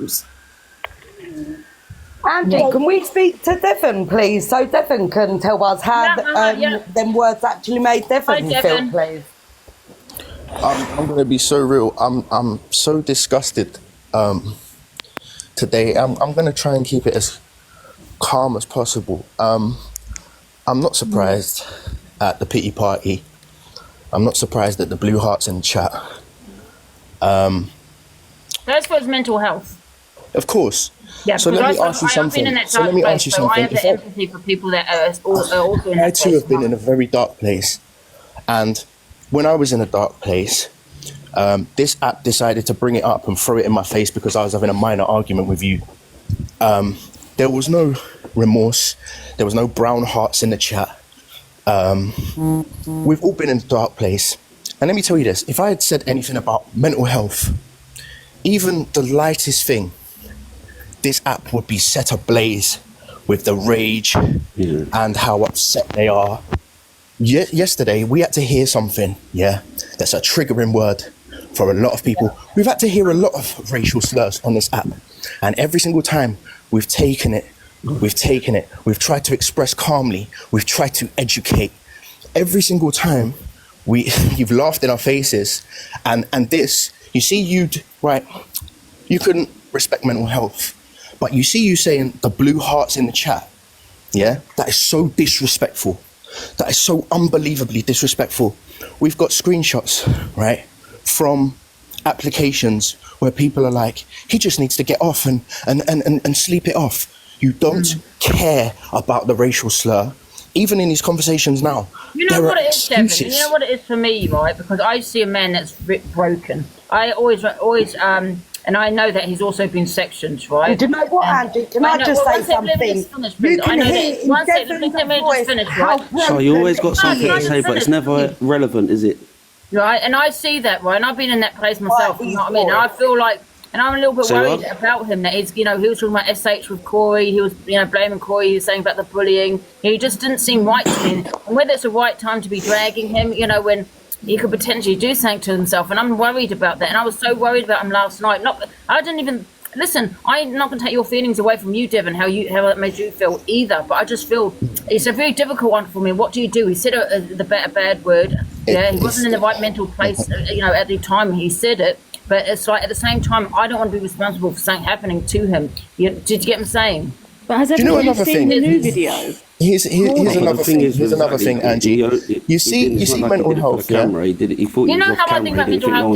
issues. Angie, can we speak to Devon, please? So Devon can tell us how them words actually made Devon feel, please. I'm going to be so real. I'm so disgusted today. I'm going to try and keep it as calm as possible. I'm not surprised at the pity party. I'm not surprised at the blue hearts in the chat. That's for his mental health. Of course. Yeah, so let me ask you something. I have the empathy for people that are also in that place. I too have been in a very dark place. And when I was in a dark place, this app decided to bring it up and throw it in my face because I was having a minor argument with you. There was no remorse. There was no brown hearts in the chat. We've all been in a dark place. And let me tell you this, if I had said anything about mental health, even the lightest thing, this app would be set ablaze with the rage and how upset they are. Yesterday, we had to hear something, that's a triggering word for a lot of people. We've had to hear a lot of racial slurs on this app. And every single time we've taken it, we've tried to express calmly, we've tried to educate. Every single time, you've laughed in our faces. And this, you see, you couldn't respect mental health. But you see you saying the blue hearts in the chat, that is so disrespectful. That is so unbelievably disrespectful. We've got screenshots, from applications where people are like, he just needs to get off and sleep it off. You don't care about the racial slur. Even in these conversations now, you know what it is, Devon? You know what it is for me, right? Because I see a man that's broken. I always, and I know that he's also been sectioned, right? Do you know what, Angie? Can I just say something? You can hear in Devon's voice. So you always got something to say, but it's never relevant, is it? Right, and I see that, right? And I've been in that place myself, you know what I mean? And I feel like, and I'm a little bit worried about him that he's, he was talking about SH with Corey, he was, blaming Corey, he was saying about the bullying. He just didn't seem right to me. And whether it's the right time to be dragging him, when he could potentially do something to himself, and I'm worried about that. And I was so worried about him last night. I didn't even listen. I'm not going to take your feelings away from you, Devon, how it made you feel either. But I just feel it's a very difficult one for me. What do you do? He said the bad word. Yeah, he wasn't in the right mental place. At the time he said it. But it's like at the same time, I don't want to be responsible for something happening to him. Did you get what I'm saying? But has everyone seen the new video? Here's another thing, Angie. You see mental health, how I think about mental health,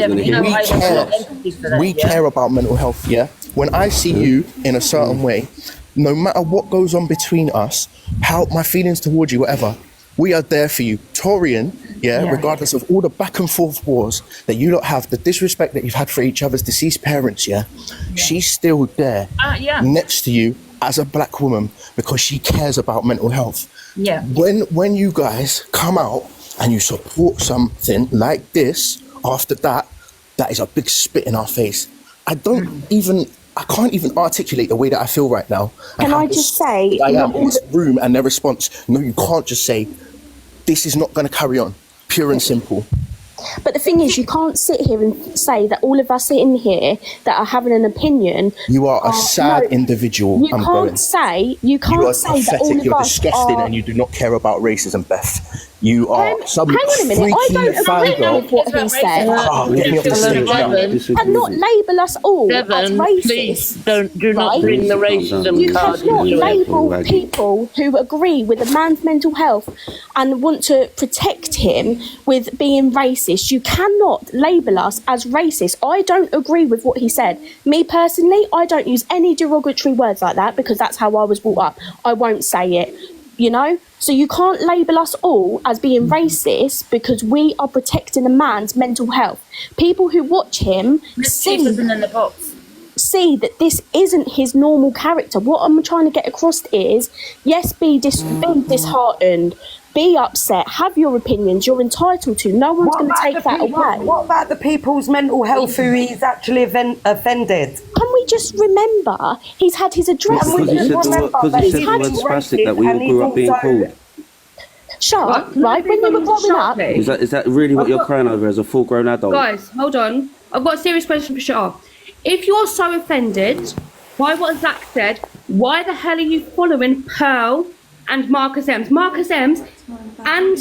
we care about mental health, When I see you in a certain way, no matter what goes on between us, how my feelings towards you, whatever, we are there for you. Torian, regardless of all the back and forth wars that you lot have, the disrespect that you've had for each other's deceased parents, she's still there next to you as a black woman because she cares about mental health. Yeah. When you guys come out and you support something like this, after that is a big spit in our face. I can't even articulate the way that I feel right now. Can I just say, I am in this room and their response, no, you can't just say, this is not going to carry on, pure and simple. But the thing is, you can't sit here and say that all of us sitting here that are having an opinion. You are a sad individual. You can't say that all of You're us disgusting are... and you do not care about racism, Beth. You are some hang on a minute, I don't agree with what he said. Get me off the stage now. And not label us all as racist. Please do not bring the racism You card cannot into it. label people who agree with a man's mental health and want to protect him with being racist. You cannot label us as racist. I don't agree with what he said. Me personally, I don't use any derogatory words like that because that's how I was brought up. I won't say it, So you can't label us all as being racist because we are protecting a man's mental health. People who watch him see that this isn't his normal character. What I'm trying to get across is, yes, be disheartened, be upset, have your opinions, you're entitled to. No one's going to take that away. What about the people's mental health who he's actually offended? Can we just remember he's had his address? Because he said the word spastic that we all grew up being called. Shut up, right? When you were growing up... Is that really what you're crying over as a full-grown adult? Guys, hold on. I've got a serious question for Shah. if you're so offended by what Zach said, why the hell are you following Pearl and Marcus Ems? Marcus Ems and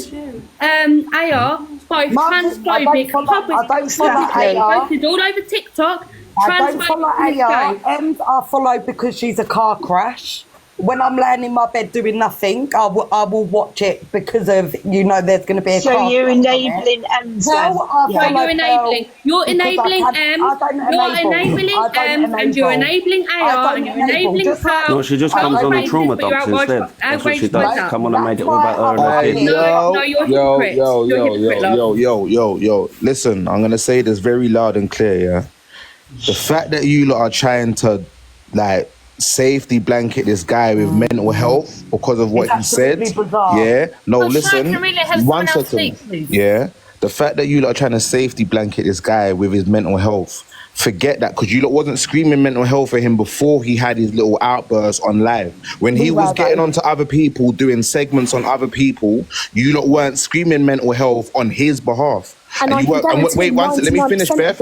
AR, both transphobic, posted all over TikTok. I don't follow AR. Ems I follow because she's a car crash. When I'm laying in my bed doing nothing, I will watch it because of, you know, there's going to be a car. So you're enabling Ems. You're enabling Ems, you're enabling Ems, and you're enabling AR, and you're enabling Pearl. No, she just comes on the trauma dumps instead. That's what she does. Come on and make it all about her and her kids. No, you're hypocrite. Yo. Listen, I'm gonna say this very loud and clear, yeah? The fact that you lot are trying to, like, safety blanket this guy with mental health because of what he said. Bizarre. Yeah. No, Well, listen. Shai, can we let have One someone else second. speak, please? Yeah. The fact that you lot are trying to safety blanket this guy with his mental health. Forget that, because you lot wasn't screaming mental health for him before he had his little outbursts on live. When he was getting onto other people, doing segments on other people, you lot weren't screaming mental health on his behalf. And Wait, let me finish, Beth.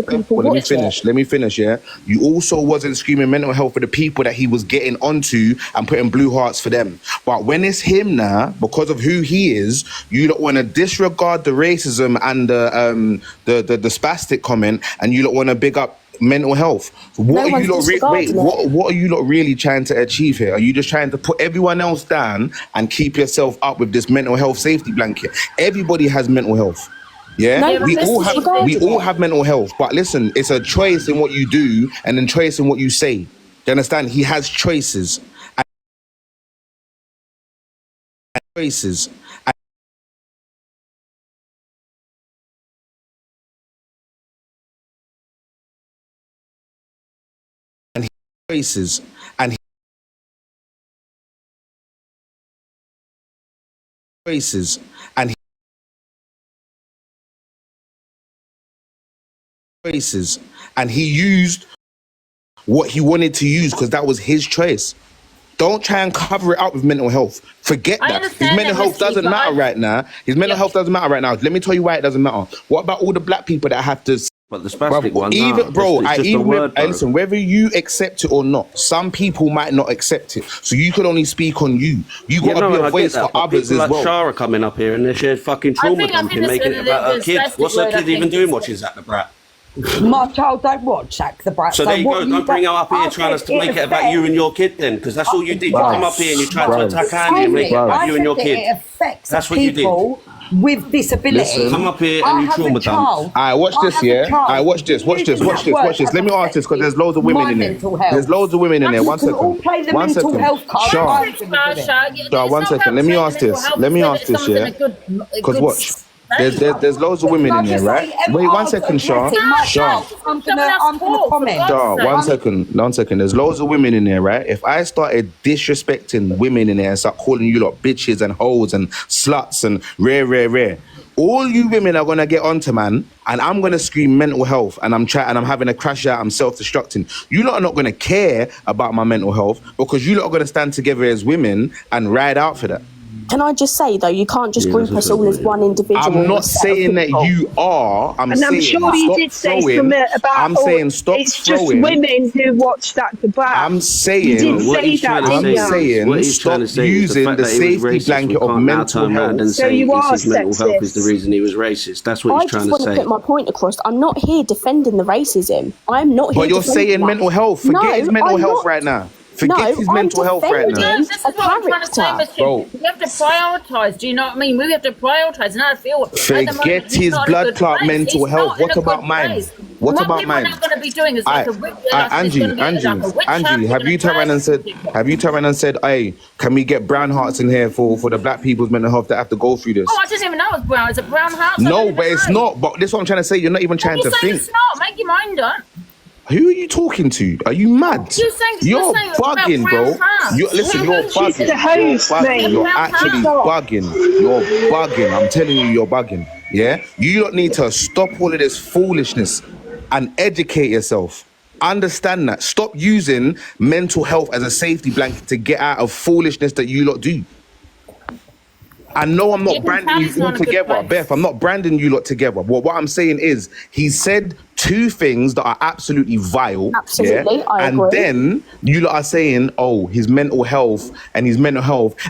Let me finish, yeah? You also wasn't screaming mental health for the people that he was getting onto and putting blue hearts for them. But when it's him now, because of who he is, you don't want to disregard the racism and the spastic comment, and you don't want to big up mental health. What are you lot really trying to achieve here? Are you just trying to put everyone else down and keep yourself up with this mental health safety blanket? Everybody has mental health. Yeah, we all have mental health, but listen, it's a choice in what you do and then choice in what you say. Do you understand? He has choices. And choices. And choices. And choices. And choices, and he used what he wanted to use because that was his choice. Don't try and cover it up with mental health. Forget that. His mental health doesn't matter right now. His mental health doesn't matter right now. Let me tell you why it doesn't matter. What about all the black people that have to... But the spastic one, listen, whether you accept it or not, some people might not accept it. So you can only speak on you. You got to be a voice for others as well. Like Shara coming up here and they're shared fucking trauma dumping, making it about her kids. What's her kid even doing watching Zach the Brat? My child don't watch Zach the Brat. So there you go. Don't bring her up here trying to make it about you and your kid then, because that's all you did. You come up here and you tried to attack Angie and make it about you and your kid. It affects that's what you did. With disability. Come up here and you trauma dump. Alright, watch this, yeah? Alright, watch this. Let me ask this, because there's loads of women in there. There's loads of women in there. One second. One second. Shah, 1 second. Let me ask this, yeah? Because watch. There's loads of women in there, right? Wait 1 second, Shah. I'm gonna comment. Shah, 1 second. There's loads of women in there, right? If I started disrespecting women in there and start calling you lot bitches and hoes and sluts and rare, all you women are gonna get onto, man, and I'm gonna scream mental health, and I'm having a crash out, I'm self-destructing. You lot are not gonna care about my mental health because you lot are gonna stand together as women and ride out for that. Can I just say, though, you can't just group us all as one individual. I'm not saying that you are. I'm sure you did say something about. I'm saying stop throwing. It's just women who watch that the Brat. I'm saying. You did say that, didn't you? I'm saying stop using the safety blanket of mental health. So you are sexist. Mental health is the reason he was racist. That's what he's trying to say. I just want to put my point across. I'm not here defending the racism. I'm not here. But you're saying mental health. Forget his mental health right now. Forget his mental health right now. This is what I'm trying to say, Mister. We have to prioritise. Do you know what I mean? We have to prioritise, and I feel. Forget his blood clot mental health. What about mine? What about mine? What going to be doing is like Angie, have you turned around and said, "Hey, can we get brown hearts in here for the black people's mental health that have to go through this?" Oh, I didn't even know it was brown. Is it brown hearts? No, but it's not. But this is what I'm trying to say. You're not even trying to think. It's not. Make your mind up. Who are you talking to? Are you mad? You're bugging, bro. Listen, you're bugging. You're actually bugging. You're bugging. I'm telling you, you're bugging. Yeah? You don't need to stop all of this foolishness and educate yourself. Understand that. Stop using mental health as a safety blanket to get out of foolishness that you lot do. I know I'm not Even branding Pam's you all not in a good together, place. Beth. I'm not branding you lot together. What I'm saying is, he said two things that are absolutely vile. Absolutely, yeah? I And agree. then you lot are saying, oh, his mental health,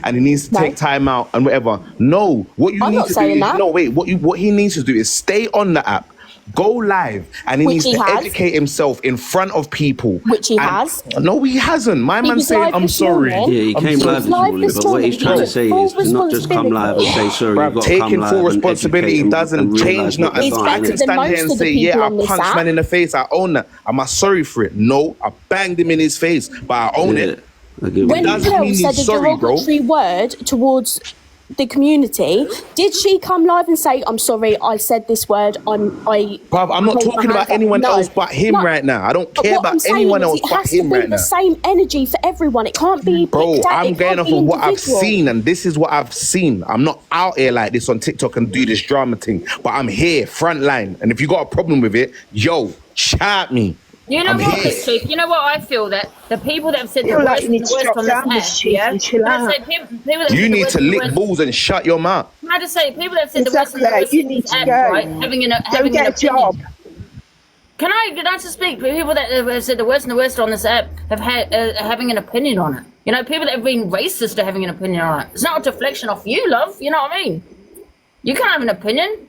and he needs to take time out and whatever. No, what you I'm need not to do saying is, that. no, wait, what he needs to do is stay on the app, go live, and he Which needs he to has. educate himself in front of people. Which he And- has. No, he hasn't. My He man's was saying, live I'm this sorry. morning. Yeah, he I'm came sorry. live this Live morning, this but what he's morning, trying to he say took is to not just come live and say sorry. Bruv, You've got to come taking live full and responsibility educate doesn't and change realise what nothing. they've I done, can innit? stand Most here and of the say, people yeah, I on this punched app- man in the face. I own that. Am I sorry for it? No, I banged him in his face, but I own Yeah, it. I get what When you mean. doesn't Pearl mean said he's a sorry, bro. derogatory word towards the community, did she come live and say, I'm sorry, I said this word, Bruv, I'm not hold my talking about hands up"? anyone No. else but him No. right now. I don't But care what I'm about saying anyone is else it but has to him be right the now. same energy for everyone. It can't be Bro, picked out. I'm It going can't off be of what I've individual. seen, and this is what I've seen. I'm not out here like this on TikTok and do this drama thing, but I'm here, front line. And if you got a problem with it, yo, chat me. You know I'm what, here. Miss Chief? You know what I feel that the people that have said the Feel like worst you and need the to worst drop on this down, Miss app, Chief, yeah? and chill Can I out. say people that have You said the need worst to and the lick worst? balls and shut your mouth. Can I just say people that have said the worst and the Exactly. worst You on need this to app, go. right? Having Go an get a opinion. job. Can I just speak? People that have said the worst and the worst on this app have had having an opinion on it. You know, people that have been racist are having an opinion on it. It's not a deflection off you, love. You know what I mean? You can't have an opinion.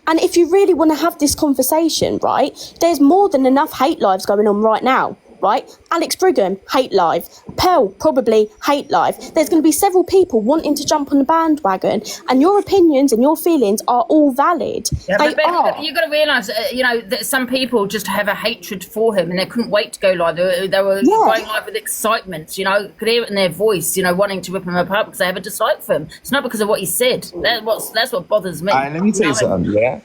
And if you really want to have this conversation, right, there's more than enough hate lives going on right now, right? Alex Brigham, hate live. Pearl, probably hate live. There's going to be several people wanting to jump on the bandwagon, and your opinions and your feelings are all valid. Yeah, They are. you've got to realise, you know, that some people just have a hatred for him and they couldn't wait to go live. They were going live with excitement, you know, could hear it in their voice, you know, wanting to rip him apart because they have a dislike for him. It's not because of what he said. That's what bothers me. Let me tell you know what I mean? something, yeah?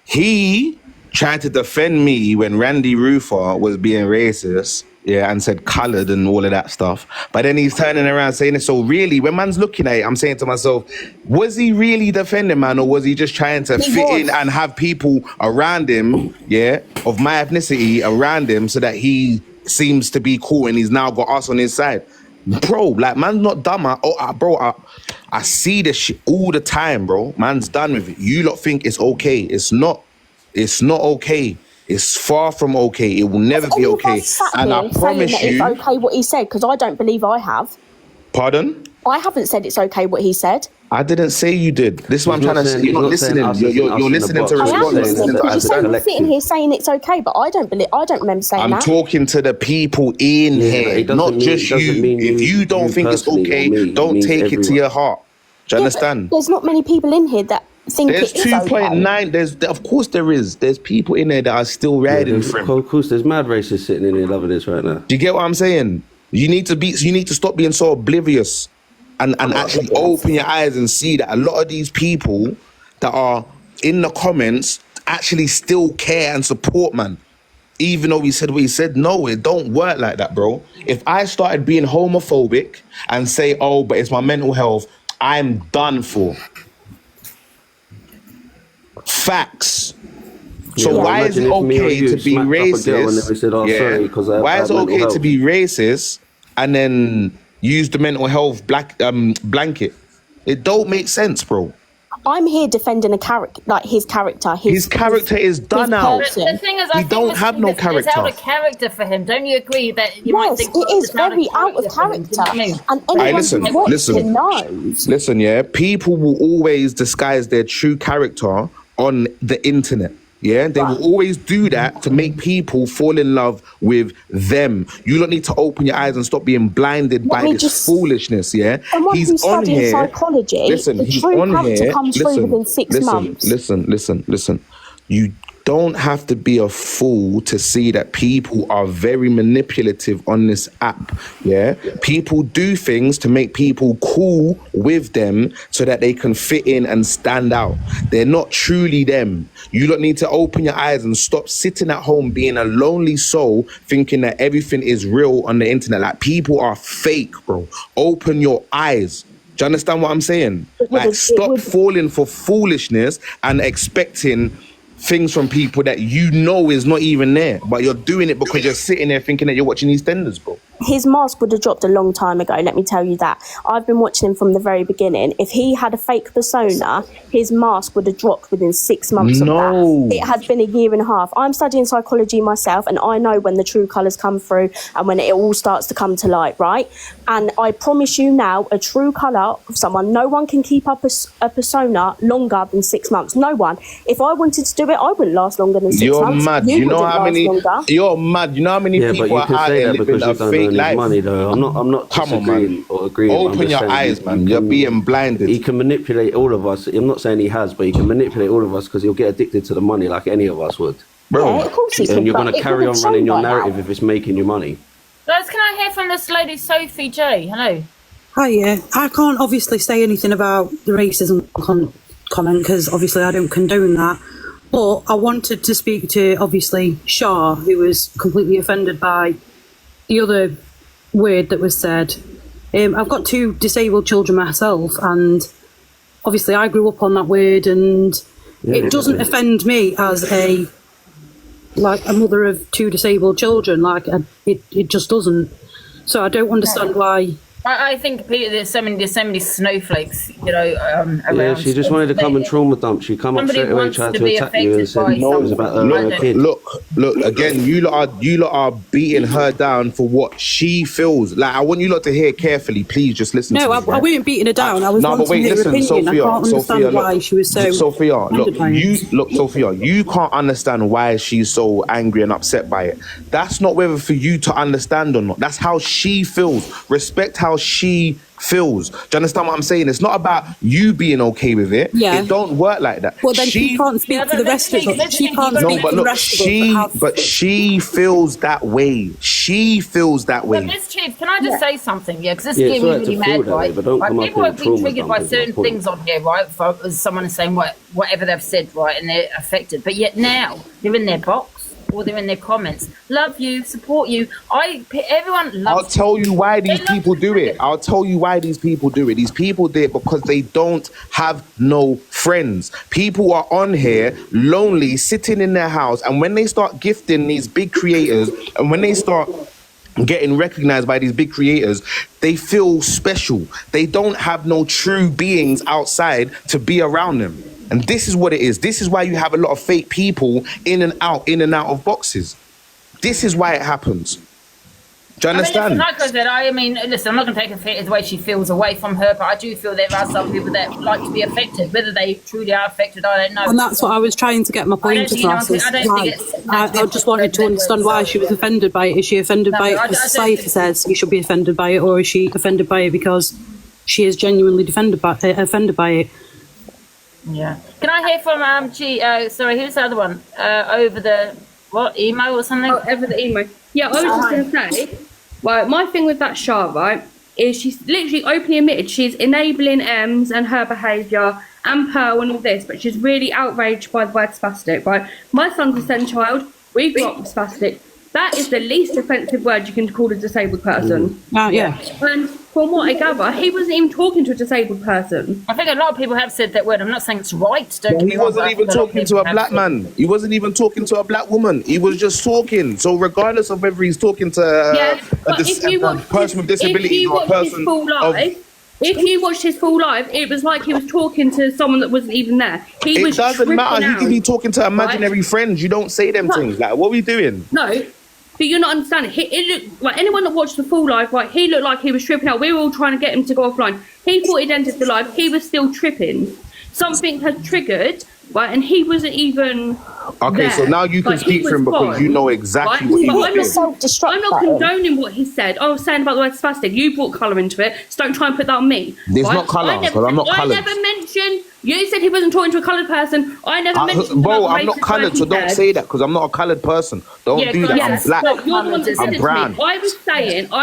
He tried to defend me when Randy Rufer was being racist, yeah, and said coloured and all of that stuff. But then he's turning around saying it. So really, when man's looking at it, I'm saying to myself, was he really defending man, or was he just trying to fit in and have people around him, yeah, of my ethnicity around him so that he seems to be cool and he's now got us on his side? Bro, like, man's not dumb. I see this shit all the time, bro. Man's done with it. You lot think it's okay. It's not. It's not okay. It's far from okay. It will never be okay. And I promise saying you. that it's okay what he said, because I don't believe I have. Pardon? I haven't said it's okay what he said. I didn't say you did. This is what I'm trying to say. You're not listening. You're listening to I am respond. listening, because you're sitting here saying it's okay, but I don't remember saying I'm that. talking to the people in here, not just you. If you don't think it's okay, don't take it to your heart. Do you understand? There's not many people in here that think There's it is okay. 2.9. Of course there is. There's people in there that are still riding for him. Of course, there's mad racists sitting in here loving this right now. Do you get what I'm saying? You need to stop being so oblivious and actually open your eyes and see that a lot of these people that are in the comments actually still care and support, man. Even though he said what he said, no, it don't work like that, bro. If I started being homophobic and say, oh, but it's my mental health, I'm done for. Facts. So why is it okay to be racist? Why is it okay to be racist and then use the mental health blanket? It don't make sense, bro. I'm here defending a character, like his character. His character is done out. The thing is, He don't have no It's character. out of character for him. Don't you agree that you might Yes, think it is it's out of very out of for him? Do you know what I character. mean? And anyone who watches it knows. Listen, yeah. People will always disguise their true character on the internet. Yeah, they will always do that to make people fall in love with them. You don't need to open your eyes and stop being blinded by this foolishness. Yeah, He's on here. Psychology, listen, the he's true on character here. comes through within 6 months. Listen. You don't have to be a fool to see that people are very manipulative on this app. Yeah, people do things to make people cool with them so that they can fit in and stand out. They're not truly them. You don't need to open your eyes and stop sitting at home being a lonely soul thinking that everything is real on the internet. Like, people are fake, bro. Open your eyes. Do you understand what I'm saying? Like, stop falling for foolishness and expecting things from people that you know is not even there, but you're doing it because you're sitting there thinking that you're watching EastEnders, bro. his mask would have dropped a long time ago, let me tell you that. I've been watching him from the very beginning. If he had a fake persona, his mask would have dropped within 6 months of that. It had been a year and a half. I'm studying psychology myself, and I know when the true colours come through and when it all starts to come to light, right? And I promise you now, a true colour of someone, no one can keep up a persona longer than 6 months. No one. If I wanted to do it, I wouldn't last longer than 6 months. You're mad. You know how many? You're mad. You know how many people are out there living a fake life? Money, though. I'm not Come on, man. agreeing. Open your eyes, man. You're being blinded. He can manipulate all of us. I'm not saying he has, but he can manipulate all of us because he'll get addicted to the money like any of us would. Bro. Yeah, of course he And can, you're going but to it carry on wouldn't running show your right narrative now. if it's making you money. Guys, can I hear from this lady, Sophie J? Hello. Hi, yeah. I can't obviously say anything about the racism comment because obviously I don't condone that. But I wanted to speak to, obviously, Shah, who was completely offended by the other word that was said. I've got 2 disabled children myself, and obviously I grew up on that word, and it doesn't offend me as a mother of 2 disabled children. It just doesn't. So I don't understand why. I think, Peter, there's so many snowflakes, around. Yeah, she just wanted to come and trauma dump. She come up straight away and tried to attack you and said no, it was about her kid. Look, again, you lot are beating her down for what she feels. Like, I want you lot to hear carefully. Please just listen to me. No, I weren't beating her down. I was wanting her opinion. Sophia, I can't understand why she was so... Sophia, you can't understand why she's so angry and upset by it. That's not whether for you to understand or not. That's how she feels. Respect how she feels. Do you understand what I'm saying? It's not about you being okay with it. Yeah. It don't work like that. Well, then she can't speak for the rest of us. She can't speak for the rest of us. But she feels that way. She feels that way. But Miss Chief, can I just say something? Yeah, because this is getting me really mad, right? People have been triggered by certain things on here, right? For someone is saying whatever they've said, right, and they're affected. But yet now they're in their box or they're in their comments. Love you, support you. Everyone loves. I'll tell you why these people do it. I'll tell you why these people do it. These people do it because they don't have no friends. People are on here lonely, sitting in their house, and when they start gifting these big creators, and when they start getting recognized by these big creators, they feel special. They don't have no true beings outside to be around them. And this is what it is. This is why you have a lot of fake people in and out of boxes. This is why it happens. Do you understand? Like I said, listen, I'm not going to take it the way she feels away from her, but I do feel there are some people that like to be affected. Whether they truly are affected, I don't know. And that's what I was trying to get my point across. I just wanted to understand why she was offended by it. Is she offended by it because society says you should be offended by it, or is she offended by it because she is genuinely offended by it? Yeah. Can I hear from sorry, who's the other one? Over the emo or something? Oh, over the emo. Yeah, I was just going to say, right, my thing with that Shah, right, is she's literally openly admitted she's enabling Ems and her behaviour and Pearl and all this, but she's really outraged by the word spastic, right? My son's a SEND child. We grew up with spastic. That is the least offensive word you can call a disabled person. Yeah. And from what I gather, he wasn't even talking to a disabled person. I think a lot of people have said that word. I'm not saying it's right. He wasn't even talking to a black man. He wasn't even talking to a black woman. He was just talking. So regardless of whether he's talking to a person with disabilities or a person if you watched his full life, it was like he was talking to someone that wasn't even there. It doesn't matter. He could be talking to imaginary friends. You don't say them things. Like, what are we doing? No, but you're not understanding. It looked like anyone that watched the full life, right? He looked like he was tripping out. We were all trying to get him to go offline. He thought he'd ended the live. He was still tripping. Something had triggered, right? And he wasn't even. Okay, there. so now you can speak for him because you know exactly what he was doing. I'm not condoning what he said. I was saying about the word spastic. You brought colour into it, so don't try and put that on me. There's not colour, because I'm not coloured. I never mentioned. You said he wasn't talking to a coloured person. I never mentioned. Bro, I'm not coloured, so don't say that because I'm not a coloured person. Don't do that. I'm black. Look, you're the one that said it to me. I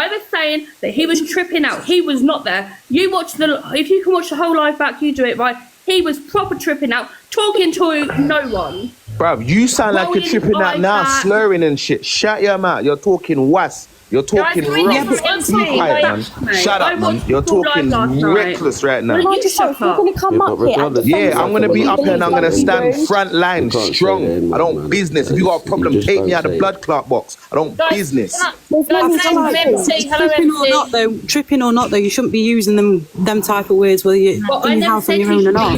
was saying that he was tripping out. He was not there. You watch if you can watch the whole live back, you do it right. He was proper tripping out, talking to no one. Bruv, you sound like you're tripping out now, slurring and shit. Shut your mouth. You're talking was. You're talking Shut up, man. You're talking reckless right now. You're going to come up here and defend I'm going to be up here and I'm going to stand front line strong. I don't business. If you got a problem, take me out the blood clot box. I don't business. Tripping or not though, you shouldn't be using them type of words whether you're in your house on your own or not.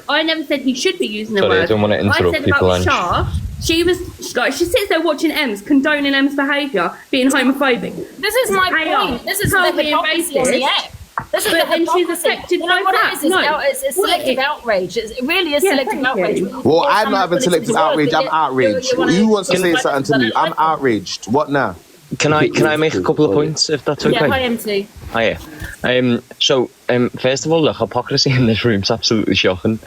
I never said he should be using the word. I don't want to interrupt people, Angie. She was like, she sits there watching Ems, condoning Ems' behaviour, being homophobic. This is my point. This is the hypocrisy on the app. This is the she's affected by that. It's selective outrage. It really is selective outrage. Well, I'm not having selective outrage. I'm outraged. Who wants to say something to me? I'm outraged. What now? Can I make a couple of points, if that's okay? Yeah, hi, MT. Hiya. First of all, the hypocrisy in this room is absolutely shocking.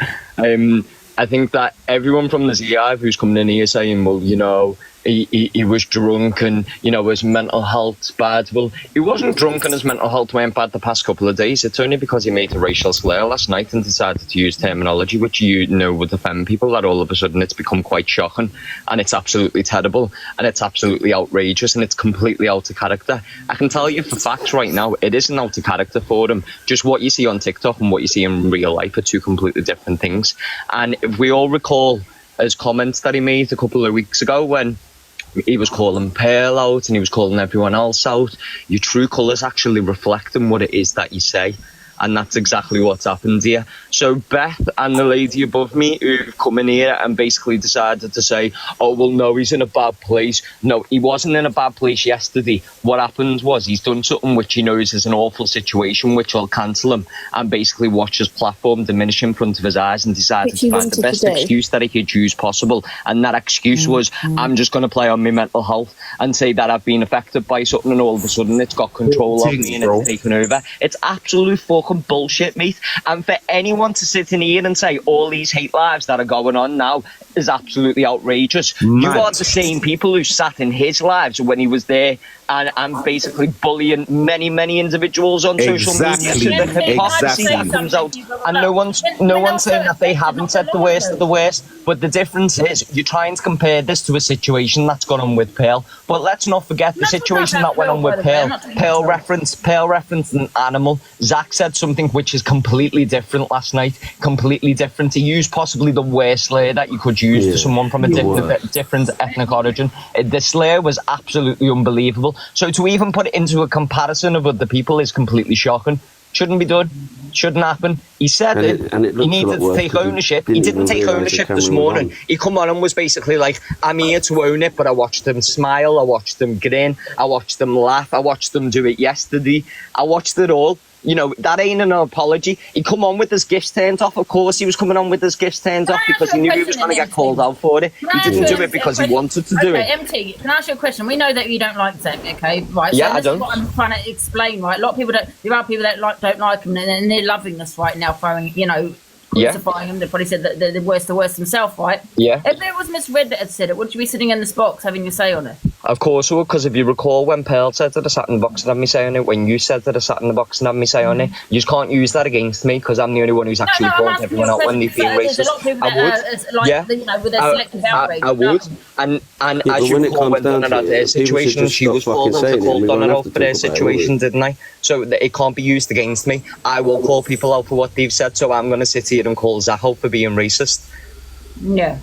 I think that everyone from the ZIV who's coming in here saying, well, you know, he was drunk and, you know, his mental health's bad. Well, he wasn't drunk and his mental health went bad the past couple of days. It's only because he made a racial slur last night and decided to use terminology which you know would offend people that all of a sudden it's become quite shocking, and it's absolutely terrible and it's absolutely outrageous and it's completely out of character. I can tell you for facts right now, it isn't out of character for him. Just what you see on TikTok and what you see in real life are two completely different things. And if we all recall his comments that he made a couple of weeks ago when he was calling Pearl out and he was calling everyone else out, your true colours actually reflecting what it is that you say. And that's exactly what's happened here. So Beth and the lady above me who've come in here and basically decided to say, oh, well, no, he's in a bad place. No, he wasn't in a bad place yesterday. What happened was he's done something which he knows is an awful situation, which will cancel him, and basically watch his platform diminish in front of his eyes and decided to find the best excuse that he could use possible. And that excuse was, I'm just going to play on my mental health and say that I've been affected by something and all of a sudden it's got control of me and it's taken over. It's absolute fucking bullshit, mate. And for anyone to sit in here and say all these hate lives that are going on now is absolutely outrageous. Mad. You are the same people who sat in his lives when he was there and basically bullying many individuals on social media. So the hypocrisy that comes out, and no one's saying that they haven't said the worst of the worst, but the difference is you're trying to compare this to a situation that's gone on with Pearl. But let's not forget the situation that went on with Pearl. Pearl referenced an animal. Zach said something which is completely different last night, completely different. He used possibly the worst slur that you could use to someone from a different ethnic origin. The slur was absolutely unbelievable. So to even put it into a comparison of other people is completely shocking. Shouldn't be done. Shouldn't happen. He said he needed to take ownership. He didn't take ownership this morning. He come on and was basically like, I'm here to own it, but I watched them smile, I watched them grin, I watched them laugh, I watched them do it yesterday. I watched it all. You know, that ain't an apology. He come on with his gifts turned off. Of course he was coming on with his gifts turned off because he knew he was going to get called out for it. He didn't do it because he wanted to do it. MT, can I ask you a question? We know that you don't like Zach, okay? Right. Yeah, so I don't. Is what I'm trying to explain, right? A lot of people don't. There are people that don't like him, and they're loving us right now, throwing, you know, crucifying him. They probably said that they're the worst himself, right? Yeah. If it was Miss Red that had said it, would you be sitting in this box having your say on it? Of course I would, because if you recall when Pearl said that I sat in the box and had me say on it, when you said that I sat in the box and had me say on it, you just can't use that against me because I'm the only one who's actually called everyone out when they've been racist. I would. You know, with their selective outrage. I would. And as you recall, when Donna had their situation, she was called out to call Donna out for their situation, didn't I? So it can't be used against me. I will call people out for what they've said, so I'm going to sit here and call Zach out for being racist. Yeah.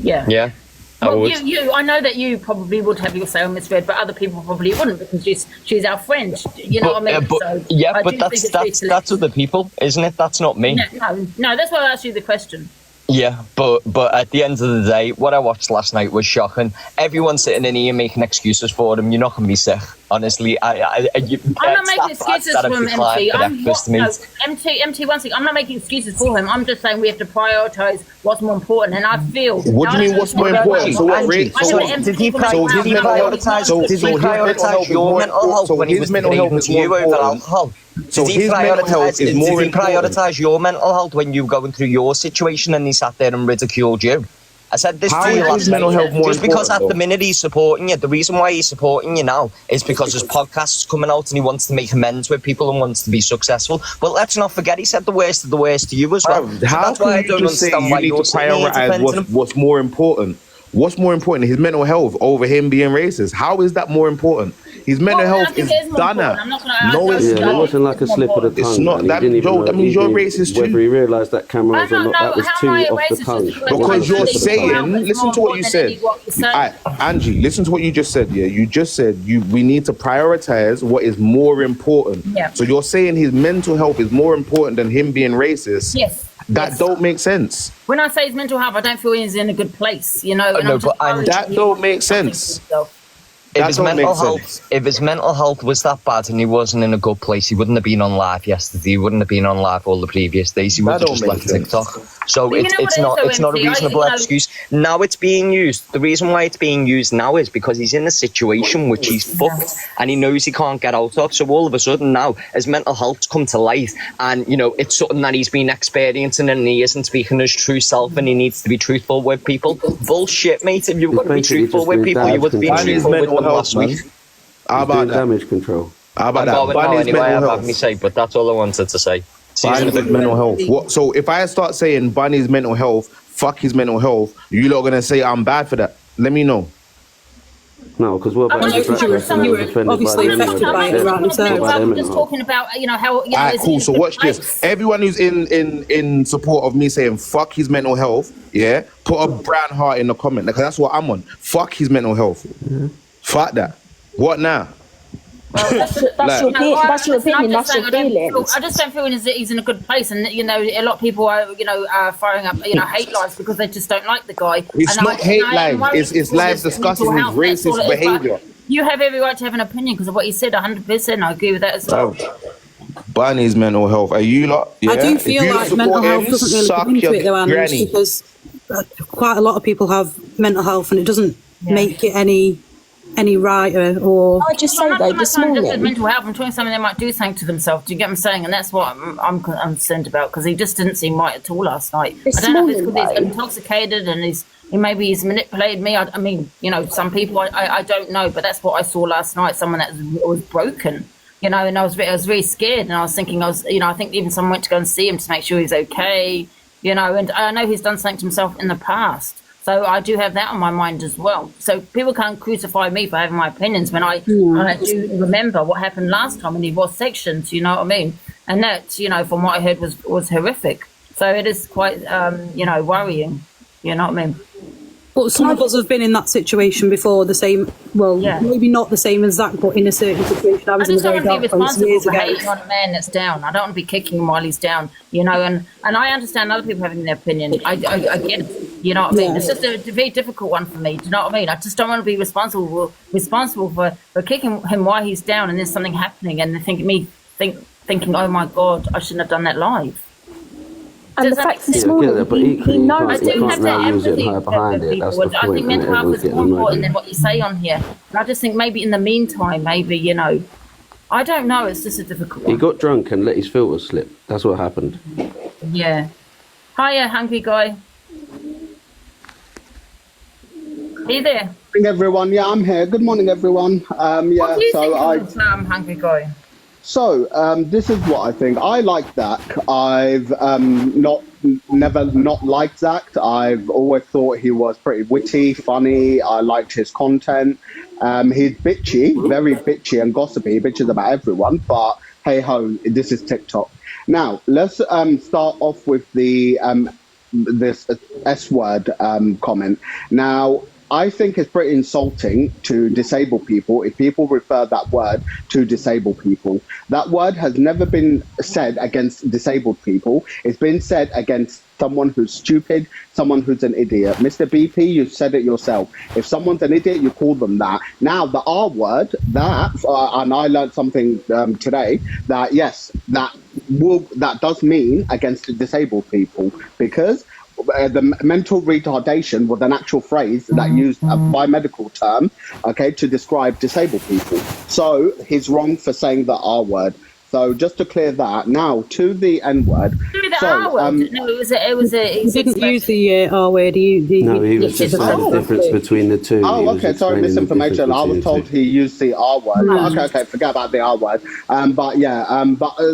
Yeah. Well, I know that you probably would have your say on Miss Red, but other people probably wouldn't because she's our friend. You know what I mean? But that's other people, isn't it? That's not me. No, that's why I asked you the question. Yeah, but at the end of the day, what I watched last night was shocking. Everyone sitting in here making excuses for him. You're not going to be sick. Honestly, I'm not making excuses for him, MT. MT, one thing. I'm not making excuses for him. I'm just saying we have to prioritise what's more important. And I feel. What do you mean? What's more important? So what? Did he prioritise your mental health when he was behaving to you over alcohol? So his mental health is more important. Did he prioritise your mental health when you were going through your situation and he sat there and ridiculed you? I said this to you last night. Just because at the minute he's supporting you, the reason why he's supporting you now is because his podcast's coming out and he wants to make amends with people and wants to be successful. But let's not forget he said the worst of the worst to you as well. How can you just say you need to prioritise what's more important? What's more important, his mental health over him being racist? How is that more important? His mental health is done. No, it's not. It wasn't like a slip of the tongue. It's not that. Joe, that means you're racist too. Whether he realised that camera was or not, that was too off the tongue. Because you're saying, listen to what you said. Angie, listen to what you just said. Yeah, you just said we need to prioritize what is more important. Yeah. So you're saying his mental health is more important than him being racist. Yes. That don't make sense. When I say his mental health, I don't feel he's in a good place, you know. That don't make sense. If his mental health was that bad and he wasn't in a good place, he wouldn't have been on live yesterday. He wouldn't have been on live all the previous days. He would have just left TikTok. So it's not a reasonable excuse. Now it's being used. The reason why it's being used now is because he's in a situation which he's fucked and he knows he can't get out of. So all of a sudden now his mental health's come to light, and you know it's something that he's been experiencing and he isn't speaking his true self, and he needs to be truthful with people. Bullshit, mate. If you've got to be truthful with people, you would have been truthful with them last week. How about that? Damage control. How about that? Anyway, I have me say, but that's all I wanted to say. Bunny's mental health. What? So if I start saying Bunny's mental health, fuck his mental health, you lot gonna say I'm bad for that? Let me know. No, because what about obviously affected by it, right? So I'm just talking about, you know, how. You know, Alright, cool. So watch this. Everyone who's in support of me saying fuck his mental health, yeah, put a brown heart in the comment because that's what I'm on. Fuck his mental health. Fuck that. What now? Well, that's your opinion. That's your feeling. I just don't feel he's in a good place, and you know, a lot of people are, you know, firing up, you know, hate lives because they just don't like the guy. It's not hate lives. It's lives discussing his racist behaviour. You have every right to have an opinion because of what he said. 100%, I agree with that as well. Bunny's mental health. Are you lot? Yeah? I do feel like mental health doesn't really come into it, though, Ange, because quite a lot of people have mental health, and it doesn't make it any righter. Or I just say though, this morning, mental health. I'm talking something they might do something to themselves. Do you get what I'm saying? And that's what I'm concerned about because he just didn't seem right at all last night. I don't know if it's because he's intoxicated and maybe he's manipulated me. I mean, you know, some people I don't know, but that's what I saw last night. Someone that was broken, you know, and I was really scared, and I was thinking I think even someone went to go and see him to make sure he's okay, you know, and I know he's done something to himself in the past. So I do have that on my mind as well. So people can't crucify me for having my opinions when I do remember what happened last time in the divorce sections, you know what I mean? And that, you know, from what I heard was horrific. So it is quite, you know, worrying, you know what I mean? But some of us have been in that situation before, maybe not the same as that, but in a certain situation. I just don't want to be responsible for hating on a man that's down. I don't want to be kicking him while he's down, you know, and I understand other people having their opinion. I get it, you know what I mean? It's just a very difficult one for me, do you know what I mean? I just don't want to be responsible for kicking him while he's down and there's something happening and thinking, oh my God, I shouldn't have done that live. And the fact this morning, he knows I do have that empathy for people. I think mental health is more important than what you say on here. And I just think maybe in the meantime, you know, I don't know. It's just a difficult one. He got drunk and let his filter slip. That's what happened. Yeah. Hiya, hungry guy. Are you there? Good morning, everyone. Yeah, I'm here. Good morning, everyone. What do you think of the term hungry guy? So, this is what I think. I like Zach. I've never not liked Zach. I've always thought he was pretty witty, funny. I liked his content. He's bitchy, very bitchy and gossipy. He bitches about everyone, but hey ho, this is TikTok. Now, let's start off with the this S-word comment. Now, I think it's pretty insulting to disabled people if people refer that word to disabled people. That word has never been said against disabled people. It's been said against someone who's stupid, someone who's an idiot. Mr. BP, you said it yourself. If someone's an idiot, you call them that. Now, the R word, and I learned something today, that yes, that does mean against disabled people, because the mental retardation was an actual phrase that used a biomedical term, okay, to describe disabled people. So he's wrong for saying the R word. So just to clear that, now to the N word. R word? No, it was a. He didn't use the R word. He was just saying the difference between the two. Oh, okay, sorry, misinformation. I was told he used the R word. No. Okay, forget about the R word.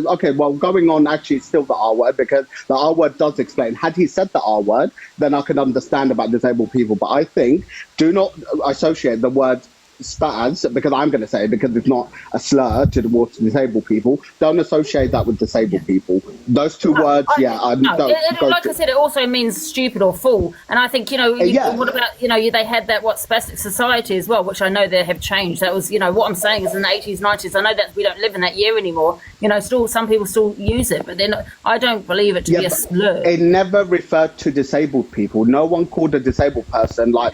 Okay, well, going on, actually, it's still the R word, because the R word does explain. Had he said the R word, then I could understand about disabled people. But I think, do not associate the words spaz, because I'm going to say it because it's not a slur towards disabled people, don't associate that with disabled people. Those two words, like I said, it also means stupid or fool. And I think, what about, they had that, spastic society as well, which I know they have changed. That was, what I'm saying is in the 80s, 90s, I know that we don't live in that year anymore. Still, some people still use it, but then I don't believe it to be a slur. It never referred to disabled people. No one called a disabled person that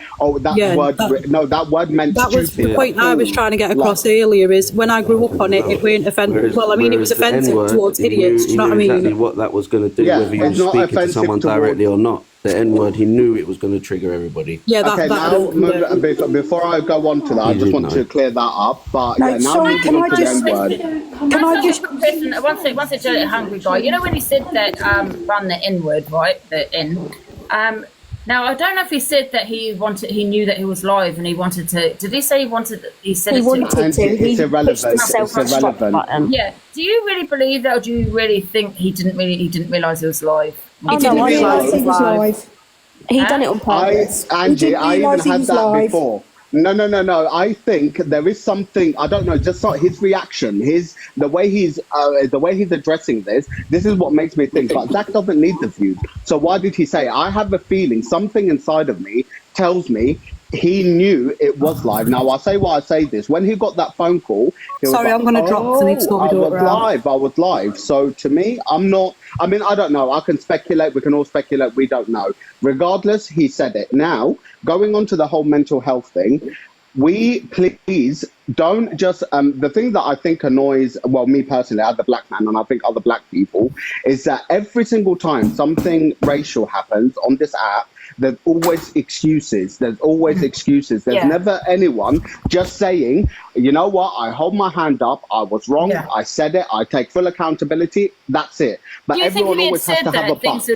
word meant that stupid. Was the point I was trying to get across earlier is when I grew up on it, it weren't offensive. Well, I mean, it was offensive towards idiots. Do you know what I mean? Exactly what that was going to do, whether you were speaking to someone directly or not. The N-word, he knew it was going to trigger everybody. Yeah, before I go on to that, I just want to clear that up. But can I just one second, hungry guy. When he said that run the N-word, right? The N. Now I don't know if he said that he knew that he was live and he wanted to. Did he say he wanted? He said he wanted to. It's irrelevant. It's irrelevant. Yeah. Do you really believe that, or do you really think he didn't realise he was live? I didn't realise he was live. He done it on purpose. Angie, I even had that before. No. I think there is something. I don't know. Just his reaction, the way he's addressing this. This is what makes me think. But Zach doesn't need the view. So why did he say? I have a feeling. Something inside of me tells me he knew it was live. Now I'll say why I say this. When he got that phone call, I'm going to drop. So I need to sort my daughter out. I was live. So to me, I'm not. I mean, I don't know. I can speculate. We can all speculate. We don't know. Regardless, he said it. Now, going on to the whole mental health thing, we please don't just the thing that I think annoys me personally as a black man, and I think other black people, is that every single time something racial happens on this app, there's always excuses. There's never anyone just saying, you know what, I hold my hand up, I was wrong, I said it, I take full accountability, that's it. But everyone always has to have a but. Do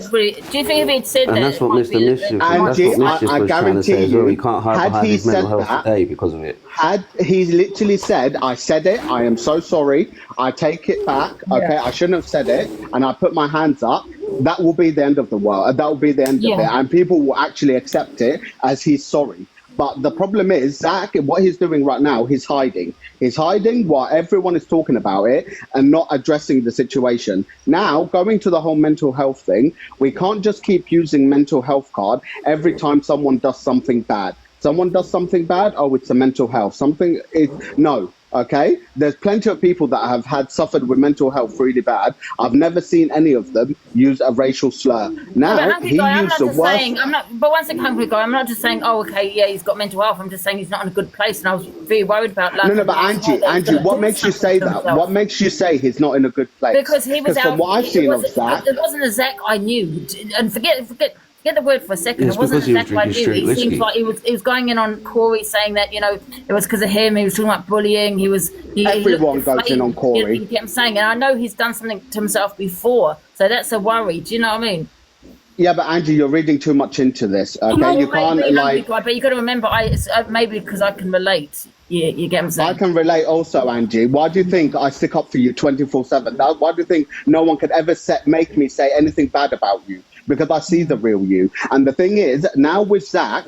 you think if he'd said that? And that's what Mr. Mischief was trying to say as well. He can't hide behind his mental health today because of it. Had he literally said, I said it, I am so sorry, I take it back, okay, I shouldn't have said it, and I put my hands up, that will be the end of the world. That will be the end of it. And people will actually accept it as he's sorry. But the problem is, Zach, what he's doing right now, he's hiding. He's hiding while everyone is talking about it and not addressing the situation. Now, going to the whole mental health thing, we can't just keep using mental health card every time someone does something bad. Someone does something bad, it's a mental health. No. Okay, there's plenty of people that have suffered with mental health really bad. I've never seen any of them use a racial slur. Now he used the word. But once again, hungry guy, I'm not just saying, he's got mental health. I'm just saying he's not in a good place, and I was very worried about that. No, but Angie, what makes you say that? What makes you say he's not in a good place? Because he was out. From what I've seen of Zach, it wasn't a Zach I knew, and forget the word for a second. It wasn't exactly like you. It seems like he was going in on Corey, saying that it was because of him. He was talking about bullying. Everyone goes in on Corey. You get what I'm saying, and I know he's done something to himself before, so that's a worry. Do you know what I mean? Yeah, but Angie, you're reading too much into this. Okay, you can't But you got to remember, maybe because I can relate. You get what I'm saying? I can relate also, Angie. Why do you think I stick up for you 24/7? Why do you think no one could ever make me say anything bad about you? Because I see the real you. And the thing is, now with Zach,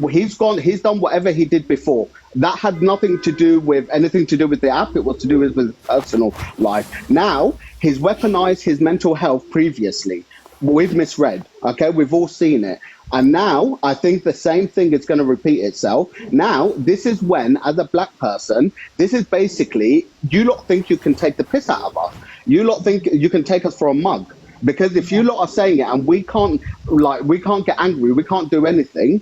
he's done whatever he did before. That had anything to do with the app. It was to do with his personal life. Now, he's weaponized his mental health previously. We've misread, okay? We've all seen it. And now, I think the same thing is going to repeat itself. Now, this is when, as a black person, this is basically, you lot think you can take the piss out of us. You lot think you can take us for a mug. Because if you lot are saying it and we can't get angry, we can't do anything,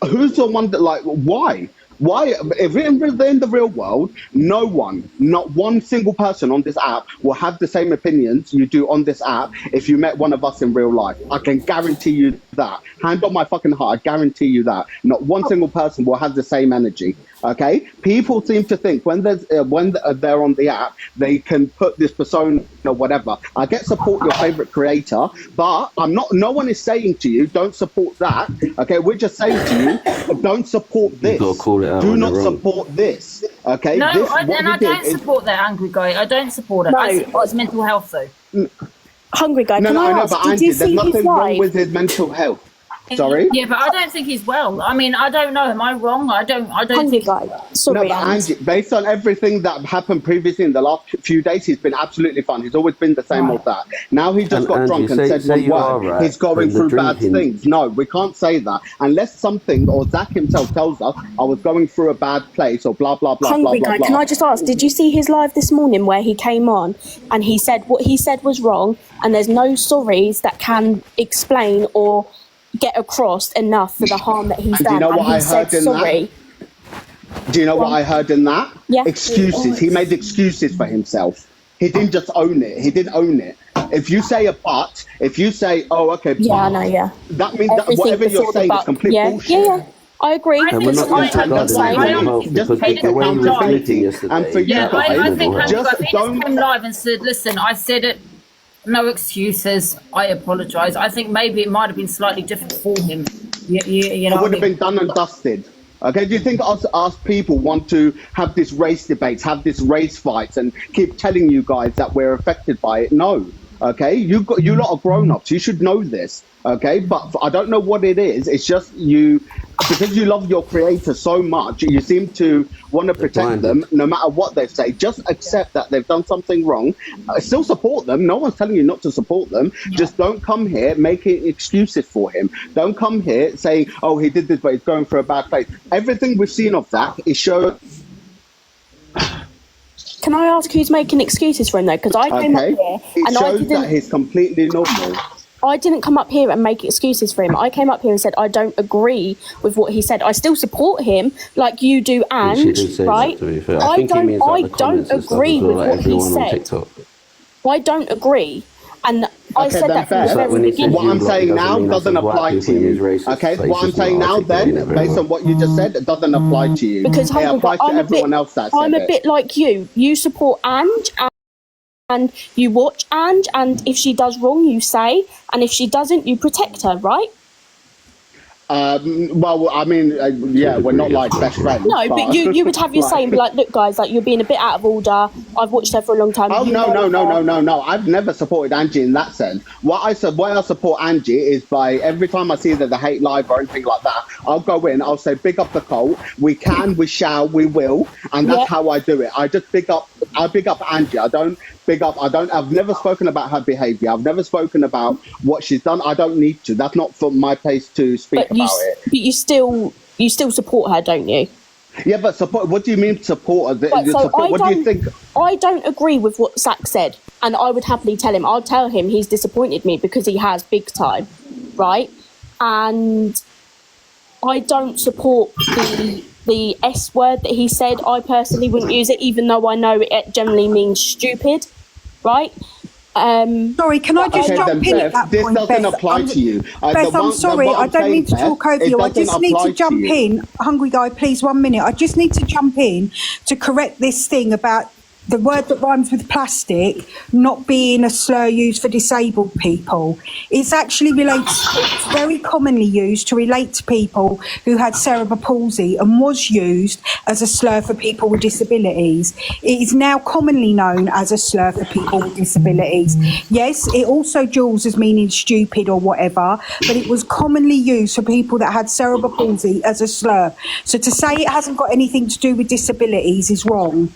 who's the one that, why? Why, if in the real world, not one single person on this app will have the same opinions you do on this app if you met one of us in real life. I can guarantee you that. Hand on my fucking heart, I guarantee you that. Not one single person will have the same energy. Okay? People seem to think when they're on the app, they can put this persona or whatever. I get support your favorite creator, but no one is saying to you, don't support that. Okay? We're just saying to you, don't support this. Do not support this. Okay? No, I don't support that, Hungry Guy. I don't support it. No. I support his mental health, though. Hungry Guy, can I ask, but Angie, there's nothing wrong with his mental health. Sorry? Yeah, but I don't think he's well. I mean, I don't know. Am I wrong? I don't think. Sorry, no, but Angie, based on everything that happened previously in the last few days, he's been absolutely fine. He's always been the same as that. Now he just got drunk and said one word. He's going through bad things. No, we can't say that unless something or Zach himself tells us I was going through a bad place or blah blah blah Hungry blah guy, blah. can I just ask, did you see his live this morning where he came on and he said what he said was wrong and there's no sorries that can explain or get across enough for the harm that he's Do done? you know and what he I said heard in sorry. that? Do you know what I heard in that? Yeah. Excuses. He made excuses for himself. He didn't just own it. He didn't own it. If you say a but, if you say, oh, okay, Yeah, I know, yeah. that means that Everything whatever you're before the saying is but. complete Yeah, bullshit. yeah. I agree. And we're not going to and that's regard why it as mental health just because take the way he was accountability. speaking yesterday. And for you Yeah, guys, I think mental just if he don't. just came live and said, listen, I said it, no excuses, I apologise. I think maybe it might have been slightly different for him. You know It would have been done and dusted. Okay, do you think us people want to have this race debates, have this race fights, and keep telling you guys that we're affected by it? No. Okay, you lot are grown-ups. You should know this. Okay, but I don't know what it is. It's just you, because you love your creator so much, you seem to want to protect them no matter what they say. Just accept that they've done something wrong. Still support them. No one's telling you not to support them. Just don't come here making excuses for him. Don't come here saying, oh, he did this, but he's going for a bad place. Everything we've seen of that is showing. Can I ask who's making excuses for him though? Because I came up here It and I shows that didn't. he's completely normal. I didn't come up here and make excuses for him. I came up here and said I don't agree with what he said. I still support him, like you do, Ange, right? I don't agree with what he said. I don't agree, and I said that from the very beginning. What I'm saying now doesn't apply to you. Okay, what I'm saying now, then, based on what you just said, it doesn't apply to you. Because it applies to everyone else that said I'm a bit like you. You support Ange, and you watch Ange, and if she does wrong, you say, and if she doesn't, you protect her, right? Well, I mean, yeah, we're not like best friends. No, but you would have your like, saying, like, look, guys, like, you're being a bit out of order. I've watched her for a long time. Oh, no. I've never supported Angie in that sense. What I support Angie is by every time I see that the hate live or anything like that, I'll go in, I'll say, big up the cult. We can, we shall, we will. And that's how I do it. I just big up Angie. I've never spoken about her behaviour. I've never spoken about what she's done. I don't need to. That's not for my place to speak about it. But you still support her, don't you? Yeah, but support. What do you mean support? What do you think? I don't agree with what Zach said, and I would happily tell him. I'll tell him he's disappointed me because he has big time, right? And I don't support the S word that he said. I personally wouldn't use it, even though I know it generally means stupid, right? Sorry, can I just jump in at that this point, doesn't Beth? apply to you. Beth, I'm sorry, I don't mean to talk over you. I just need to jump in. Hungry guy, please, 1 minute. I just need to jump in to correct this thing about the word that rhymes with plastic not being a slur used for disabled people. It's actually it's very commonly used to relate to people who had cerebral palsy and was used as a slur for people with disabilities. It is now commonly known as a slur for people with disabilities. Yes, it also duals as meaning stupid or whatever, but it was commonly used for people that had cerebral palsy as a slur. So to say it hasn't got anything to do with disabilities is wrong.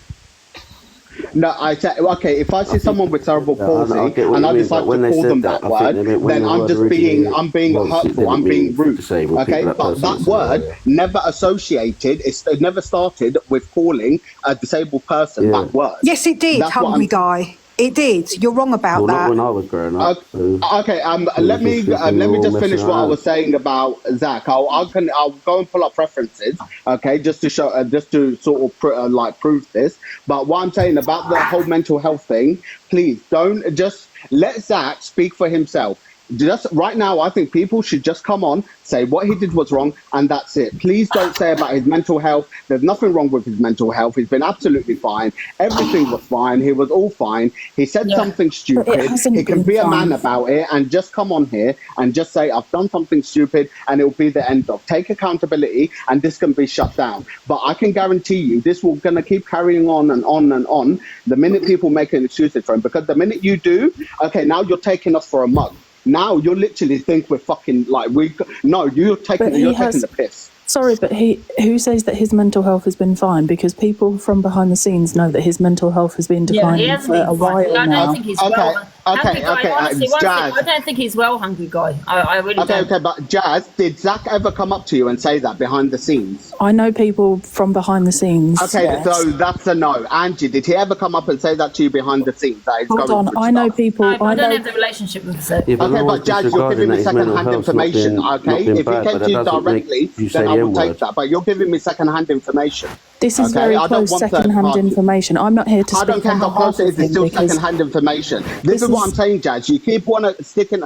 No, okay, if I see someone with cerebral palsy and I decide to call them that word, then I'm being hurtful, I'm being rude. Okay, but that word never associated, it never started with calling a disabled person that word. Yes, it did, Hungry Guy. It did. You're wrong about that. Not when I was growing up. Okay, let me just finish what I was saying about Zach. I'll go and pull up references, okay, just to show, just to sort of prove this. But what I'm saying about the whole mental health thing, please don't just let Zach speak for himself. Just right now, I think people should just come on, say what he did was wrong, and that's it. Please don't say about his mental health. There's nothing wrong with his mental health. He's been absolutely fine. Everything was fine. He was all fine. He said something stupid. He can be a man about it and just come on here and just say, I've done something stupid, and it'll be the end of. Take accountability, and this can be shut down. But I can guarantee you, this will gonna keep carrying on and on and on. The minute people make an excuse for him, because the minute you do, okay, now you're taking us for a mug. Now you literally think we're fucking like you're taking the piss. Sorry, but who says that his mental health has been fine? Because people from behind the scenes know that his mental health has been declining for a while now. I don't think he's well. Hungry guy, honestly, Jazz. I don't think he's well, hungry guy. I really don't. Okay, but Jazz, did Zach ever come up to you and say that behind the scenes? I know people from behind the scenes. Okay, yes. So that's a no. Angie, did he ever come up and say that to you behind the scenes? Hold on, I know people. No, I don't have the relationship with him. Yeah, okay, but Jazz, you're giving me second-hand information, okay? If he came to you directly, then I will take that. But you're giving me second-hand information. This is very close second-hand information. I'm not here to speak on behalf of him. I don't care how close it is, it's still second-hand information. This is what I'm saying, Jazz. You keep sticking,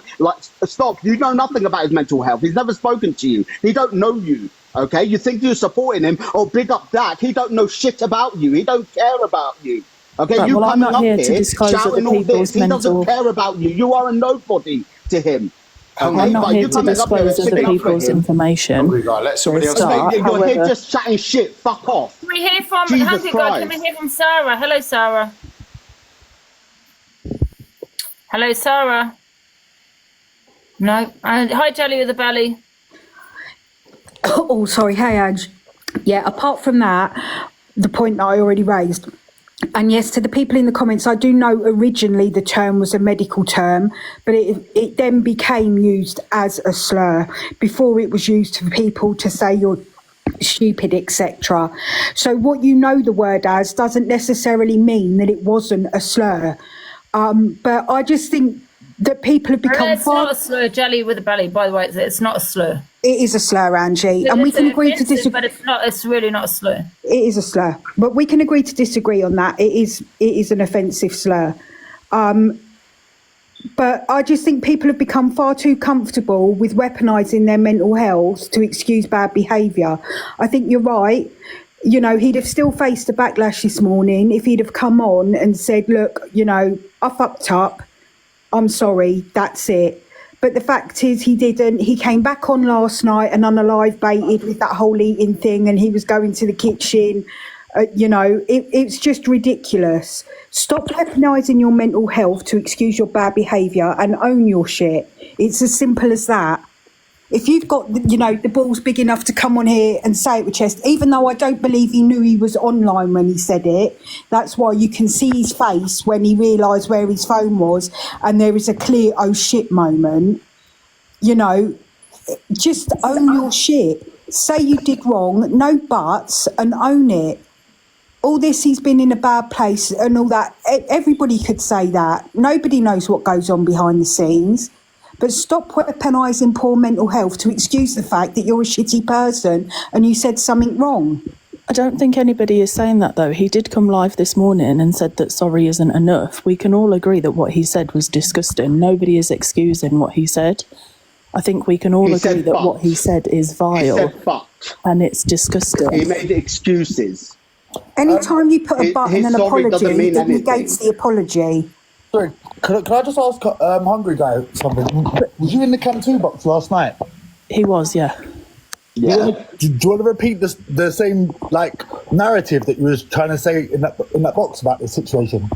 stop. You know nothing about his mental health. He's never spoken to you. He don't know you, okay? You think you're supporting him, big up that. He don't know shit about you. He don't care about you. Okay, right, you well, coming I'm not up here here to disclose shouting all this. He doesn't care about you. You are a nobody to him. Okay, I'm not here to disclose other people's information. Let somebody else speak. You're here just chatting shit. Fuck off. Can we hear from Hungry God? Can we hear from Sarah? Hello, Sarah. Hello, Sarah. No. Hi, Jelly with the belly. Oh, sorry. Hey, Ange. Yeah, apart from that, the point that I already raised. And yes, to the people in the comments, I do know originally the term was a medical term, but it then became used as a slur. Before it was used for people to say you're stupid, etc. So what you know the word as doesn't necessarily mean that it wasn't a slur. But I just think that people have become... It's not a slur, Jelly with the belly, by the way. It's not a slur. It is a slur, Angie, and we can agree to disagree. But it's really not a slur. It is a slur, but we can agree to disagree on that. It is an offensive slur. But I just think people have become far too comfortable with weaponising their mental health to excuse bad behaviour. I think you're right. You know, he'd have still faced a backlash this morning if he'd have come on and said, look, you know, I fucked up. I'm sorry, that's it. But the fact is he didn't. He came back on last night and unalive baited with that whole eating thing, and he was going to the kitchen. You know, it's just ridiculous. Stop weaponising your mental health to excuse your bad behaviour and own your shit. It's as simple as that. If you've got, you know, the balls big enough to come on here and say it with chest, even though I don't believe he knew he was online when he said it, that's why you can see his face when he realised where his phone was and there is a clear oh shit moment. You know, just own your shit. Say you did wrong, no buts, and own it. All this, he's been in a bad place and all that. Everybody could say that. Nobody knows what goes on behind the scenes. But stop weaponising poor mental health to excuse the fact that you're a shitty person and you said something wrong. I don't think anybody is saying that, though. He did come live this morning and said that sorry isn't enough. We can all agree that what he said was disgusting. Nobody is excusing what he said. I think we can all agree that what he said is vile and it's disgusting. He made excuses. Anytime you put a but in an apology, it negates the apology. Sorry, can I just ask Hungry Guy something? Was you in the Camp 2 box last night? He was, yeah. Do you want to repeat the same narrative that you was trying to say in that box about this situation?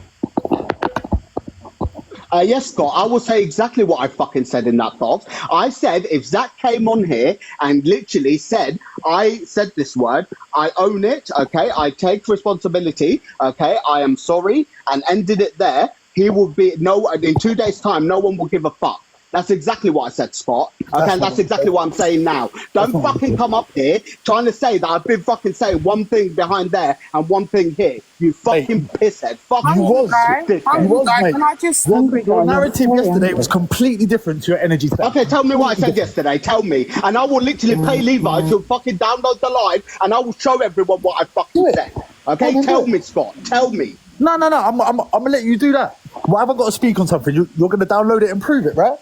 Yes, Scott, I will say exactly what I fucking said in that box. I said if Zach came on here and literally said, I said this word, I own it, okay, I take responsibility, okay, I am sorry, and ended it there, he will be, in 2 days' time, no one will give a fuck. That's exactly what I said, Spot. Okay, and that's exactly what I'm saying now. Don't fucking come up here trying to say that I've been fucking saying one thing behind there and one thing here. You fucking pisshead. Fuck you. Was, mate. Can I just... Your narrative yesterday was completely different to your energy today. Okay, tell me what I said yesterday. Tell me. And I will literally pay Levi to fucking download the live and I will show everyone what I fucking said. Okay, tell me, Scott. Tell me. No. I'm going to let you do that. Well, I haven't got to speak on something. You're going to download it and prove it, right?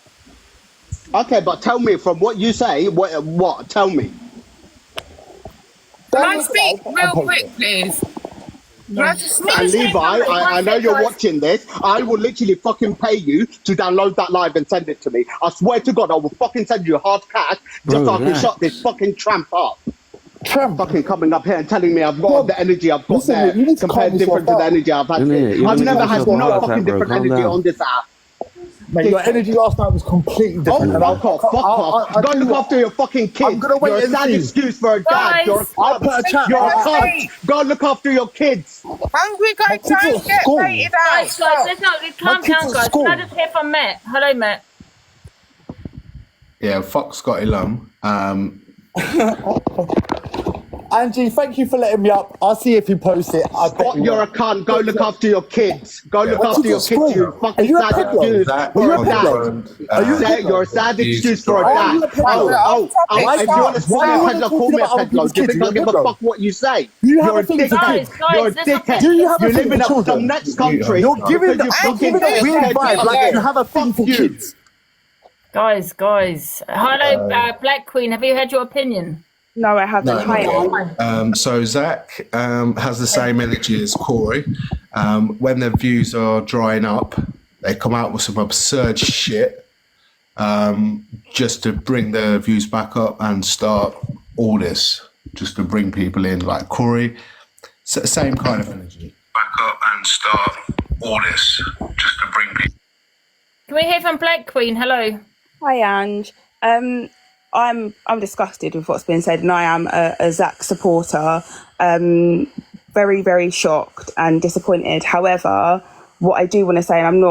Okay, but tell me from what you say, what? Tell me. Can I speak real quick, please? And Levi, I know you're watching this. I will literally fucking pay you to download that live and send it to me. I swear to God, I will fucking send you hard cash just so I can shut this fucking tramp up. Tramp fucking coming up here and telling me I've got the energy I've got there compared different to the energy I've had. I've never had no fucking different energy on this app. Mate, your energy last night was completely different. Oh, fuck off. Go look after your fucking kids. I'm gonna wait You're a and sad see. excuse for a dad. You're a I'll put a chat. You're a cunt. Go look after your kids. Hungry guy trying to get rated out. Guys, let's not calm down, guys. Can I just hear from Matt? Hello, Matt. Yeah, fuck Scotty Lum. Angie, thank you for letting me up. I'll see if you post it. Scott, you're a cunt. Go look after your kids. Go look after your kids. You Are fucking you a sad pedo? excuse Are for you a a dad. pedo? You're a sad excuse for a Are you dad. a pedo? If you want to say Why a are you peddler, call me a talking about peddler. other Do you think I people's give a kids? fuck what you say? Do you have You're a a thing for dickhead. kids? You're a Guys, listen. dickhead. Do you have a You thing live in for children? some next country. You're giving because you're fucking giving a weird dickhead. vibe like you have a thing for kids. Guys. Hello, Black Queen. Have you had your opinion? No, I haven't. No. So Zach has the same energy as Corey. When their views are drying up, they come out with some absurd shit just to bring their views back up and start all this, just to bring people in. Like Corey, same kind of energy. Back up and start all this, just to bring people. Can we hear from Black Queen? Hello. Hi, Ange. I'm disgusted with what's been said, and I am a Zach supporter. Very, very shocked and disappointed. However, what I do want to say, and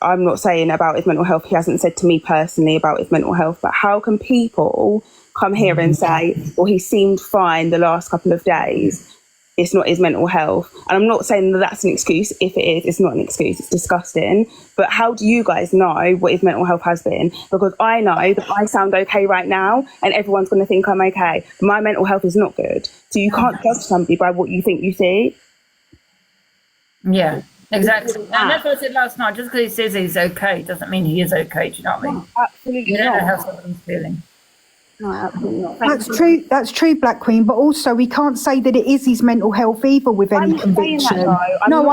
I'm not saying about his mental health. He hasn't said to me personally about his mental health, but how can people come here and say, well, he seemed fine the last couple of days? It's not his mental health. And I'm not saying that that's an excuse. If it is, it's not an excuse. It's disgusting. But how do you guys know what his mental health has been? Because I know that I sound okay right now and everyone's going to think I'm okay. My mental health is not good. So you can't judge somebody by what you think you see. Yeah, exactly. And that's what I said last night. Just because he says he's okay doesn't mean he is okay. Do you know what I mean? Absolutely You don't know not. how somebody's feeling. No, absolutely not. That's true, Black Queen. But also, we can't say that it is his mental health either with any conviction. I know.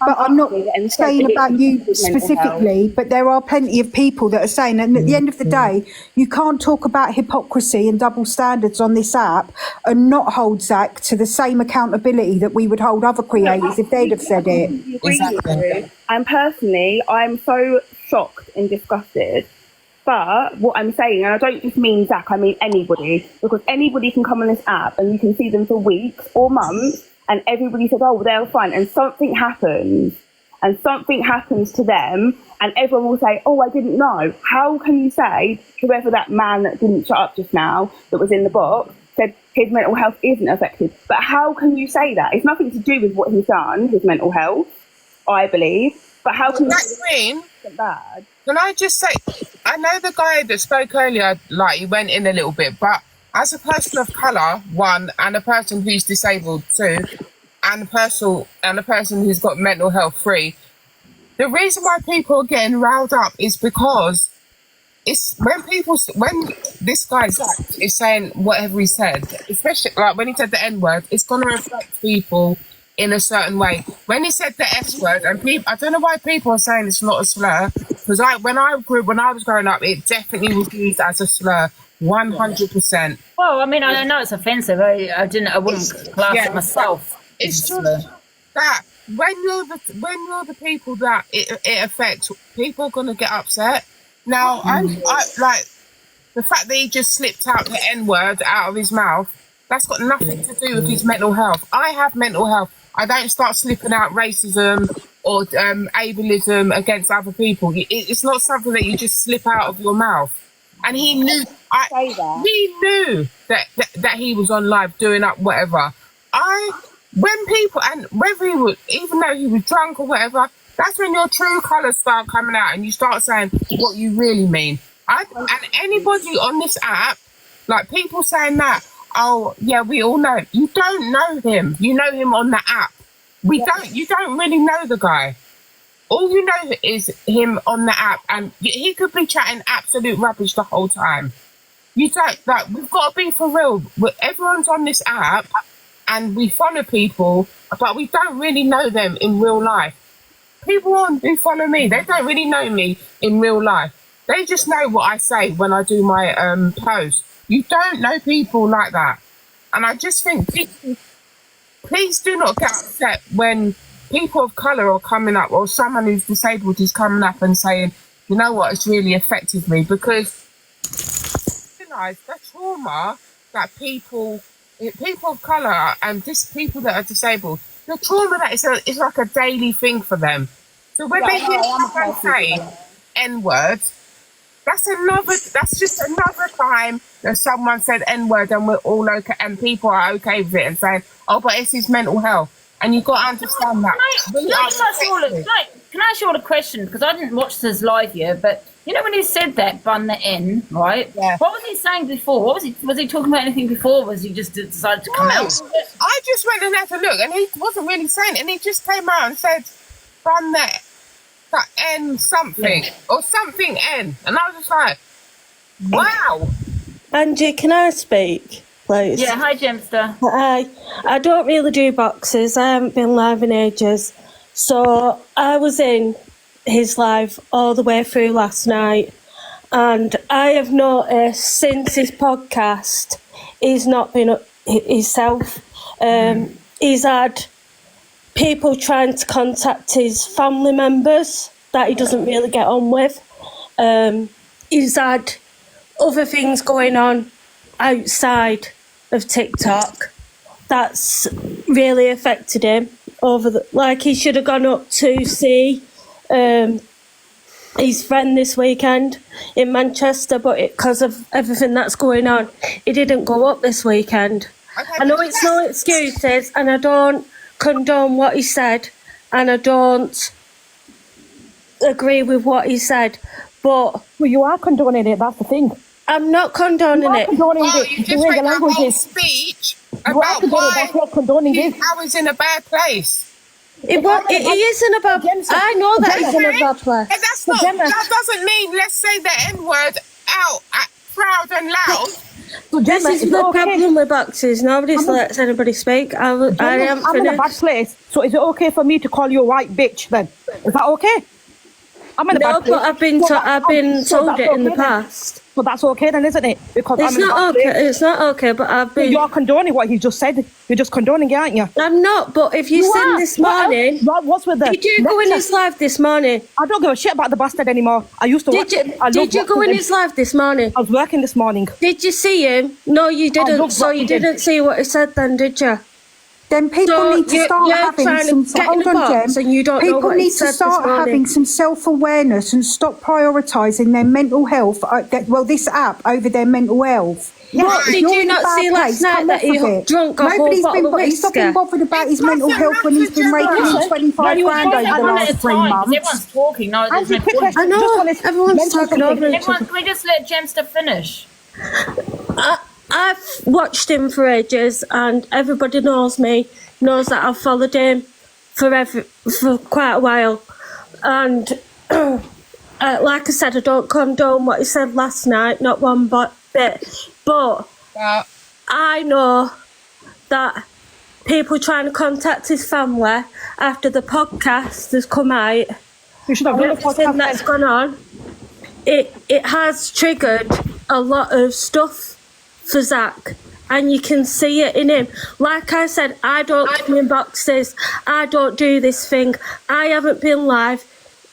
But I'm not saying about you specifically. But there are plenty of people that are saying, and at the end of the day, you can't talk about hypocrisy and double standards on this app and not hold Zach to the same accountability that we would hold other creators if they'd have said it. Exactly. And personally, I'm so shocked and disgusted. But what I'm saying, and I don't just mean Zach, I mean anybody, because anybody can come on this app and you can see them for weeks or months and everybody says, oh, well, they're fine. And something happens to them and everyone will say, oh, I didn't know. How can you say, whoever that man that didn't shut up just now, that was in the box, said his mental health isn't affected. But how can you say that? It's nothing to do with what he's done, his mental health, I believe. But how can you say it's bad? Can I just say, I know the guy that spoke earlier, like he went in a little bit, but as a person of colour, one, and a person who's disabled, two, and a person who's got mental health, three, the reason why people are getting riled up is because it's when this guy Zach is saying whatever he said, especially like when he said the N-word, it's gonna affect people in a certain way. When he said the S word, and people, I don't know why people are saying it's not a slur, because when I was growing up, it definitely was used as a slur, 100%. Well, I mean, I know it's offensive. I wouldn't class it myself. It's just that when you're the people that it affects, people are gonna get upset. Now, I like the fact that he just slipped out the N-word out of his mouth. That's got nothing to do with his mental health. I have mental health. I don't start slipping out racism or ableism against other people. It's not something that you just slip out of your mouth. And he knew. He knew that he was on live doing up whatever. When people, and whether he was, even though he was drunk or whatever, that's when your true colours start coming out and you start saying what you really mean. And anybody on this app, like people saying that, oh yeah, we all know him. You don't know him. You know him on the app. You don't really know the guy. All you know is him on the app, and he could be chatting absolute rubbish the whole time. You don't, like, we've got to be for real. Everyone's on this app and we follow people, but we don't really know them in real life. People who follow me, they don't really know me in real life. They just know what I say when I do my post. You don't know people like that. And I just think, please do not get upset when people of colour are coming up, or someone who's disabled is coming up and saying, you know what, it's really affected me, because realise the trauma that people of colour and people that are disabled, the trauma that is like a daily thing for them. So when they hear someone say N-word, that's just another time that someone said N-word and we're all okay and people are okay with it and saying, oh, but it's his mental health. And you've got to understand that. Can I ask you all a question? Because I didn't watch this live yet, but you know when he said that, bun the N, right? Yeah. What was he saying before? Was he talking about anything before, or was he just decided to come out? I just went and had a look and he wasn't really saying it, and he just came out and said, bun that N something, or something N. And I was just like, wow. Angie, can I speak, please? Yeah, hi, Gemster. Hi. I don't really do boxes. I haven't been live in ages. So I was in his live all the way through last night, and I have noticed since his podcast, he's not been himself. He's had people trying to contact his family members that he doesn't really get on with. He's had other things going on outside of TikTok that's really affected him. He should have gone up to see his friend this weekend in Manchester, but because of everything that's going on, he didn't go up this weekend. I know it's no excuses, and I don't condone what he said, and I don't agree with what he said, but you are condoning it. That's the thing. I'm not condoning it. You just read my whole speech about why I was in a bad place. It is in a bad place. I know that he's in a bad place. And that doesn't mean let's say the N-word out proud and loud. This is the problem with boxes. Nobody lets anybody speak. I'm in a bad place. So is it okay for me to call you a white bitch then? Is that okay? I'm in a bad place. But I've been told it in the past. But that's okay then, isn't it? Because it's not okay. It's not okay. But I've been. You're condoning what he just said. You're just condoning it, aren't you? I'm not. But if you seen this morning, what's with the? Did you go in his live this morning? I don't give a shit about the bastard anymore. I used to. Did you go in his live this morning? I was working this morning. Did you see him? No, you didn't. So you didn't see what he said then, did you? Then people need to start having some. Hold on, Jem. People need to start having some self-awareness and stop prioritising their mental health. This app over their mental health. What did you not see last night that he drunk a whole bottle of whiskey? He's not been bothered about his mental health when he's been raking in 25 grand over the last 3 months. Everyone's talking. No, I know. Everyone's talking over each other. Can we just let Gemster finish? I've watched him for ages, and everybody knows that I've followed him for quite a while. And like I said, I don't condone what he said last night, not one bit. But I know that people trying to contact his family after the podcast has come out, everything that's gone on, it has triggered a lot of stuff for Zach, and you can see it in him. Like I said, I don't come in boxes. I don't do this thing. I haven't been live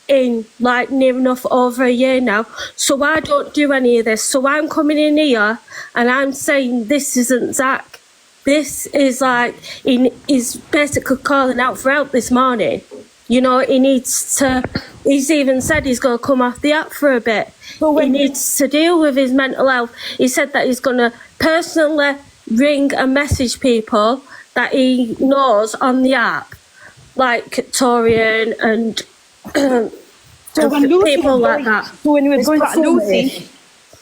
in near enough over a year now, so I don't do any of this. So I'm coming in here and I'm saying this isn't Zach. This is he's basically calling out for help this morning. You know, he's even said he's going to come off the app for a bit. He needs to deal with his mental health. He said that he's going to personally ring and message people that he knows on the app, like Torian and people like that. So when he was going at Lucy,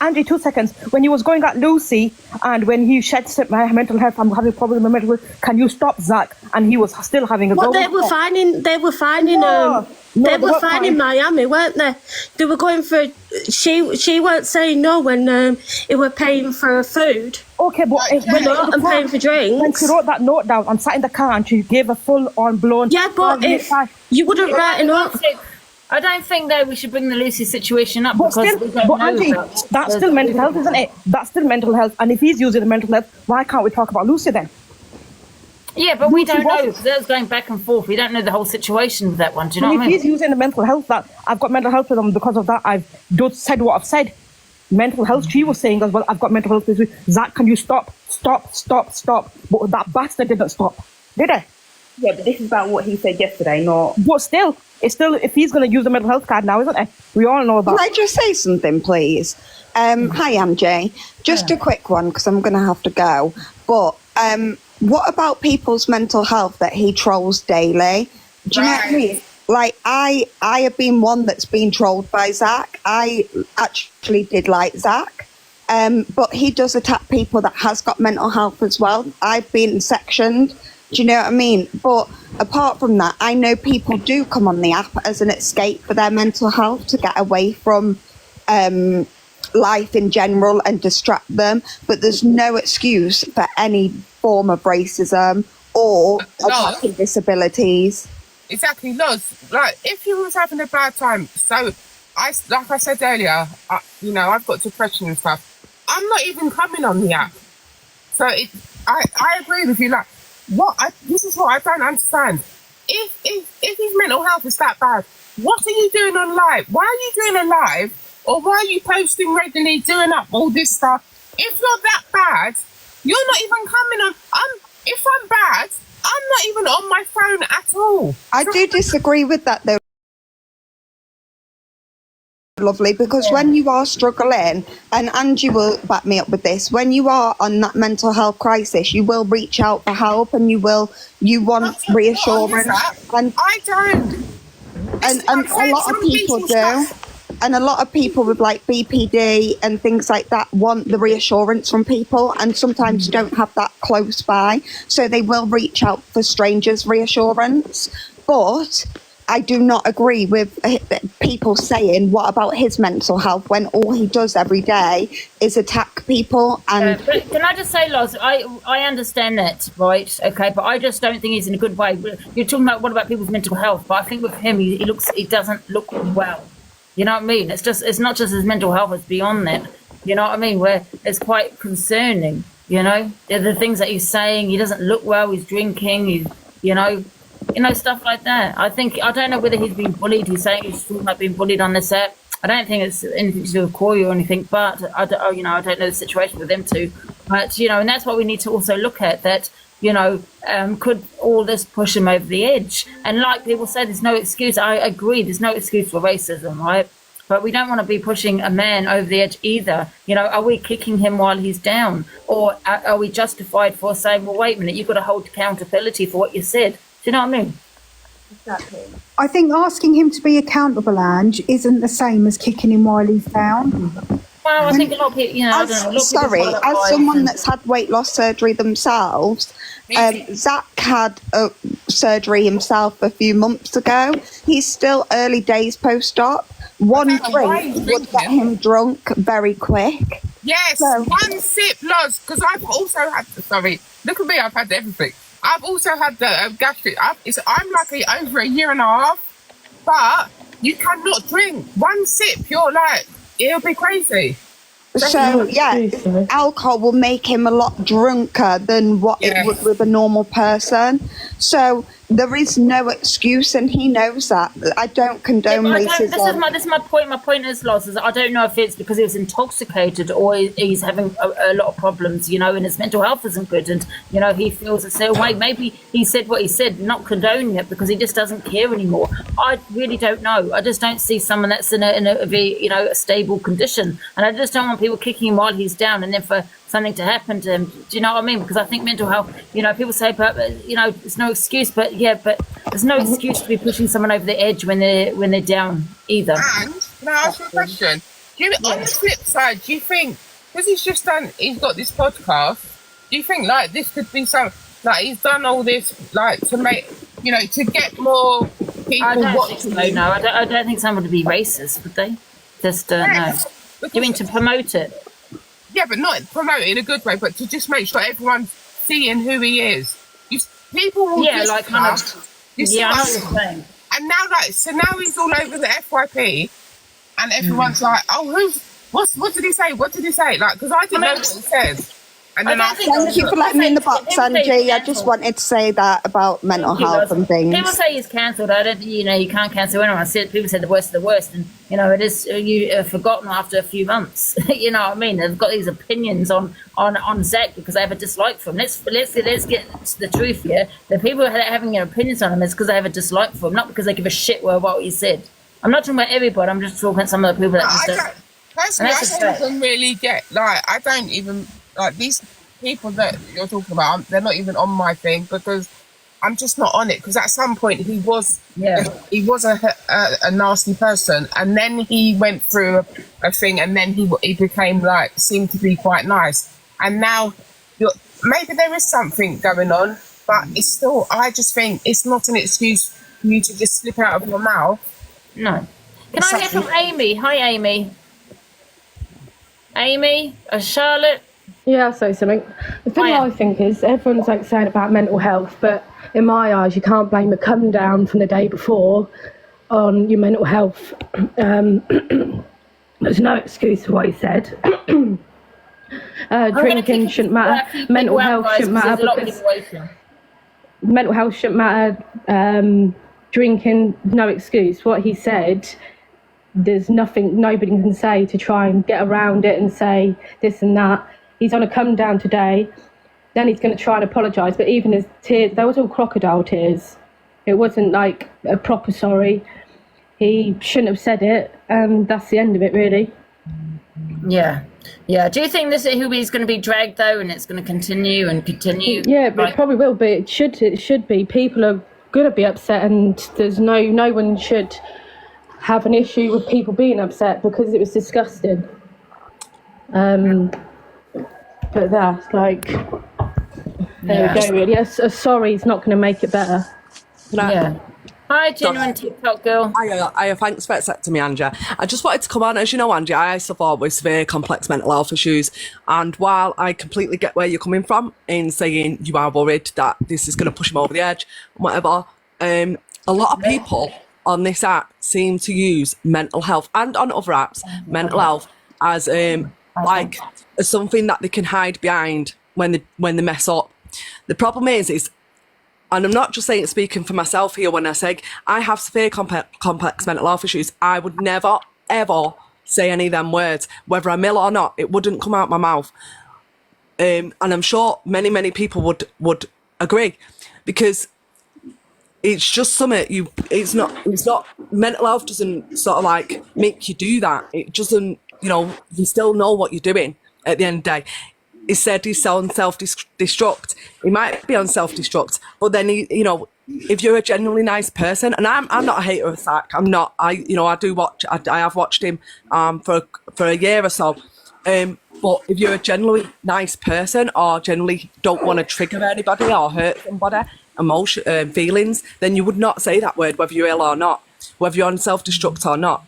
Angie, 2 seconds. When he was going at Lucy, and when he said my mental health, I'm having a problem with mental health. Can you stop, Zach? And he was still having a go. They were finding Miami, weren't they? They were going for. She weren't saying no when they were paying for food. Okay, but and paying for drinks. When she wrote that note down and sat in the car and she gave a full-on blown. Yeah, but if you wouldn't write a note. I don't think that we should bring the Lucy situation up because Angie, that's still mental health, isn't it? That's still mental health. And if he's using the mental health, why can't we talk about Lucy then? Yeah, but we don't know, because that was going back and forth. We don't know the whole situation with that one. Do you know what I mean? If he's using the mental health, that I've got mental health problem because of that, I've said what I've said. Mental health, she was saying as well, I've got mental health issues. Zach, can you stop? But that bastard didn't stop, did he? Yeah, but this is about what he said yesterday, not... But still, if he's going to use the mental health card now, isn't it? We all know that. Can I just say something, please? Hi, Angie. Just a quick one, because I'm going to have to go. But what about people's mental health that he trolls daily? Do you know what I mean? Like, I have been one that's been trolled by Zach. I actually did like Zach. But he does attack people that has got mental health as well. I've been sectioned. Do you know what I mean? But apart from that, I know people do come on the app as an escape for their mental health, to get away from life in general and distract them. But there's no excuse for any form of racism or attacking disabilities. Exactly, Loz. Like, if you was having a bad time, so like I said earlier, I've got depression and stuff. I'm not even coming on the app. So I agree with you. Like, this is what I don't understand. If his mental health is that bad, what are you doing on live? Why are you doing a live, or why are you posting regularly, doing up all this stuff? If you're that bad, you're not even coming on. If I'm bad, I'm not even on my phone at all. I do disagree with that, though, lovely, because when you are struggling, and Angie will back me up with this, when you are on that mental health crisis, you will reach out for help, and you want reassurance. And I don't. And a lot of people do. And a lot of people with like BPD and things like that want the reassurance from people, and sometimes don't have that close by. So they will reach out for strangers' reassurance. But I do not agree with people saying, what about his mental health, when all he does every day is attack people. And but can I just say, Loz, I understand that, right? Okay, but I just don't think he's in a good way. You're talking about what about people's mental health, but I think with him, he doesn't look well. You know what I mean? It's not just his mental health, it's beyond that. You know what I mean? Where it's quite concerning, you know? The things that he's saying, he doesn't look well, he's drinking, stuff like that. I don't know whether he's been bullied. He's saying he's talking about being bullied on this app. I don't think it's anything to do with Corey or anything, but I don't know the situation with them two. But, and that's what we need to also look at, that, could all this push him over the edge? And like people say, there's no excuse. I agree, there's no excuse for racism, right? But we don't want to be pushing a man over the edge either. Are we kicking him while he's down? Or are we justified for saying, well, wait a minute, you've got to hold accountability for what you said? Do you know what I mean? Exactly. I think asking him to be accountable, Ange, isn't the same as kicking him while he's down. Well, I think a lot of people, as someone that's had weight loss surgery themselves, Zach had surgery himself a few months ago. He's still early days post-op. One drink would get him drunk very quick. Yes, one sip, Loz, because I've also had, look at me, I've had everything. I've also had the gastric, I'm like over a year and a half, but you cannot drink. One sip, you're like, it'll be crazy. So, alcohol will make him a lot drunker than what it would with a normal person. So there is no excuse, and he knows that. I don't condone racism. This is my point. My point is, Loz, is I don't know if it's because he was intoxicated or he's having a lot of problems, and his mental health isn't good, and, he feels a certain way. Maybe he said what he said, not condoning it, because he just doesn't care anymore. I really don't know. I just don't see someone that's in a very, a stable condition, and I just don't want people kicking him while he's down and then for something to happen to him. Do you know what I mean? Because I think mental health, people say, but, it's no excuse, but there's no excuse to be pushing someone over the edge when they're down either. And can I ask you a question? On the flip side, do you think, because he's got this podcast, do you think like this could be he's done all this like to make, to get more people watching? No, I don't think someone would be racist, would they? Just no. You mean to promote it? Yeah, but not promote it in a good way, but to just make sure everyone's seeing who he is. People will I know what you're saying. And now he's all over the FYP, and everyone's like, oh, what did he say? What did he say? Like, because I didn't know what he said. And then Thank you for letting me in the box, Angie. I just wanted to say that about mental health and things. People say he's cancelled. I don't, you can't cancel anyone. People say the worst of the worst, and it is you forgotten after a few months. You know what I mean? They've got these opinions on Zach because they have a dislike for him. Let's get to the truth here. The people that are having opinions on him is because they have a dislike for him, not because they give a shit what he said. I'm not talking about everybody. I'm just talking about some of the people that just don't. Personally, I don't even really get, I don't even, these people that you're talking about, they're not even on my thing because I'm just not on it. Because at some point he was a nasty person, and then he went through a thing, and then he became seemed to be quite nice. And now, maybe there is something going on, but it's still, I just think it's not an excuse for you to just slip out of your mouth. No. Can I hear from Amy? Hi, Amy. Amy, Charlotte. Yeah, I'll say something. The thing I think is everyone's saying about mental health, but in my eyes, you can't blame a come down from the day before on your mental health. There's no excuse for what he said. Drinking shouldn't matter. Mental health shouldn't matter. Mental health shouldn't matter. Drinking, no excuse. What he said, there's nothing nobody can say to try and get around it and say this and that. He's on a come down today, then he's going to try and apologise, but even his tears, they were all crocodile tears. It wasn't a proper sorry. He shouldn't have said it, and that's the end of it, really. Yeah. Do you think he's going to be dragged though, and it's going to continue? Yeah, but it probably will be. It should be. People are going to be upset, and there's no one should have an issue with people being upset because it was disgusting. But that's there we go, really. A sorry is not going to make it better. Hi, genuine TikTok girl. Hiya, thanks for accepting me, Angie. I just wanted to come on. As you know, Angie, I suffer with severe complex mental health issues. And while I completely get where you're coming from in saying you are worried that this is going to push him over the edge, whatever, a lot of people on this app seem to use mental health and on other apps, mental health as as something that they can hide behind when they mess up. The problem is, and I'm not just speaking for myself here when I say I have severe complex mental health issues, I would never, ever say any of them words. Whether I'm ill or not, it wouldn't come out my mouth. And I'm sure many, many people would agree, because it's just something it's not mental health doesn't sort of make you do that. It doesn't, you still know what you're doing at the end of the day. He said he's on self-destruct. He might be on self-destruct, but then if you're a genuinely nice person, and I'm not a hater of Zach. I'm not. I do watch. I have watched him for a year or so. But if you're a genuinely nice person, or generally don't want to trigger anybody or hurt somebody, feelings, then you would not say that word, whether you're ill or not, whether you're on self-destruct or not.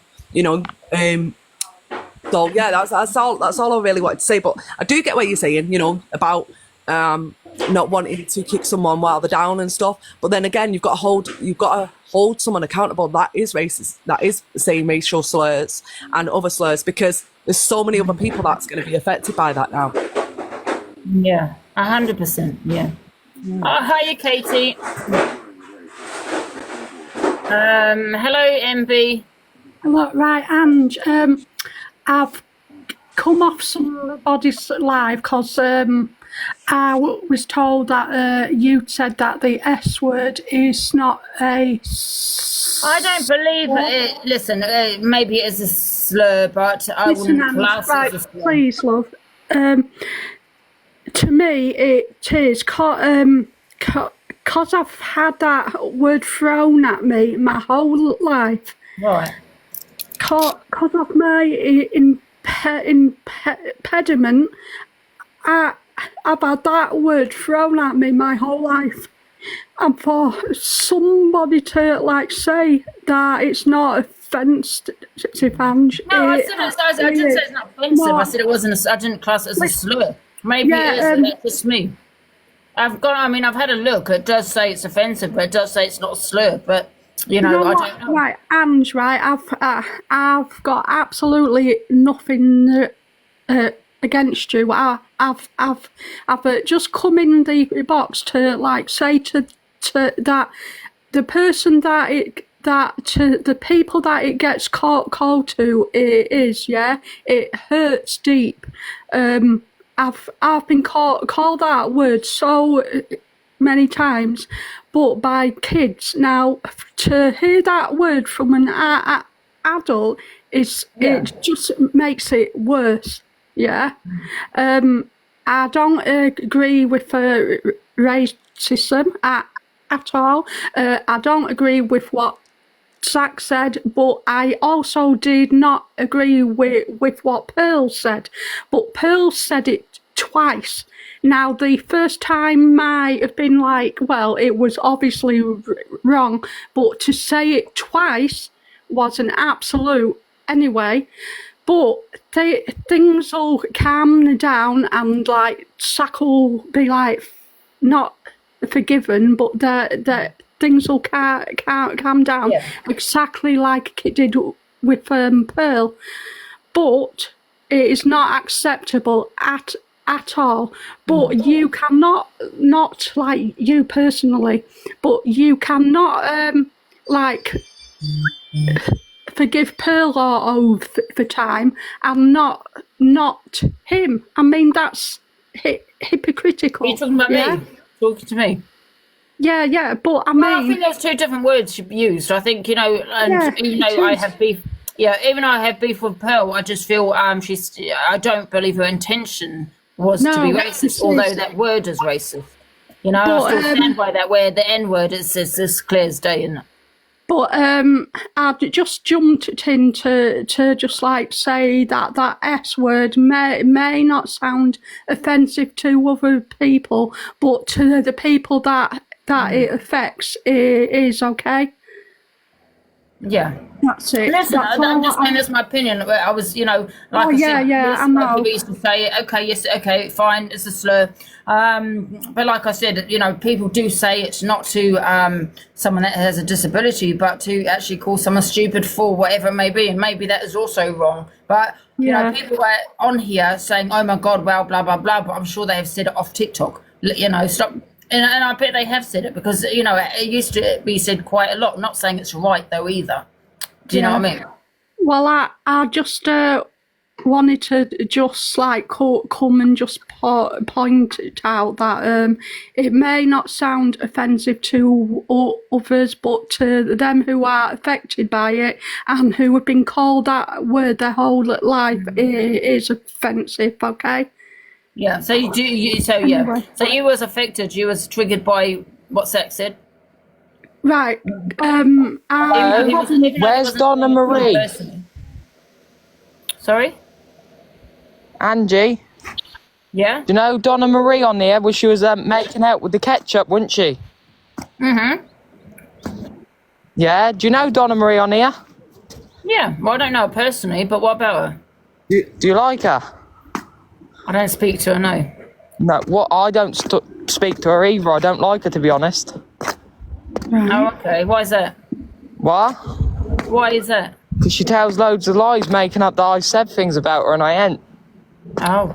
So yeah, that's all I really wanted to say. But I do get what you're saying, about not wanting to kick someone while they're down and stuff. But then again, you've got to hold someone accountable. That is racist. That is saying racial slurs and other slurs, because there's so many other people that's going to be affected by that now. Yeah, 100%. Yeah. Oh, hiya, Katie. Hello, MB. Hello, right, Ange. I've come off somebody's live because I was told that you said that the S word is not a I don't believe it. Listen, maybe it is a slur, but I wouldn't class it as a slur. Please, love. To me, it is because I've had that word thrown at me my whole life. Right. Because of my impediment, I've had that word thrown at me my whole life. And for somebody to say that it's not offensive, Ange. No, I didn't say it's not offensive. I said it wasn't. I didn't class it as a slur. Maybe it is. That's just me. I've had a look. It does say it's offensive, but it does say it's not a slur. But I don't know. Right, Ange, right, I've got absolutely nothing against you. I I've just come in the box to like say to that the person to the people that it gets called to is it hurts deep. I've been called that word so many times, but by kids. Now to hear that word from an adult it just makes it worse. I don't agree with racism at all. I don't agree with what Zach said, but I also did not agree with what Pearl said. But Pearl said it twice. Now, the first time might have been like, well, it was obviously wrong, but to say it twice was an absolute anyway. But things will calm down, and like Zach will be like not forgiven, but the things will calm down exactly like it did with Pearl. But it is not acceptable at all. But you cannot, not like you personally, but you cannot like forgive Pearl over time and not him. I mean, that's hypocritical. Are you talking about me? Talking to me? Yeah, but I mean... Well, I think there's two different words used. I think, I have beef... Yeah, even I have beef with Pearl, I just feel I don't believe her intention was to be racist, although that word is racist. You know, I still stand by that word. The N-word is as clear as day, isn't it? But I've just jumped in to just like say that S word may not sound offensive to other people, but to the people that it affects, it is okay. Yeah. That's it. Listen, I'm just saying that's my opinion. I was, like I said, I know. People used to say it, okay, fine, it's a slur. But like I said, people do say it's not to someone that has a disability, but to actually call someone stupid for whatever it may be, and maybe that is also wrong. But, people are on here saying, oh my God, well, blah, blah, blah, but I'm sure they have said it off TikTok. Stop. And I bet they have said it because, it used to be said quite a lot. I'm not saying it's right, though, either. Do you know what I mean? Well, I just wanted to just, like, come and just point it out that it may not sound offensive to others, but to them who are affected by it and who have been called that word their whole life, it is offensive, okay? Yeah, so So you was affected, you was triggered by what Zach said? Right. Where's Donna Marie? Sorry? Angie? Yeah? Do you know Donna Marie on there where she was making out with the ketchup, wasn't she? Mm-hmm. Yeah, do you know Donna Marie on here? Yeah, well, I don't know her personally, but what about her? Do you like her? I don't speak to her, no. No, I don't speak to her either. I don't like her, to be honest. Oh, okay. Why is that? What? Why is that? Because she tells loads of lies, making up that I said things about her and I ain't. Oh.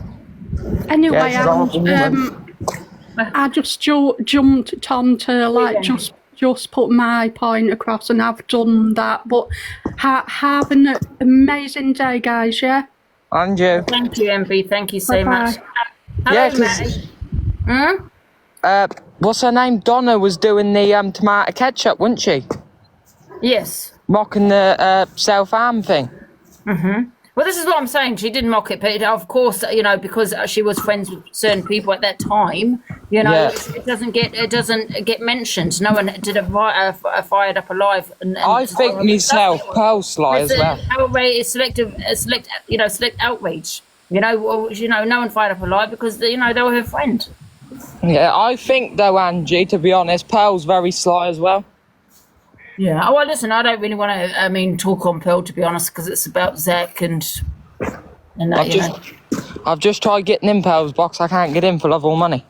Anyway, yeah, I just jumped on to like just put my point across, and I've done that. But have an amazing day, guys. Yeah. And you. Thank you, MB. Thank you so much. Yeah, because what's her name? Donna was doing the tomato ketchup, wasn't she? Yes. Mocking the self-harm thing. Mm-hmm. Well, this is what I'm saying. She didn't mock it, but of course, because she was friends with certain people at that time, it doesn't get mentioned. No one did a Fired Up Alive. And I think myself, Pearl Sly as well. Outrage is select outrage. No one fired up Alive because they were her friend. Yeah, I think though, Angie, to be honest, Pearl's very sly as well. Yeah. Oh, well, listen, I don't really want to, talk on Pearl, to be honest, because it's about Zach and that, I've just tried getting in Pearl's box. I can't get in for love or money.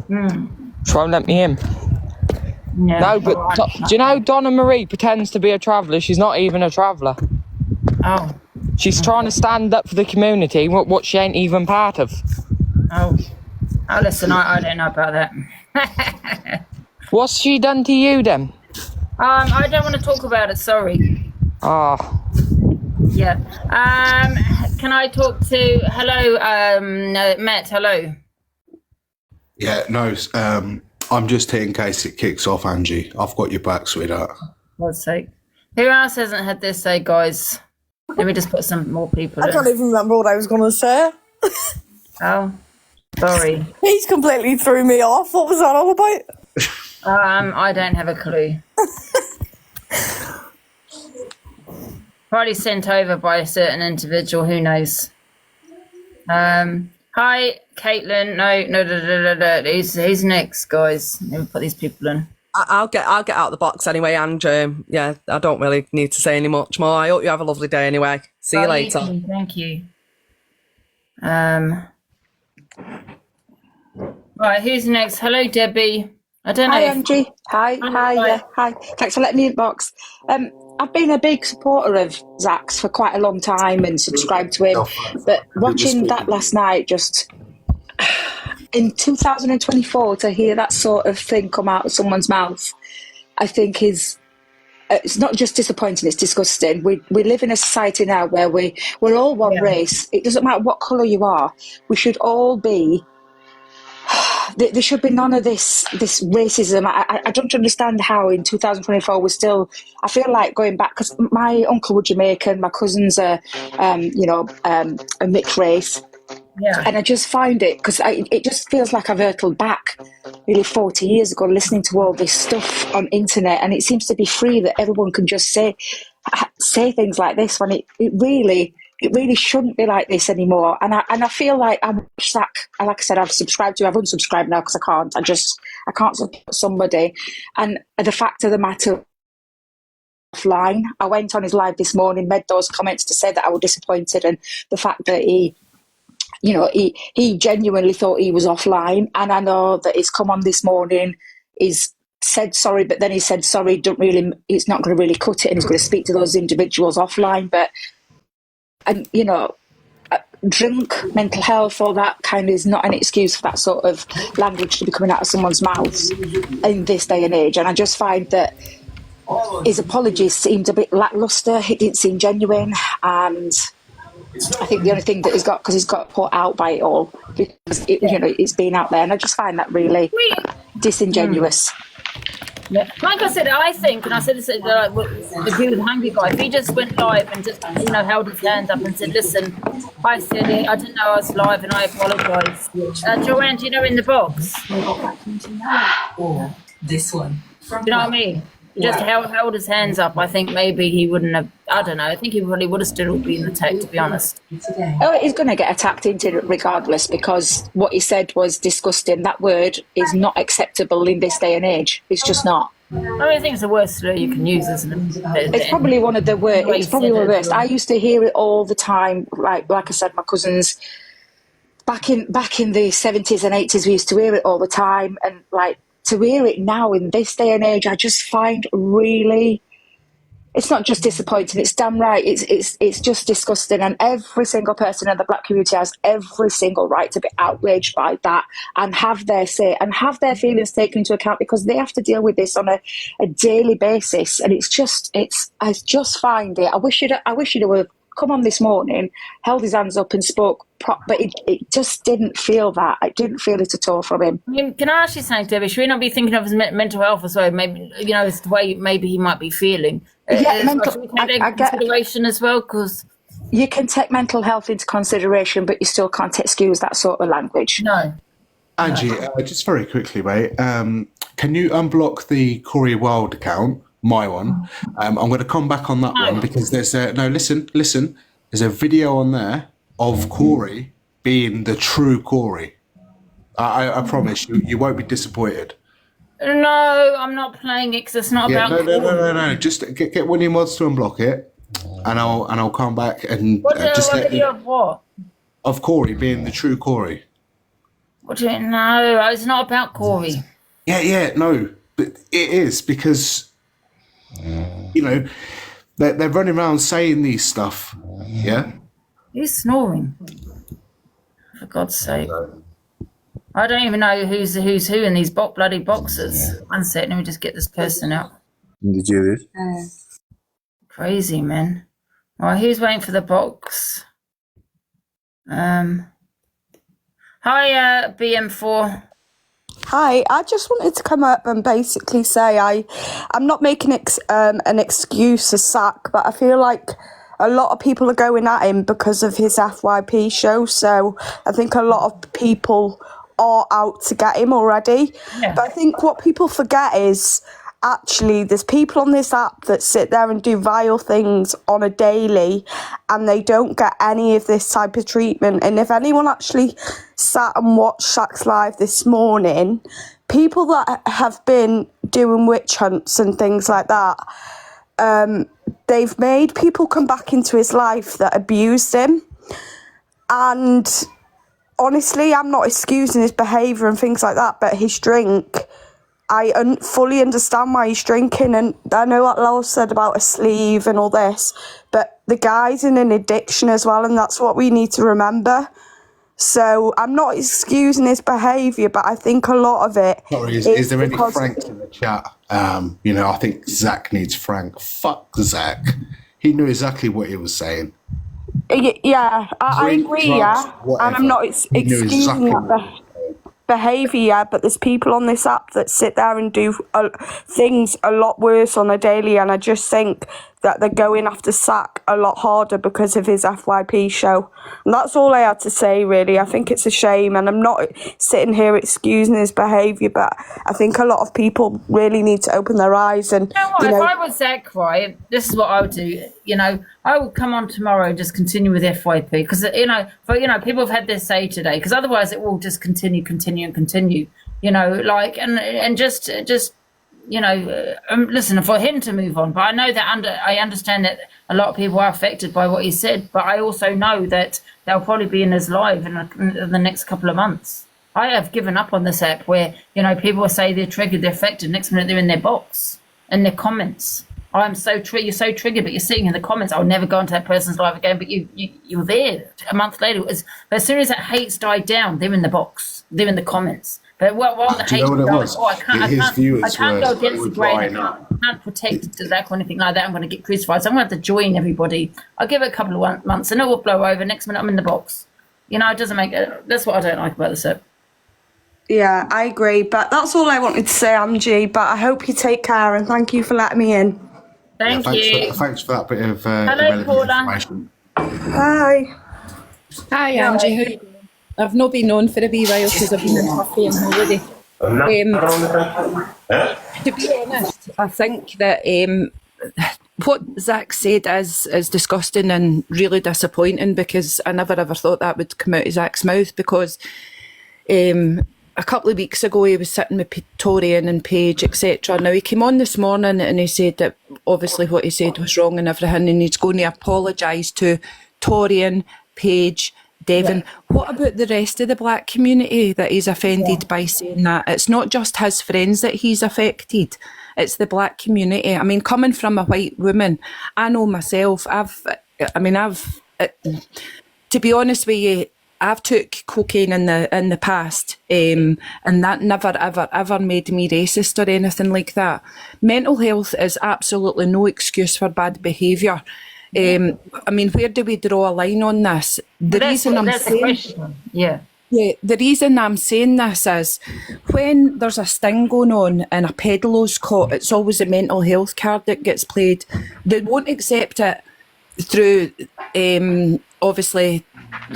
She won't let me in. Yeah, no, but do you know Donna Marie pretends to be a traveller? She's not even a traveller. Oh. She's trying to stand up for the community, what she ain't even part of. Oh, listen, I don't know about that. What's she done to you then? I don't want to talk about it. Sorry. Oh. Yeah. Can I talk to? Hello, Matt. Hello. Yeah, no, I'm just here in case it kicks off, Angie. I've got your back, sweetheart. For God's sake. Who else hasn't had this say, guys? Let me just put some more people I in. can't even remember what I was going to say. Oh, sorry. He's completely threw me off. What was that all about? I don't have a clue. Probably sent over by a certain individual. Who knows? Hi, Caitlin. No. He's next, guys. Let me put these people in. I'll get out of the box anyway, and yeah, I don't really need to say any much more. I hope you have a lovely day anyway. See you later. Thank you. Right, who's next? Hello, Debbie. I don't know. Hi, Angie. Hi. Yeah, hi. Thanks for letting me in the box. I've been a big supporter of Zach's for quite a long time and subscribed to him, but watching that last night, just in 2024, to hear that sort of thing come out of someone's mouth, I think it's not just disappointing, it's disgusting. We live in a society now where we're all one race. It doesn't matter what colour you are. We should all be... There should be none of this racism. I don't understand how in 2024 we're still... I feel like going back, because my uncle was Jamaican, my cousins are, a mixed race. Yeah. And I just find it, because it just feels like I've hurtled back nearly 40 years ago listening to all this stuff on internet, and it seems to be free that everyone can just say things like this when it really shouldn't be like this anymore. And I feel like I'm Zach, like I said, I've subscribed to, I've unsubscribed now because I can't support somebody. And the fact of the matter, offline, I went on his live this morning, made those comments to say that I was disappointed, and the fact that he genuinely thought he was offline. And I know that he's come on this morning, he's said sorry, but then he said sorry, he's not going to really cut it, and he's going to speak to those individuals offline. But, and drunk, mental health, all that kind of is not an excuse for that sort of language to be coming out of someone's mouths in this day and age. And I just find that his apologies seemed a bit lacklustre. It didn't seem genuine, and I think the only thing that he's got, because he's got put out by it all, because it's been out there, and I just find that really disingenuous. Yeah. Like I said, I think, and I said this the view of the hungry guy, if he just went live and just held his hand up and said, "Listen, I said it, I didn't know I was live, and I apologise." Joanne, do you know in the box? Or this one. Do you know what I mean? He just held his hands up. I think maybe he wouldn't have. I don't know. I think he probably would have still been attacked, to be honest. Oh, he's going to get attacked into it regardless, because what he said was disgusting. That word is not acceptable in this day and age. It's just not. I think it's the worst slur you can use, isn't it? It's probably one of the worst. It's probably one of the worst. I used to hear it all the time. Like I said, my cousins back in the 70s and 80s, we used to hear it all the time, and to hear it now in this day and age, I just find really, it's not just disappointing, it's damn right, it's just disgusting. And every single person in the black community has every single right to be outraged by that and have their say and have their feelings taken into account, because they have to deal with this on a daily basis. And I just find it, I wish he'd have come on this morning, held his hands up and spoke, but it just didn't feel that. I didn't feel it at all from him. I mean, can I ask you something, Debbie? Should we not be thinking of his mental health as well? Maybe, it's the way maybe he might be feeling. Yeah, consideration as well, because you can take mental health into consideration, but you still can't excuse that sort of language. No. Angie, just very quickly, mate, can you unblock the Corey Wilde account? My one. I'm going to come back on that one, because there's listen. There's a video on there of Corey being the true Corey. I promise you won't be disappointed. No, I'm not playing it because it's not about. No. Just get one of your mods to unblock it, and I'll come back and just let you. Of what? Of Corey being the true Corey. What do you mean? No, it's not about Corey. Yeah, no, but it is, because. They're running around saying these stuff. Yeah. He's snoring. For God's sake. I don't even know who's who in these bloody boxes. One sec, let me just get this person out. Did you? Crazy, man. Right, who's waiting for the box? Hi, BM4. Hi, I just wanted to come up and basically say I'm not making an excuse for Sack, but I feel like a lot of people are going at him because of his FYP show. So I think a lot of people are out to get him already. Yeah. But I think what people forget is actually there's people on this app that sit there and do vile things on a daily and they don't get any of this type of treatment. And if anyone actually sat and watched Sack's live this morning, people that have been doing witch hunts and things like that, they've made people come back into his life that abused him. And honestly, I'm not excusing his behaviour and things like that, but his drink, I fully understand why he's drinking. And I know what Lowell said about a sleeve and all this, but the guy's in an addiction as well, and that's what we need to remember. So I'm not excusing his behaviour, but I think a lot of it. Sorry, is there any Franks in the chat? You know, I think Zach needs Frank. Fuck Zach. He knew exactly what he was saying. Yeah, I agree, yeah. And I'm not excusing that behaviour, but there's people on this app that sit there and do things a lot worse on a daily, and I just think that they're going after Sack a lot harder because of his FYP show. And that's all I had to say, really. I think it's a shame, and I'm not sitting here excusing his behaviour, but I think a lot of people really need to open their eyes. And If I was Zach, right, this is what I would do. You know, I would come on tomorrow and just continue with FYP because people have had their say today. Because otherwise, it will just continue. You know, like and just listen for him to move on. But I know that I understand that a lot of people are affected by what he said. But I also know that they'll probably be in his live in the next couple of months. I have given up on this app where people say they're triggered, they're affected. Next minute they're in their box and their comments. I'm so you're so triggered, but you're sitting in the comments. I'll never go into that person's life again. But you're there a month later. But as soon as that hate's died down, they're in the box. They're in the comments. But while the hate dies, I can't go against the grain. I can't protect Zach or anything like that. I'm going to get crucified. So I'm going to have to join everybody. I'll give it a couple of months and it will blow over. Next minute I'm in the box. You know, it doesn't make it. That's what I don't like about this app. Yeah, I agree. But that's all I wanted to say, Angie. But I hope you take care and thank you for letting me in. Thank you. Thanks for that bit of Hello, Paula. information. Bye. Hi, Angie. How you doing? I've not been on for a wee while because I've been in Turkey and holiday. To be honest, I think that what Zach said is disgusting and really disappointing because I never ever thought that would come out of Zach's mouth because a couple of weeks ago he was sitting with Torian and Paige, etc. Now he came on this morning and he said that obviously what he said was wrong and everything and he's going to apologise to Torian, Paige, Devon. What about the rest of the black community that he's offended by saying that? It's not just his friends that he's affected, it's the black community. I mean, coming from a white woman, I know myself, to be honest with you, I've took cocaine in the past, and that never ever made me racist or anything like that. Mental health is absolutely no excuse for bad behaviour. I mean, where do we draw a line on this? The reason I'm saying this is when there's a sting going on and a peddler's caught, it's always a mental health card that gets played. They won't accept it through obviously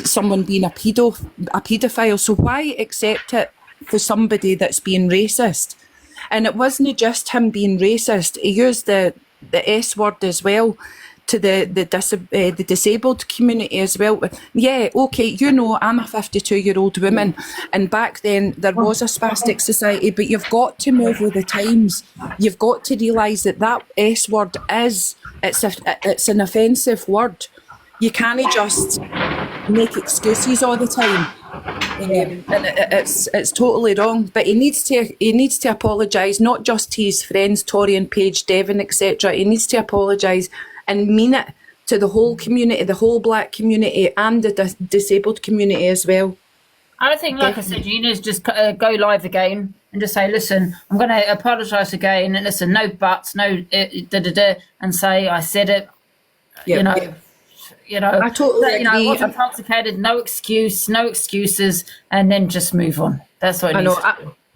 someone being a paedophile. So why accept it for somebody that's being racist? And it wasn't just him being racist. He used the S word as well to the disabled community as well. Yeah, okay, I'm a 52-year-old woman, and back then there was a spastic society, but you've got to move with the times. You've got to realise that S word it's an offensive word. You can't just make excuses all the time. And it's totally wrong. But he needs to apologise, not just to his friends, Torian, Paige, Devon, etc. He needs to apologise and mean it to the whole community, the whole black community and the disabled community as well. I think, like I said, you need to just go live again and just say, listen, I'm going to apologise again, and listen, no buts, no and say I said it. I totally agree. I was intoxicated. No excuse, no excuses, and then just move on. That's what I know.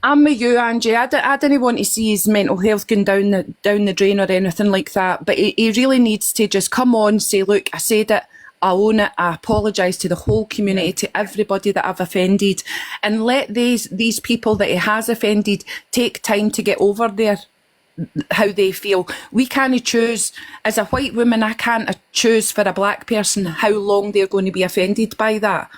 I'm with you, Angie. I didn't want to see his mental health going down the drain or anything like that. But he really needs to just come on, say, look, I said it, I own it, I apologise to the whole community, to everybody that I've offended, and let these people that he has offended take time to get over there. How they feel. We can't choose, as a white woman, I can't choose for a black person how long they're going to be offended by that.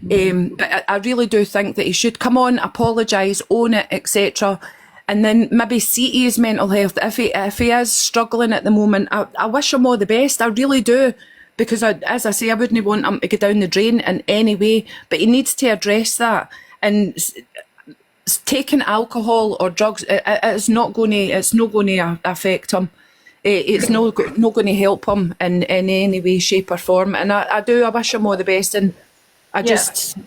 But I really do think that he should come on, apologise, own it, etc., and then maybe see to his mental health. If he is struggling at the moment, I wish him all the best. I really do, because as I say, I wouldn't want him to go down the drain in any way. But he needs to address that, and taking alcohol or drugs, it's not going to affect him. It's not going to help him in any way, shape or form. And I wish him all the best. And I just,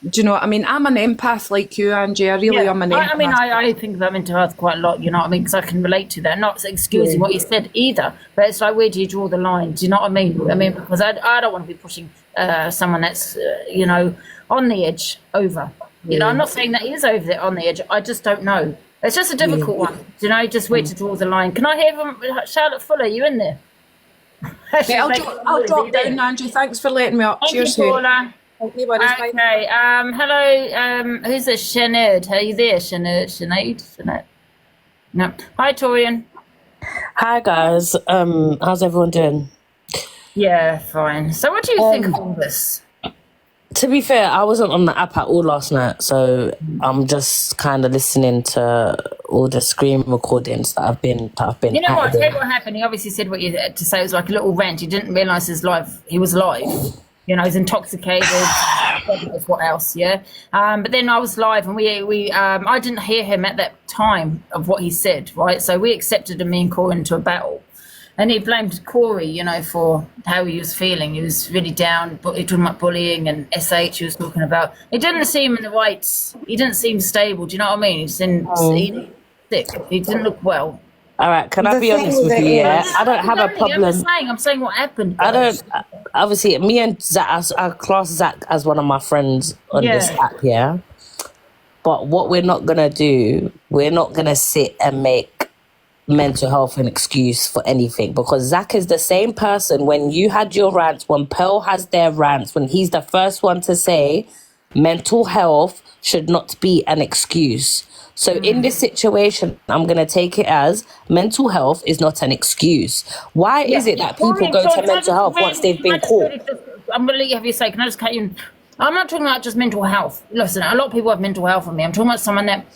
do you know what I mean? I'm an empath like you, Angie. I really am an empath. I mean, I think about mental health quite a lot, you know what I mean? Because I can relate to that. Not excusing what you said either, but it's like, where do you draw the line? Do you know what I mean? I mean, because I don't want to be pushing someone that's, on the edge over. You know, I'm not saying that he is over there on the edge. I just don't know. It's just a difficult one. You know, just where to draw the line. Can I hear from Charlotte Fuller? You in there? I'll drop down, Angie. Thanks for letting me up. Cheers, Paula. Okay. Hello. Who's this? Sinead. Are you there, Sinead? No. Hi, Torian. Hi, guys. How's everyone doing? Yeah, fine. So, what do you think of all this? To be fair, I wasn't on the app at all last night, so I'm just kind of listening to all the screen recordings that I've been. You know what? I'll tell you what happened. He obviously said what you had to say. It was like a little rant. He didn't realise he was live. You know, he's intoxicated. What else? Yeah. But then I was live, and I didn't hear him at that time of what he said. Right. So we accepted him, me and Corey, into a battle. And he blamed Corey, you know, for how he was feeling. He was really down. But he was talking about bullying and SH. He was talking about. It didn't seem in the right. He didn't seem stable. Do you know what I mean? He didn't seem sick. He didn't look well. All right, can I be honest with you? Yeah, I don't have a problem. I'm saying what happened. I don't. Obviously, me and Zach, I class Zach as one of my friends on this app. Yeah, but what we're not gonna do, we're not gonna sit and make mental health an excuse for anything, because Zach is the same person when you had your rants, when Pearl has their rants, when he's the first one to say mental health should not be an excuse. So in this situation, I'm going to take it as mental health is not an excuse. Why is it that people go to mental health once they've been caught? I'm going to let you have your say. Can I just cut you in? I'm not talking about just mental health. Listen, a lot of people have mental health on me. I'm talking about someone that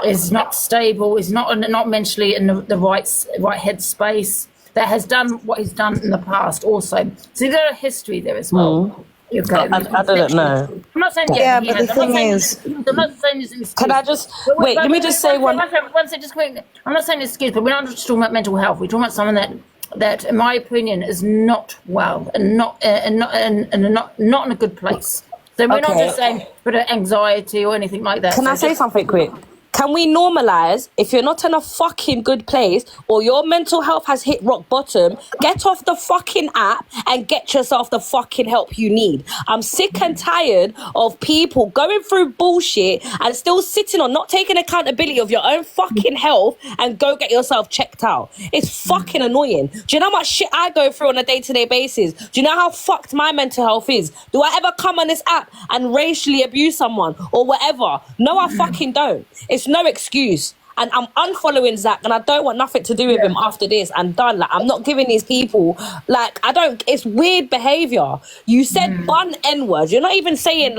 is not stable, is not mentally in the right headspace, that has done what he's done in the past also. So there's a history there as well. Okay. I don't know. I'm not saying but the thing is, I'm not saying this excuse. Can I just wait? Let me just say one. One second, just quick. I'm not saying excuse, but we're not just talking about mental health. We're talking about someone that, in my opinion, is not well and not in a good place. So we're not just saying for anxiety or anything like that. Can I say something quick? Can we normalise, if you're not in a fucking good place or your mental health has hit rock bottom, get off the fucking app and get yourself the fucking help you need. I'm sick and tired of people going through bullshit and still sitting on not taking accountability of your own fucking health and go get yourself checked out. It's fucking annoying. Do you know how much shit I go through on a day-to-day basis? Do you know how fucked my mental health is? Do I ever come on this app and racially abuse someone or whatever? No, I fucking don't. It's no excuse. And I'm unfollowing Zach, and I don't want nothing to do with him after this. I'm done. Like, I'm not giving these people, it's weird behavior. You said bun N-words. You're not even saying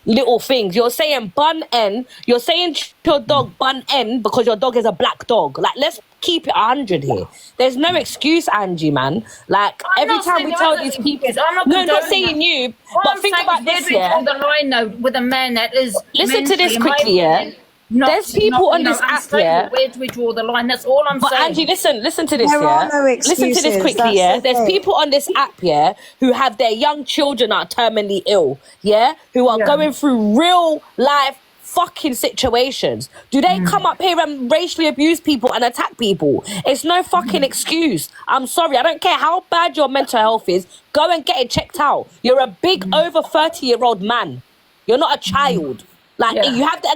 little things. You're saying bun N. You're saying to your dog bun N because your dog is a black dog. Let's keep it 100 here. There's no excuse, Angie, man. Every time we tell these people, not saying you, but think about this, yeah. On the line though, with a man that is. Listen to this quickly, yeah. There's people on this app, yeah. Where do we draw the line? That's all I'm But saying. Angie, listen to this, There yeah. are no Listen to this excuses, quickly, that's yeah. the There's thing. people on this app, yeah, who have their young children that are terminally ill, yeah, who are going through real life fucking situations. Do they come up here and racially abuse people and attack people? It's no fucking excuse. I'm sorry. I don't care how bad your mental health is. Go and get it checked out. You're a big over 30-year-old man. You're not a child. Like,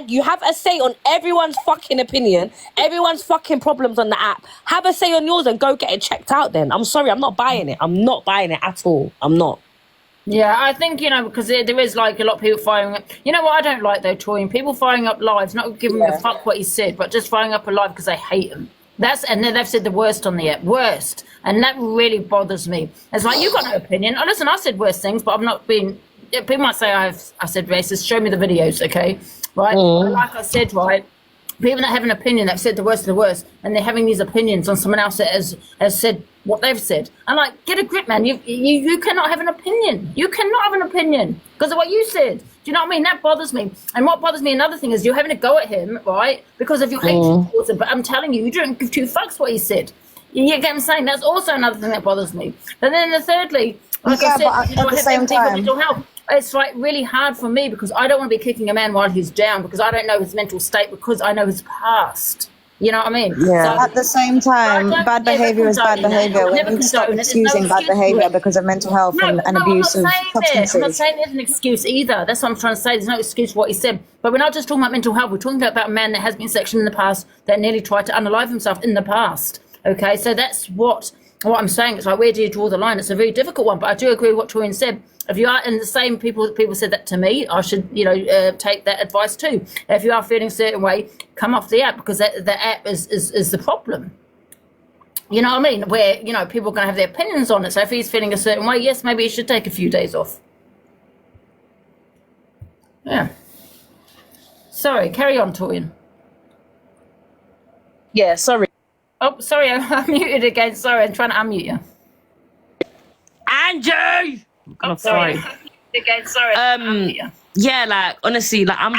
you have a say on everyone's fucking opinion, everyone's fucking problems on the app. Have a say on yours and go get it checked out then. I'm sorry, I'm not buying it. I'm not buying it at all. I'm not. Yeah, I think, because there is like a lot of people firing up. You know what I don't like though, Toy? People firing up lives, not giving a fuck what he said, but just firing up a live because they hate him. And then they've said the worst on the app, worst. And that really bothers me. It's like, you've got no opinion. Oh, listen, I said worse things, but I've not been... People might say I said racist. Show me the videos, okay? Right? But like I said, right, people that have an opinion, they've said the worst of the worst, and they're having these opinions on someone else that has said what they've said. I'm like, get a grip, man. You cannot have an opinion. You cannot have an opinion because of what you said. Do you know what I mean? That bothers me. And what bothers me, another thing, is you're having a go at him, right, because of your hatred towards him. But I'm telling you, you don't give two fucks what he said. You get what I'm saying? That's also another thing that bothers me. But then thirdly, like I said, but at the same time, mental health. It's like really hard for me because I don't want to be kicking a man while he's down because I don't know his mental state because I know his past. You know what I mean? Yeah. So, at the same time, bad behaviour is bad behaviour. We need to stop excusing bad behaviour because of mental health and abuse of substances. I'm not saying there's an excuse either. That's what I'm trying to say. There's no excuse for what he said. But we're not just talking about mental health. We're talking about a man that has been sectioned in the past that nearly tried to unalive himself in the past. Okay, so that's what I'm saying. It's like, where do you draw the line? It's a very difficult one, but I do agree with what Torian said. If you are in the same people said that to me, I should, take that advice too. If you are feeling a certain way, come off the app because the app is the problem. You know what I mean? Where, people are going to have their opinions on it. So if he's feeling a certain way, yes, maybe he should take a few days off. Yeah. Sorry, carry on, Torian. Yeah, sorry. Oh, sorry, I'm muted again. Sorry, I'm trying to unmute you. Angie! Oh, sorry. Again, sorry. Yeah, like, honestly, like, I'm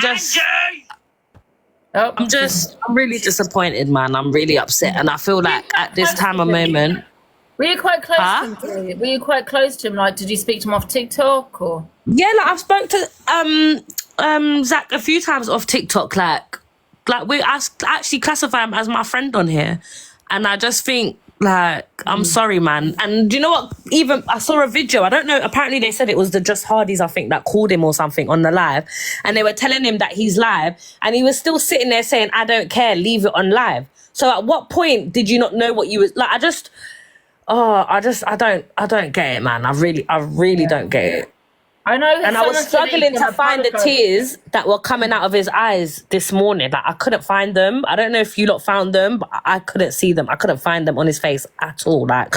really disappointed, man. I'm really upset. And I feel like at this time of moment... Were you quite close to him? Were you quite close to him? Like, did you speak to him off TikTok or? Yeah, like, I've spoke to Zach a few times off TikTok. Like I actually classify him as my friend on here. And I just think, like, I'm sorry, man. And do you know what? Even I saw a video. I don't know. Apparently, they said it was the Just Hardys, I think, that called him or something on the live. And they were telling him that he's live. And he was still sitting there saying, I don't care, leave it on live. So at what point did you not know what you was... Like, I don't get it, man. I really don't get it. I know. And I was struggling to find the tears that were coming out of his eyes this morning. Like, I couldn't find them. I don't know if you lot found them, but I couldn't see them. I couldn't find them on his face at all. Like,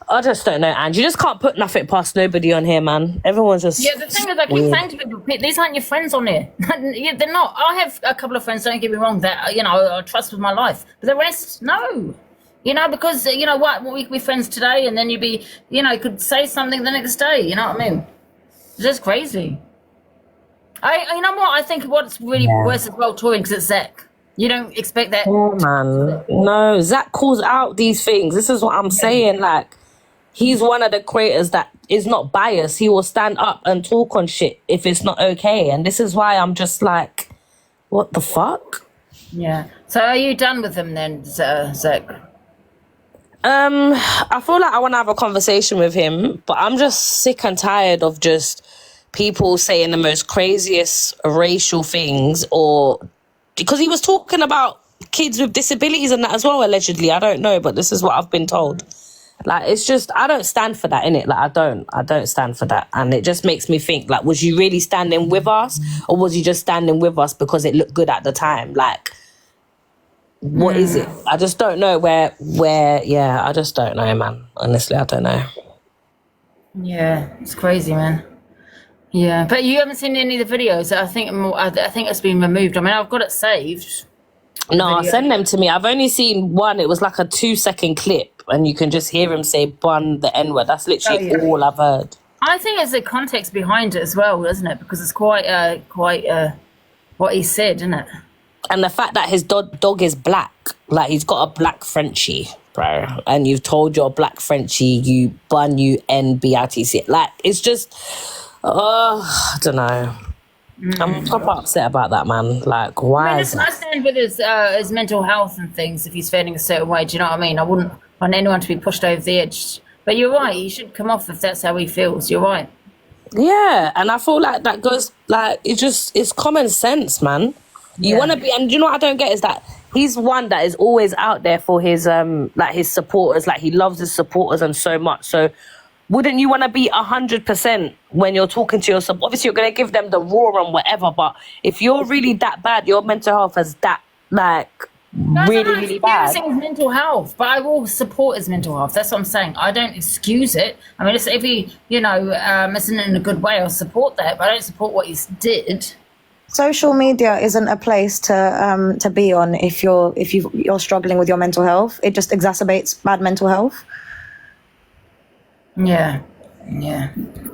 I just don't know, Ange. You just can't put nothing past nobody on here, man. Everyone's just... Yeah, the thing is, I keep saying to people, these aren't your friends on here. They're not. I have a couple of friends, don't get me wrong, that, I trust with my life. But the rest, no. Because, we be friends today and then you could say something the next day. You know what I mean? It's just crazy. You know what? I think what's really worse as well, Torian, because it's Zach. You don't expect that. Oh, man. No, Zach calls out these things. This is what I'm saying. Like, he's one of the creators that is not biased. He will stand up and talk on shit if it's not okay. And this is why I'm just like, what the fuck? Yeah. So are you done with him then, Zach? I feel like I want to have a conversation with him, but I'm just sick and tired of just people saying the most craziest racial things, or because he was talking about kids with disabilities and that as well, allegedly. I don't know, but this is what I've been told. Like, it's just, I don't stand for that, innit? Like, I don't stand for that. And it just makes me think, like, was you really standing with us, or was you just standing with us because it looked good at the time? Like, what is it? I just don't know where, I just don't know, man. Honestly, I don't know. Yeah, it's crazy, man. Yeah, but you haven't seen any of the videos. I think it's been removed. I mean, I've got it saved. No, send them to me. I've only seen one. It was like a 2-second clip, and you can just hear him say "bun" the N-word. That's literally all I've heard. I think there's a context behind it as well, isn't it? Because it's quite what he said, isn't it? And the fact that his dog is black, like he's got a black Frenchie, bro, and you've told your black Frenchie you bun you NBITC. Like, it's just, I don't know. I'm proper upset about that, man. Like, why? I mean, listen, I stand with his mental health and things if he's feeling a certain way. Do you know what I mean? I wouldn't want anyone to be pushed over the edge. But you're right, he should come off if that's how he feels. You're right. Yeah, and I feel like that goes, like, it's common sense, man. You want to be, and you know what I don't get is that he's one that is always out there for his like his supporters. Like, he loves his supporters and so much. So wouldn't you want to be 100% when you're talking to your sub? Obviously, you're going to give them the raw and whatever, but if you're really that bad, your mental health is that, like, really bad. His mental health, but I will support his mental health. That's what I'm saying. I don't excuse it. I mean, if he, isn't in a good way, I'll support that, but I don't support what he did. Social media isn't a place to be on if you're struggling with your mental health. It just exacerbates bad mental health. Yeah.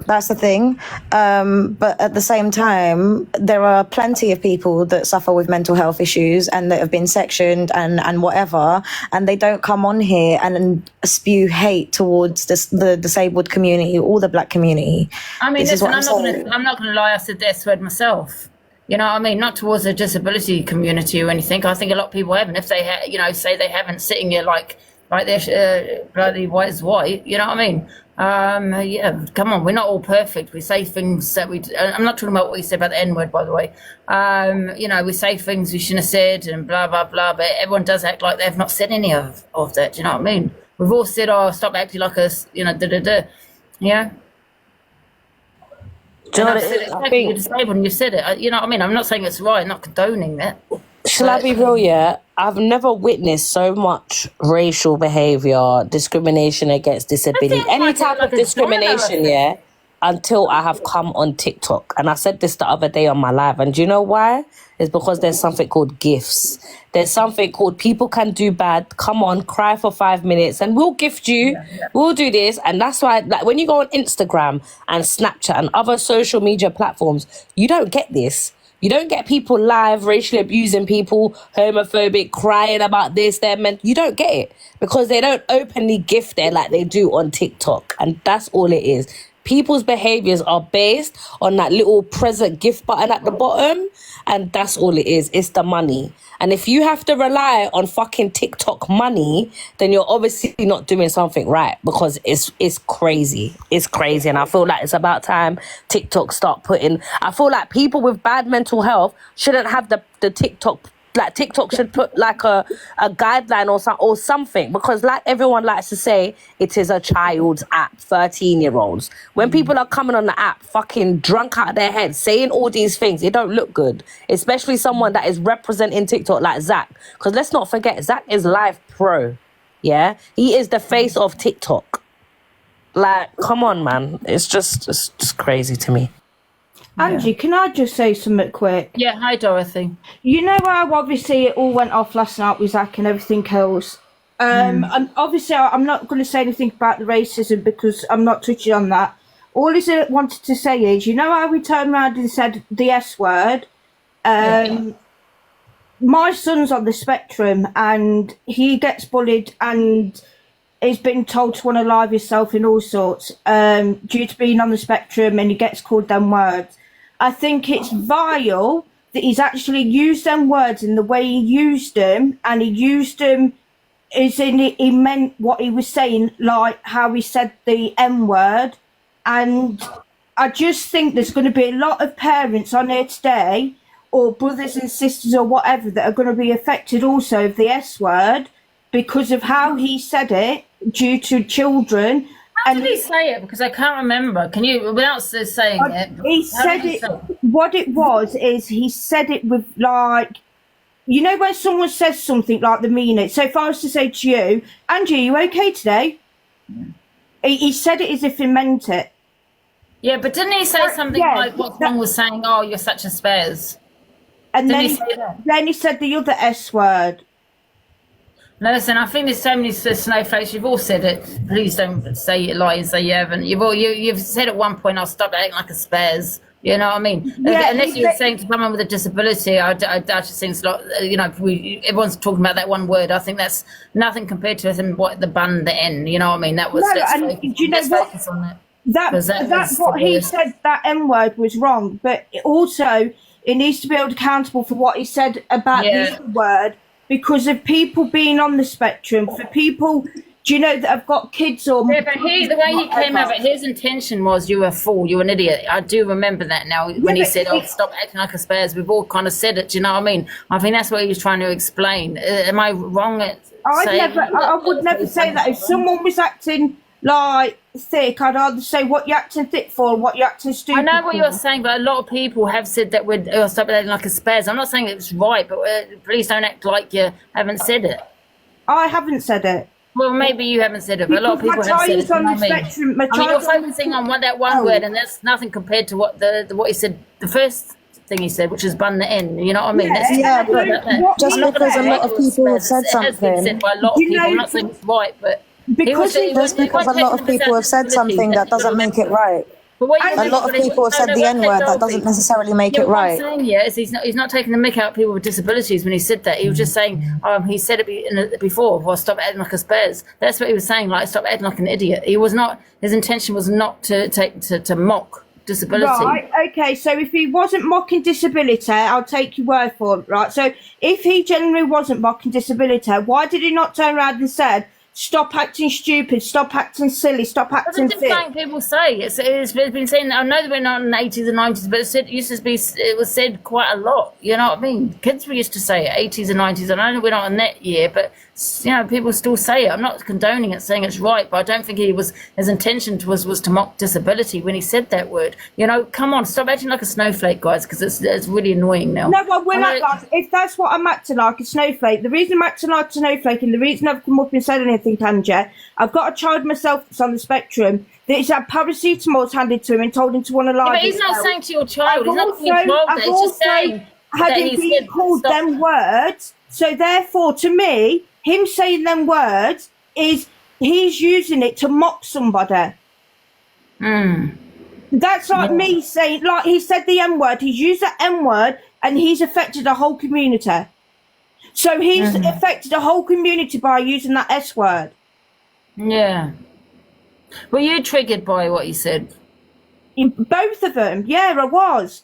That's the thing. But at the same time, there are plenty of people that suffer with mental health issues and that have been sectioned and whatever, and they don't come on here and spew hate towards the disabled community or the black community. I mean, listen, I'm not going to lie, I said the S word myself. You know what I mean? Not towards the disability community or anything. I think a lot of people haven't. If they, say they haven't, sitting here like they're bloody white as white. You know what I mean? Yeah, come on. We're not all perfect. We say things that I'm not talking about what you said about the N word, by the way. We say things we shouldn't have said and blah, blah, blah. But everyone does act like they've not said any of that. Do you know what I mean? We've all said, oh, stop acting like us, da-da-da. Yeah. Do you know what it is? I think you're disabled and you said it. You know what I mean? I'm not saying it's right, I'm not condoning that. Shall I be real, yeah? I've never witnessed so much racial behaviour, discrimination against disability, any type of discrimination, yeah, until I have come on TikTok. And I said this the other day on my live. And do you know why? It's because there's something called gifts. There's something called people can do bad. Come on, cry for 5 minutes and we'll gift you. Yeah. We'll do this. And that's why, like, when you go on Instagram and Snapchat and other social media platforms, you don't get this. You don't get people live racially abusing people, homophobic, crying about this, you don't get it because they don't openly gift there like they do on TikTok. And that's all it is. People's behaviors are based on that little present gift button at the bottom. And that's all it is. It's the money. And if you have to rely on fucking TikTok money, then you're obviously not doing something right because it's crazy. It's crazy. And I feel like it's about time TikTok start putting... I feel like people with bad mental health shouldn't have the TikTok... Like, TikTok should put like a guideline or something because, like everyone likes to say, it is a child's app, 13-year-olds. When people are coming on the app fucking drunk out of their heads saying all these things, it don't look good, especially someone that is representing TikTok like Zach. Because let's not forget, Zach is live pro. Yeah, he is the face of TikTok. Like, come on, man, it's just crazy to me. Angie, can I just say something quick? Yeah, hi Dorothy. You know how obviously it all went off last night with Zach and everything else? And obviously I'm not going to say anything about the racism because I'm not touching on that. All I wanted to say is, you know how we turned around and said the S word? My son's on the spectrum and he gets bullied and is being told to want to lie himself in all sorts due to being on the spectrum, and he gets called them words. I think it's vile that he's actually used them words in the way he used them, and he used them as in he meant what he was saying, like how he said the M word. And I just think there's going to be a lot of parents on here today, or brothers and sisters or whatever, that are going to be affected also of the S word because of how he said it due to children. How did he say it? Because I can't remember. Can you, without saying it? He said it. What it was is he said it with, like, you know when someone says something like they mean it. So if I was to say to you, Angie, are you okay today? He said it as if he meant it. Yeah, but didn't he say something like what someone was saying? Oh, you're such a spares. And then he said the other S word. No, listen, I think there's so many snowflakes. You've all said it. Please don't say it, lie and say you haven't. You've said at one point, I'll stop acting like a spares. You know what I mean? Yeah, Unless you're saying to someone with a disability, I just think it's a lot, you know, everyone's talking about that one word. I think that's nothing compared to what the bun, the N, you know what I mean? That was, let's focus on that. That's what he said, that N word was wrong, but also it needs to be held accountable for what he said about the other word, because of people being on the spectrum, for people, do you know, that have got kids or... Yeah, but the way he came out, but his intention was, you're a fool, you're an idiot. I do remember that now, when he said, stop acting like a spaz. We've all kind of said it, do you know what I mean? I think that's what he was trying to explain. Am I wrong at saying... I would never say that. If someone was acting like thick, I'd either say what you're acting thick for and what you're acting stupid I know what for. you're saying, but a lot of people have said that we're stop acting like a spaz. I'm not saying it's right, but please don't act like you haven't said it. I haven't said it. Well, maybe you haven't said it, but a lot of people have said it. On the spectrum, you're focusing on that one word, and that's nothing compared to what what he said, the first thing he said, which is bun the N. You know what I mean? But just because a lot of people have said something. It has been said by a lot of people. I'm not saying it's right, but just because a lot of people have said something, that doesn't make it right. A lot of people have said the N word, that doesn't necessarily make it right. What I'm saying, is he's not taking the mick out of people with disabilities when he said that. He was just saying, he said it before, well, stop acting like a spaz. That's what he was saying, like, stop acting like an idiot. He was not, his intention was not to mock disability. Right, okay, so if he wasn't mocking disability, I'll take your word for it, right? So if he genuinely wasn't mocking disability, why did he not turn around and said, stop acting stupid, stop acting silly, stop acting thick? That's what people say. It's been saying, I know that we're not in the 80s and 90s, but it was said quite a lot. You know what I mean? Kids used to say it, 80s and 90s. And I know we're not in that year, but, you know, people still say it. I'm not condoning it, saying it's right, but I don't think his intention was to mock disability when he said that word. You know, come on, stop acting like a snowflake, guys, because it's really annoying now. No, but if that's what I'm acting like, a snowflake, the reason I'm acting like a snowflake and the reason I've come up and said anything, Angie, I've got a child myself that's on the spectrum that's had paracetamol handed to him and told him to want to lie. Yeah, but he's not saying to your child. He's not saying your child. He's just saying that he's been called them words. So therefore, to me, him saying them words is he's using it to mock somebody. That's like me saying, like he said the N word. He's used the N word and he's affected a whole community. So he's affected a whole community by using that S word. Yeah. Were you triggered by what he said? Both of them, yeah, I was.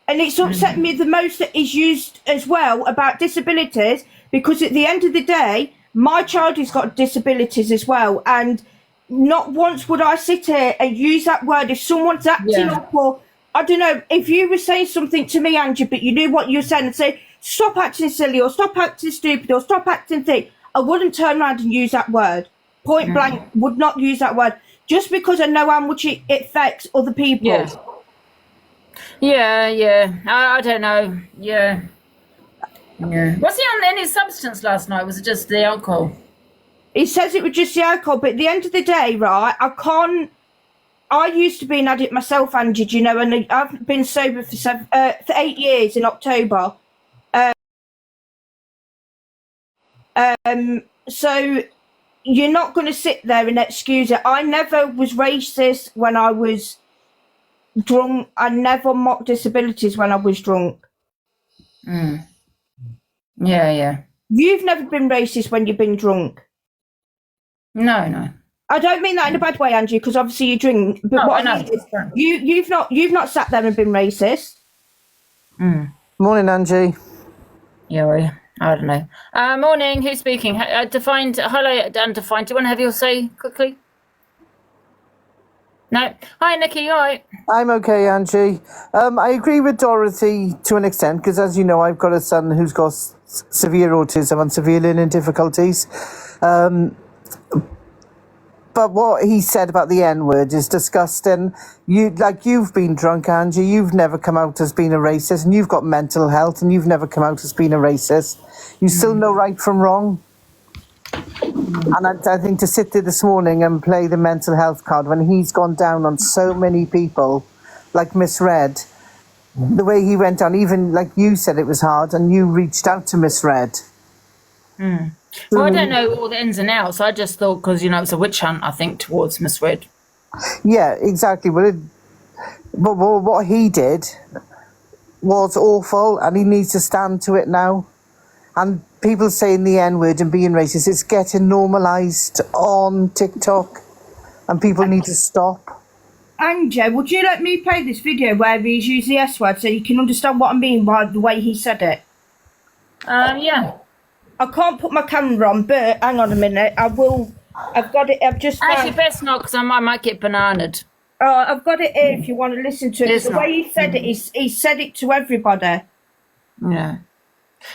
And it's upset me the most that he's used as well about disabilities, because at the end of the day, my child has got disabilities as well. And not once would I sit here and use that word if someone's acting up, or, I don't know, if you were saying something to me, Angie, but you knew what you were saying, and say, stop acting silly or stop acting stupid or stop acting thick, I wouldn't turn around and use that word. Point blank, would not use that word. Just because I know how much it affects other people. Yeah. I don't know. Yeah. Was he on any substance last night? Was it just the alcohol? He says it was just the alcohol, but at the end of the day, right, I used to be an addict myself, Angie, you know, and I've been sober for 8 years in October. So you're not going to sit there and excuse it. I never was racist when I was drunk. I never mocked disabilities when I was drunk. Yeah. You've never been racist when you've been drunk? No. I don't mean that in a bad way, Angie, because obviously you drink. But what I mean is, you've not sat there and been racist. Morning, Angie. Yeah, I don't know. Morning. Who's speaking? Defined. Hello, Undefined. Do you want to have your say quickly? No. Hi, Nikki. You all right? I'm okay, Angie. I agree with Dorothy to an extent, because as you know, I've got a son who's got severe autism and severe learning difficulties. But what he said about the N-word is disgusting. You've been drunk, Angie. You've never come out as being a racist, and you've got mental health, and you've never come out as being a racist. You still know right from wrong. And I think to sit there this morning and play the mental health card when he's gone down on so many people, like Miss Red, the way he went down, even like you said it was hard, and you reached out to Miss Red. Well, I don't know all the ins and outs. I just thought, because, you know, it's a witch hunt, I think, towards Miss Red. Yeah, exactly. Well, But what he did was awful, and he needs to stand to it now. And people saying the N-word and being racist, it's getting normalised on TikTok, and people need to stop. Angie, would you let me play this video where he's used the S-word so you can understand what I mean by the way he said it? Yeah. I can't put my camera on, but hang on a minute. I will. I've got it. I've just. Actually, best not, because I might get bananaed. I've got it here if you want to listen to it. The way he said it, he said it to everybody. Yeah.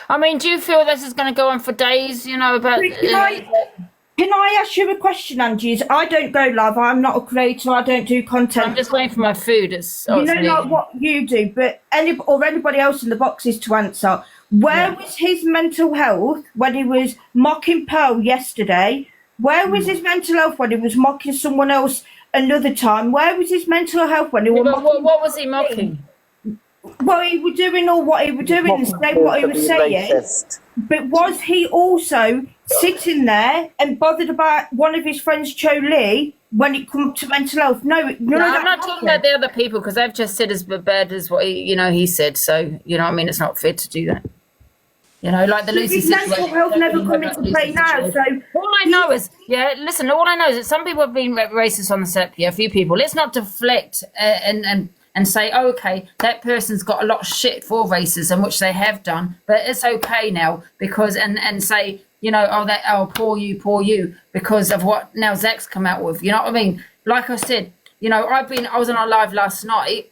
I mean, do you feel this is going to go on for days, you know, about... Can I ask you a question, Angie? I don't go live. I'm not a creator. I don't do content. I'm just waiting for my food. Like what you do, but anybody else in the box is to answer. Where was his mental health when he was mocking Pearl yesterday? Where was his mental health when he was mocking someone else another time? Where was his mental health when he was mocking... What was he mocking? Well, he was doing all what he was doing and saying what he was saying. Racist. But was he also sitting there and bothered about one of his friends, Cho Lee, when it comes to mental health? No, I'm not talking about the other people, because they've just said as bad as what he said. So, you know what I mean? It's not fair to do that. You know, like the Lucy situation. Mental health never come into play now. So all I know is, all I know is that some people have been racist on the set. Yeah, a few people. Let's not deflect and say, oh, okay, that person's got a lot of shit for racism, which they have done, but it's okay now because and say, you know, poor you, because of what now Zach's come out with. You know what I mean? Like I said, you know, I was on a live last night,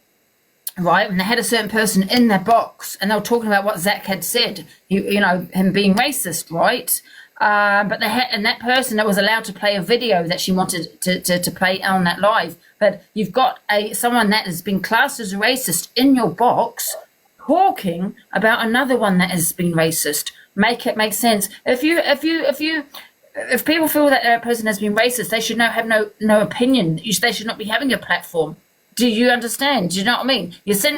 right, and they had a certain person in their box, and they were talking about what Zach had said, you know, him being racist, right? But that person that was allowed to play a video that she wanted to play on that live. But you've got someone that has been classed as a racist in your box talking about another one that has been racist. Make it make sense. If people feel that a person has been racist, they should have no opinion. They should not be having a platform. Do you understand? Do you know what I mean? You're sending.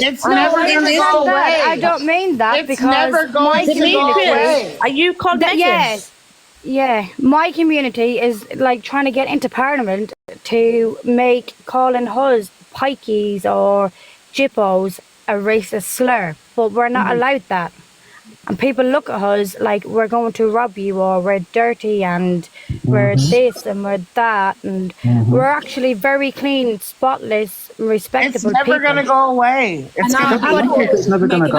It's never going to go away. I don't mean that because never going to go away. Are you called Yes. Yeah, my community is like trying to get into Parliament to make calling us pikeys or jippos a racist slur, but we're not allowed that. And people look at us like we're going to rob you, or we're dirty, and we're this and we're that, and we're actually very clean, spotless, respectable people. It's never going to go away. It's never going to go away. It's never going to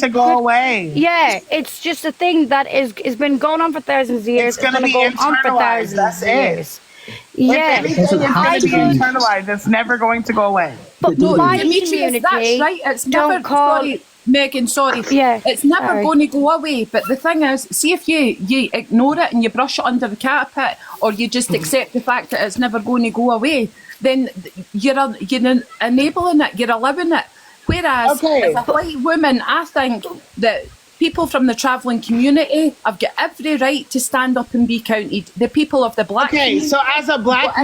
go away. Yeah, it's just a thing that is been going on for thousands of years. It's going to go on for thousands of years. Yeah, it's going to be internalized. It's never going to go away. But my community, that's right. It's never. Sorry, Megan. Sorry. Yeah, it's never going to go away. But the thing is, see if you ignore it and you brush it under the carpet, or you just accept the fact that it's never going to go away, then you're enabling it. You're allowing it. Whereas, as a white woman, I think that people from the travelling community have got every right to stand up and be counted. The people of the black community. So as a black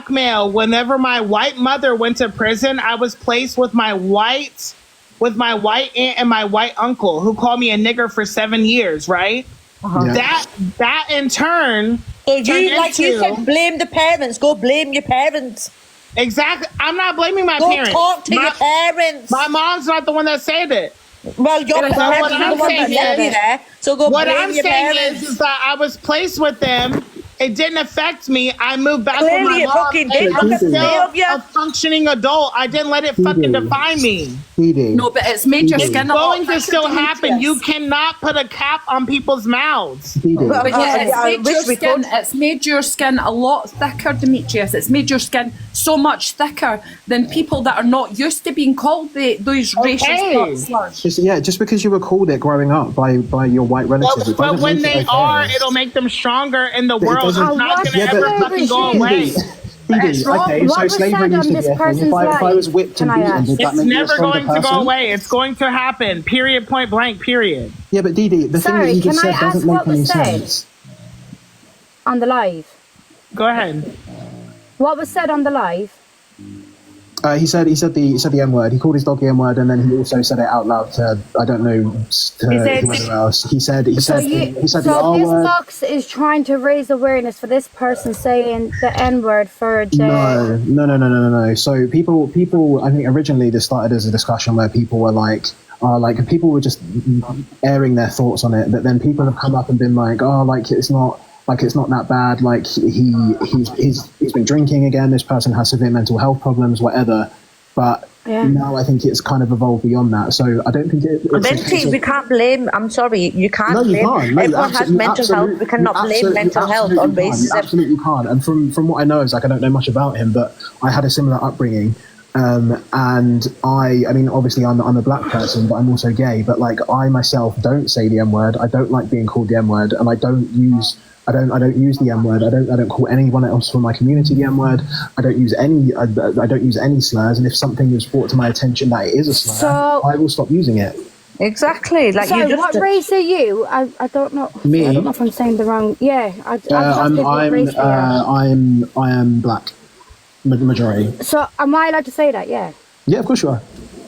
male, whenever my white mother went to prison, I was placed with my white aunt and my white uncle, who called me a nigger for 7 years, right? That in turn. So you said, blame the parents. Go blame your parents. Exactly. I'm not blaming my parents. Go talk to your parents. My mom's not the one that said it. Well, your parents are the one that left you there. So go what blame I'm your saying parents. is that I was placed with them. It didn't affect me. I moved back with my mom. I'm still a functioning adult. I didn't let it fucking define me. No, but it's made your skin It's going to still happen. You cannot put a cap on people's mouths. But it's made your skin a lot thicker, Demetrius. It's made your skin so much thicker than people that are not used to being called those racist slurs. Just because you were called it growing up by your white relatives. But when they are, it'll make them stronger in the world. It's not going to ever fucking go away. Okay, so slavery used to be a thing. If I was whipped and beaten, does that it's make me a never stronger going to person? go away. It's going to happen. Period. Point blank. Period. Yeah, but Dee, the thing that you just said doesn't make any sense. On the live. Go ahead. What was said on the live? He said the N word. He called his dog the N word, and then he also said it out loud to, I don't know, to whoever else. He said the R this word. box is trying to raise awareness for this person saying the N word for the. No. So people. I think originally this started as a discussion where people were like people were just airing their thoughts on it, but then people have come up and been like, oh, like it's not that bad. Like he's been drinking again. This person has severe mental health problems, whatever. But now I think it's kind of evolved beyond that. So I don't think we can't blame. I'm sorry, you can't. No, you can't. No, everyone has mental health. We cannot blame mental health on racism. You absolutely can't. And from what I know, is like I don't know much about him, but I had a similar upbringing. And I mean, obviously I'm a black person, but I'm also gay. But like I myself don't say the N word. I don't like being called the N word, and I don't use the N word. I don't call anyone else from my community the N word. I don't use any slurs. And if something is brought to my attention that it is a slur, I will stop using it. Exactly. Like so what race are you? I don't know. Me? I don't know if I'm saying the wrong. Yeah, I am black. Majority. So am I allowed to say that? Yeah. Yeah, of course you are.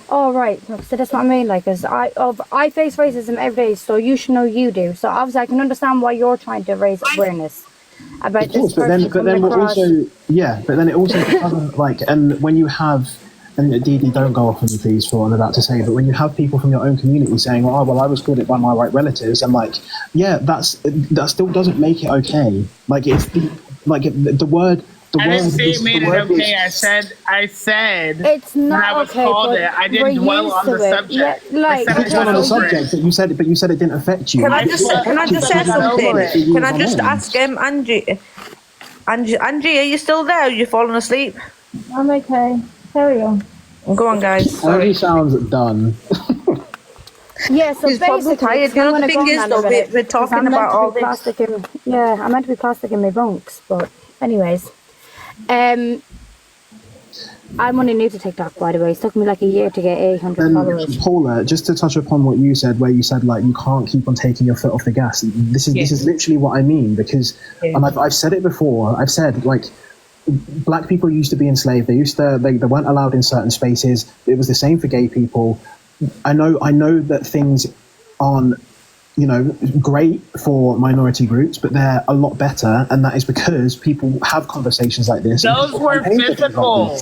Oh right, so that's what I mean. Like, cause I face racism every day, so you should know you do. So obviously, I can understand why you're trying to raise awareness about of course, this person but then it also doesn't like. And when you have, and Dee, don't go off on me, please, for what I'm about to say. But when you have people from your own community saying, "Oh, well, I was called it by my white relatives," and like, that still doesn't make it okay. Like it's the word. I didn't say it made it okay. I said it's not when I was okay, called it. I didn't dwell on the subject. Yeah, like, I said you dwell on the subject, but you said it didn't affect you. Can I just say something? Can I just ask Angie? Angie, are you still there? Are you falling asleep? I'm okay. Carry on. Go on, guys. Angie sounds done. Yeah, so He's probably tired. You know, the thing is, though, we're talking about all this. Yeah, I'm meant to be plastic in my bunks, but anyways. I'm only new to TikTok, by the way. It took me like a year to get 800 followers. Paula, just to touch upon what you said, where you said like you can't keep on taking your foot off the gas. This is literally what I mean, because and I've said it before. I've said like black people used to be enslaved. They weren't allowed in certain spaces. It was the same for gay people. I know that things aren't great for minority groups, but they're a lot better, and that is because people have conversations like this. Those were physical.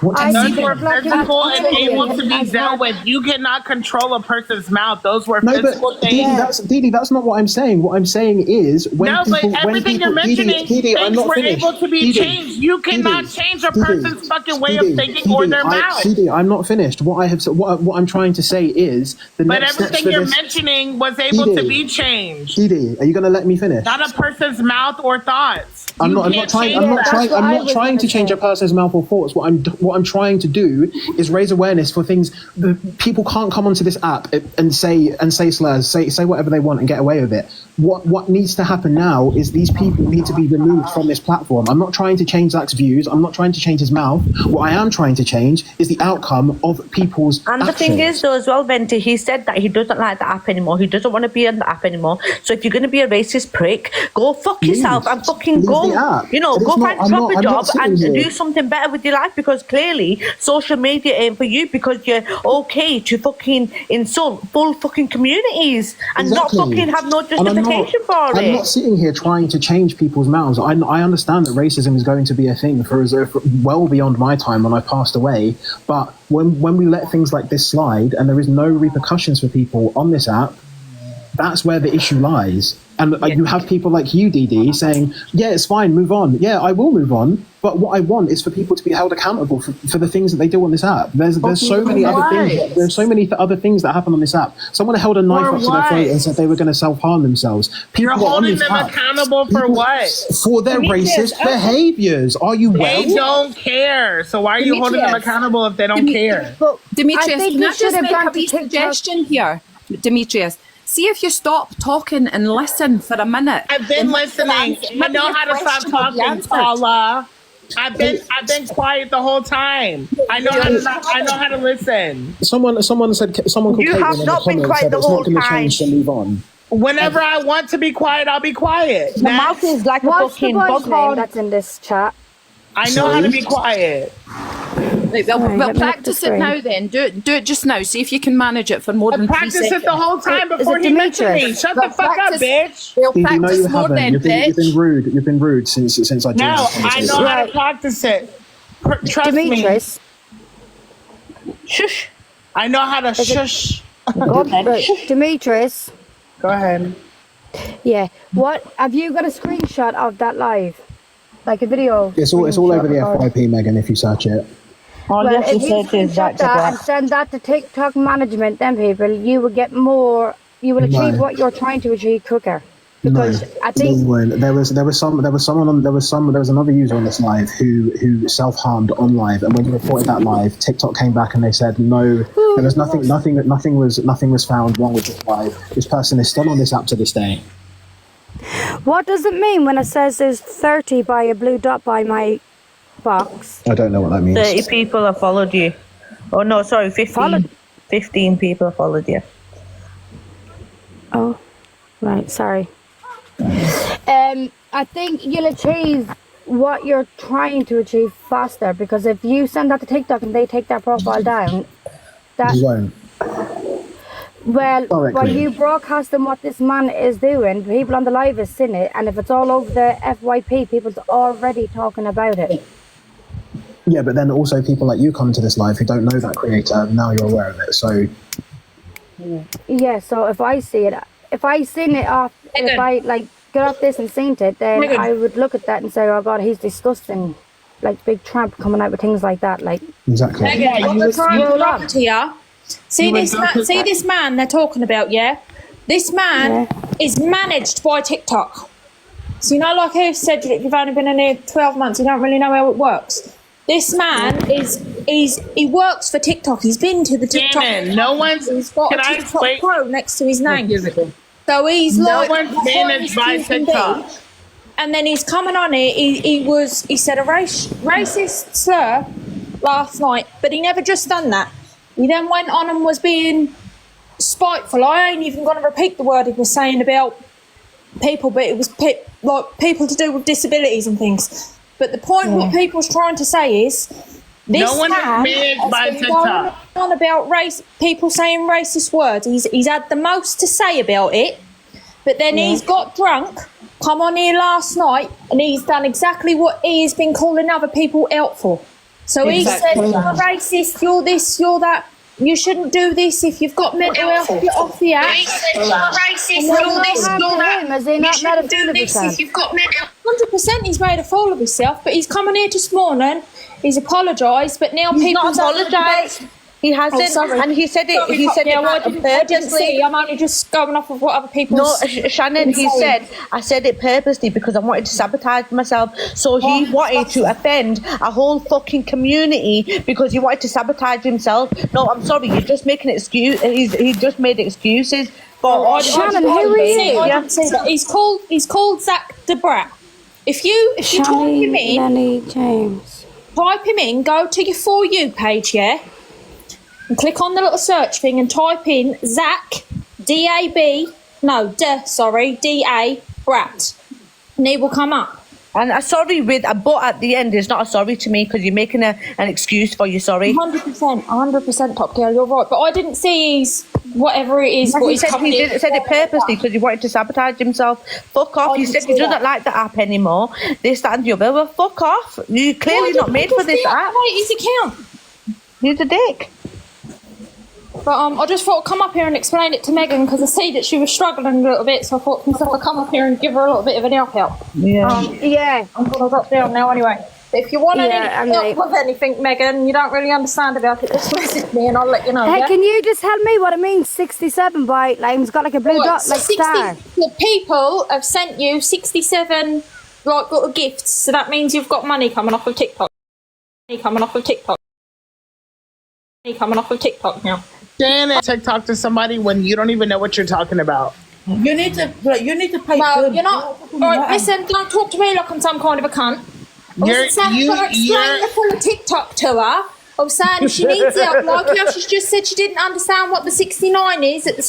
Those were physical and able to be dealt with. You cannot control a person's mouth. Those were physical things. Didi, that's not what I'm saying. What I'm saying is everything you're mentioning, things were able to be changed. You cannot change a person's fucking way of thinking or their mouth. Didi, I'm not finished. What I'm trying to say is but everything you're mentioning was able to be changed. Didi, are you going to let me finish? Not a person's mouth or thoughts. I'm not trying to change a person's mouth or thoughts. What I'm trying to do is raise awareness for things. People can't come onto this app and say slurs, say whatever they want and get away with it. What needs to happen now is these people need to be removed from this platform. I'm not trying to change Zach's views. I'm not trying to change his mouth. What I am trying to change is the outcome of people's And the thing is, though, as well, Venti, he said that he doesn't like the app anymore. He doesn't want to be on the app anymore. So if you're going to be a racist prick, go fuck yourself and fucking go. Go find a proper job and do something better with your life, because clearly social media ain't for you, because you're okay to fucking insult full fucking communities and not fucking have no justification for it. I'm not sitting here trying to change people's mouths. I understand that racism is going to be a thing for well beyond my time when I passed away, but when we let things like this slide and there is no repercussions for people on this app, that's where the issue lies. And you have people like you, Didi, saying, yeah, it's fine, move on. Yeah, I will move on. But what I want is for people to be held accountable for the things that they do on this app. There's so many other things. There's so many other things that happen on this app. Someone held a knife up to their throat and said they were going to self-harm themselves. You're holding them accountable for what? For their racist behaviors. Are you well? They don't care. So why are you holding them accountable if they don't care? Demetrius, can I just make a wee suggestion here? Demetrius, see if you stop talking and listen for a minute. I've been listening. I know how to stop talking, Paula. I've been quiet the whole time. I know how to listen. Someone said you have not been quiet the whole time. To move on. Whenever I want to be quiet, I'll be quiet. The mouth is like a fucking name that's in this chat. I know how to be quiet. Well, practice it now then. Do it just now. See if you can manage it for more than 3 seconds. Practice it the whole time before he mentioned me. Shut the fuck up, bitch. We'll Steve, you know practice you more haven't. then, You've bitch. been rude. You've been rude since I joined. No, this I know how to practice it. Trust Demetrius. me. Shush. I know how to shush. Demetrius. Go ahead. Yeah. What have you got a screenshot of that live? Like a video? It's all over the FYP, Megan, if you search it. Well, if you screenshot that and send that to TikTok management, then people, you will get more. You will achieve what you're trying to achieve quicker. Because I think there was another user on this live who self-harmed on live, and when you reported that live, TikTok came back and they said no, there was nothing was found wrong with this live. This person is still on this app to this day. what does it mean when it says there's 30 by a blue dot by my box? I don't know what that means. 30 people have followed you. Oh no, sorry, 15. 15 people have followed you. Oh, right, sorry. I think you'll achieve what you're trying to achieve faster, because if you send that to TikTok and they take their profile down, that You won't. While you broadcasting what this man is doing, people on the live has seen it, and if it's all over the FYP, people's already talking about it. Yeah, but then also people like you come to this live who don't know that creator, now you're aware of it, so... Yeah, so if I see it, if I seen it off, if I like get off this and seen it, then I would look at that and say, oh God, he's disgusting. Like big tramp coming out with things like that, like... Exactly. Here. See this man they're talking about, yeah? This man is managed by TikTok. So you know, like I said, you've only been in here 12 months, you don't really know how it works. This man he works for TikTok. He's been to the TikTok. He's got a TikTok Pro next to his name. So he's one's managed by TikTok. And then he's coming on here. He said a racist slur last night, but he never just done that. He then went on and was being spiteful. I ain't even going to repeat the word he was saying about people, but it was like people to do with disabilities and things. But the point what people's trying to say is this man has been going on about people saying racist words. He's had the most to say about it, but then he's got drunk, come on here last night, and he's done exactly what he has been calling other people out for. So he said, you're racist, you're this, you're that. You shouldn't do this if you've got mental health. Get off the app. He said, you're racist, you're this, you're that. You shouldn't do this if you've got mental health. 100% he's made a fool of himself, but he's coming here this morning. He's apologised, but now he's people... not apologised. He hasn't, and he said it. He said it purposely. I'm only just going off of what other people. No, Shannon. He said, "I said it purposely because I wanted to sabotage myself." So he wanted to offend a whole fucking community because he wanted to sabotage himself. No, I'm sorry. You're just making excuse. He just made excuses. But Shannon, who is he? He's called Zach the Brat. If you type him in, Lenny James. Type him in. Go to your For You page, yeah. And click on the little search thing and type in Zach, D-A, Brat. And he will come up. And a sorry with a but at the end is not a sorry to me because you're making an excuse for your sorry. 100% Top Girl, you're right. But I didn't see his whatever it is. He said it purposely because he wanted to sabotage himself. Fuck off. He said he doesn't like the app anymore. This, that and the other. Well, fuck off. You're clearly not made for this app. His account. He's a dick. But I just thought I'd come up here and explain it to Megan because I see that she was struggling a little bit, so I thought I'd come up here and give her a little bit of an help out. Yeah. I'm going to drop down now anyway. But if you want any help with anything, Megan, you don't really understand about it, just message me and I'll let you know. Hey, can you just tell me what it means? 67 by it's got like a blue dot, like 60, star. The people have sent you 67 like little gifts, so that means you've got money coming off of TikTok. Coming off of TikTok now. Saying TikTok to somebody when you don't even know what you're talking about. You need to pay. No, you're not. Right, listen, don't talk to me like I'm some kind of a cunt. Explain the full of TikTok to her, of saying she needs help. Like how she's just said she didn't understand what the 69 is at the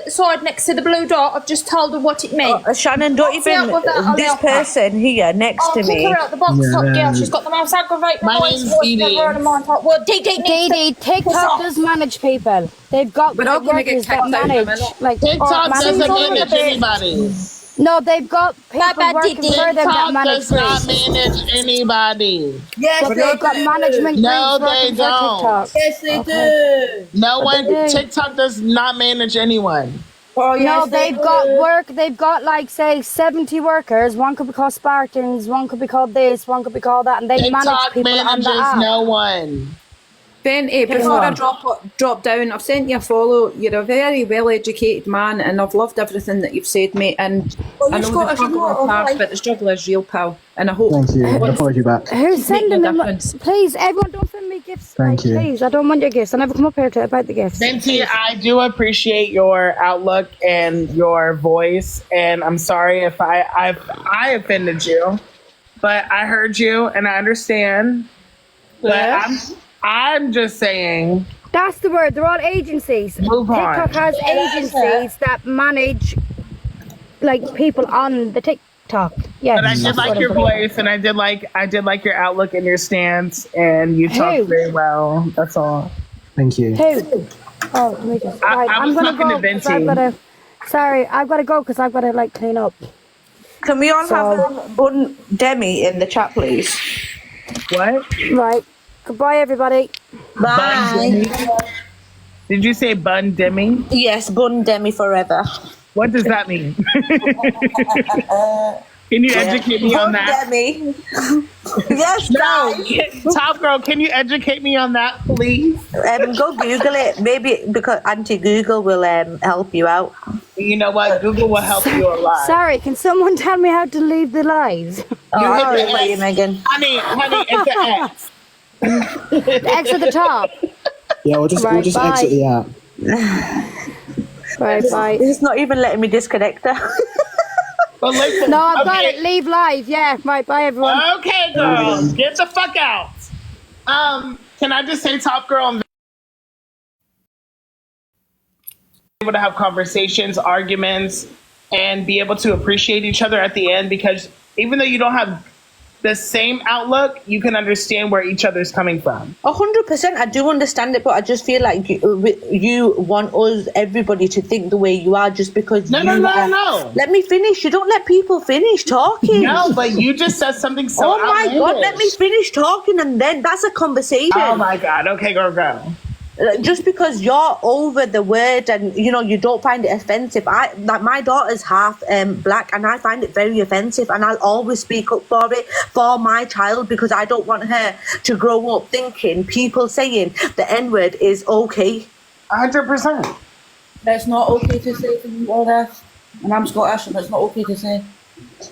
side next to the blue dot. I've just told her what it meant. Shannon, don't even. This person here next to me. Kick her out the box, top girl. She's got the most aggravating voice ever in my top. Well, Dee, TikTok does manage people. They've got We're all gonna get workers that kicked out in a manage. minute. Like TikTok doesn't manage manage anybody. No, they've got people working for them that TikTok manage does not manage anybody. Yes, but they've got management No, groups they working for don't. TikTok. Yes, they do. No But one. they do. TikTok does not manage anyone. No, they've got work. They've got like say 70 workers. One could be called Spartans. One could be called this. One could be called that, and they manage TikTok people on manages the app. no one. Benty, before I drop down, I've sent you a follow. You're a very well-educated man, and I've loved everything that you've said, mate. And I know the struggle is hard, but the struggle is real, pal. And I hope... Thank you. I followed you back. Who's sending them? Please, everyone, don't send me gifts. Thank you. Please, I don't want your gifts. I never come up here to about the gifts. Venti, I do appreciate your outlook and your voice, and I'm sorry if I offended you, but I heard you and I understand. But I'm just saying. That's the word. They're all agencies. Move on. TikTok has agencies that manage like people on the TikTok. Yeah. But I did like your voice, and I did like your outlook and your stance, and you talked very well. That's all. Thank you. Who? Oh, let me just. Right, I'm gonna talking to go 'cause Venti. Sorry, I've got to go because I've got to like clean up. Can we all have Bun Demi in the chat, please? What? Right. Goodbye, everybody. Bye. Did you say Bun Demi? Yes, Bun Demi forever. What does that mean? Can you educate me on that? Demi. Yes, no. Top girl, can you educate me on that, please? Go Google it. Maybe because Google will help you out. You know what? Google will help you a lot. Sorry, can someone tell me how to leave the lives? Oh, hit the X. Megan. Honey, it's the X. The X at the top. Yeah, we'll just exit the app. Bye. He's not even letting me disconnect her. But listen, no, I've got it. Leave live. Yeah. Right. Bye, everyone. Okay, girl. Get the fuck out. Can I just say, Top Girl, able to have conversations, arguments, and be able to appreciate each other at the end, because even though you don't have the same outlook, you can understand where each other's coming from. 100%, I do understand it, but I just feel like you want everybody to think the way you are just because No. Let me finish. You don't let people finish talking. No, but you just said something so Oh my outlandish. God, let me finish talking and then that's a conversation. Oh my God. Okay, go. Just because you're over the word and you don't find it offensive. My daughter's half black and I find it very offensive, and I'll always speak up for it for my child, because I don't want her to grow up thinking people saying the N-word is okay. 100%. It's not okay to say things like that, and I'm Scottish, and it's not okay to say.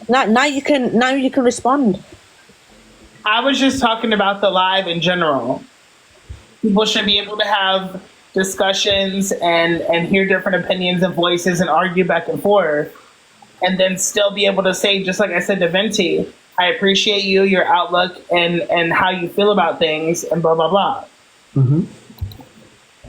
Now you can respond. I was just talking about the live in general. People should be able to have discussions and hear different opinions and voices and argue back and forth, and then still be able to say, just like I said to Venti, I appreciate you, your outlook, and how you feel about things, and blah, blah, blah. Mm-hmm.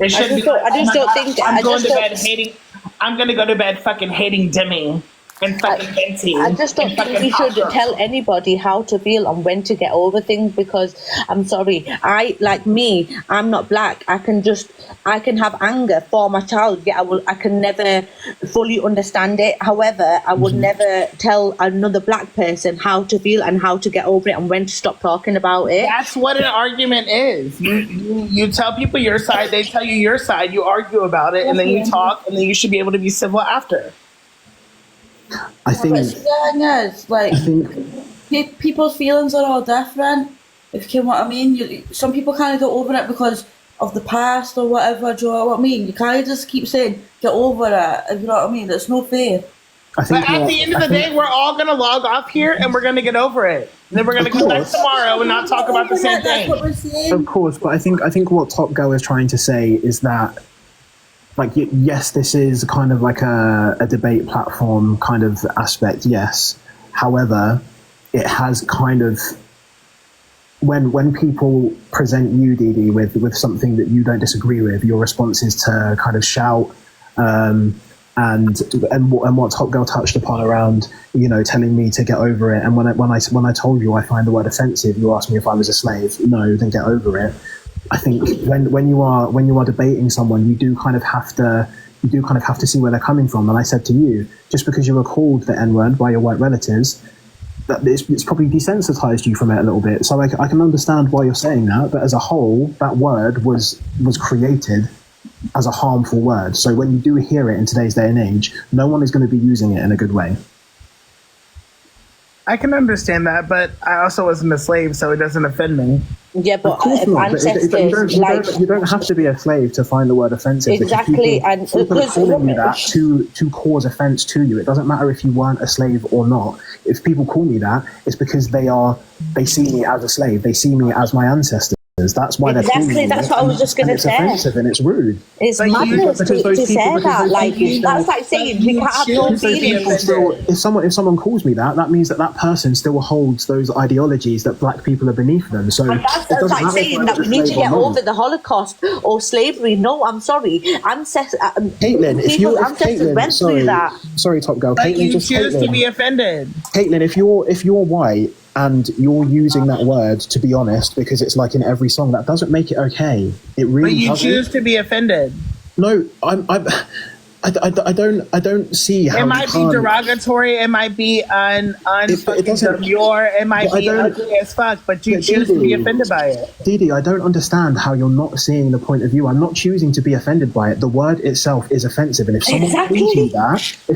It shouldn't be I just don't think I'm going to bed hating. I'm going to go to bed fucking hating Demi and fucking Venti. I just don't think we should tell anybody how to feel and when to get over things, because I'm sorry, I'm not black. I can have anger for my child. Yeah, I can never fully understand it. However, I would never tell another black person how to feel and how to get over it and when to stop talking about it. That's what an argument is. You tell people your side, they tell you your side, you argue about it, and then you talk, and then you should be able to be civil after. I think the thing is, like, people's feelings are all different. If you know what I mean, some people kind of get over it because of the past or whatever. Do you know what I mean? You can't just keep saying get over it. If you know what I mean, it's no fair. But at the end of the day, we're all going to log off here and we're going to get over it. And then we're going to come back tomorrow and not talk about the same thing. Of course, but I think what Top Girl is trying to say is that, like, yes, this is kind of like a debate platform kind of aspect, yes. However, it has kind of when people present you, Dee Dee, with something that you don't disagree with, your response is to kind of shout, and what Top Girl touched upon around, you know, telling me to get over it. And when I told you I find the word offensive, you asked me if I was a slave. No, then get over it. I think when you are debating someone, you do kind of have to see where they're coming from. And I said to you, just because you were called the N-word by your white relatives, that it's probably desensitized you from it a little bit. So I can understand why you're saying that, but as a whole, that word was created as a harmful word. So when you do hear it in today's day and age, no one is going to be using it in a good way. I can understand that, but I also wasn't a slave, so it doesn't offend me. Yeah, but ancestors, you don't have to be a slave to find the word offensive. Exactly, and people are calling you that to cause offence to you. It doesn't matter if you weren't a slave or not. If people call me that, it's because they see me as a slave. They see me as my ancestors. That's why they're calling me. That's what I was just going to say. It's offensive and it's rude. It's madness to say that. Like, that's like saying you can't have no feelings. If someone calls me that, that means that person still holds those ideologies that black people are beneath them. So that's like saying that we need to get over the Holocaust or slavery. No, I'm sorry. Caitlin, ancestors went through that. Sorry, Top Girl. But Caitlin, you choose to be offended. Caitlin, if you're white and you're using that word, to be honest, because it's like in every song, that doesn't make it okay. It really But you doesn't. choose to be offended. No, I don't see how it might be derogatory. It might be demure. It might be ugly as fuck. But you choose to be offended by it. Dee Dee, I don't understand how you're not seeing the point of view. I'm not choosing to be offended by it. The word itself is offensive, and if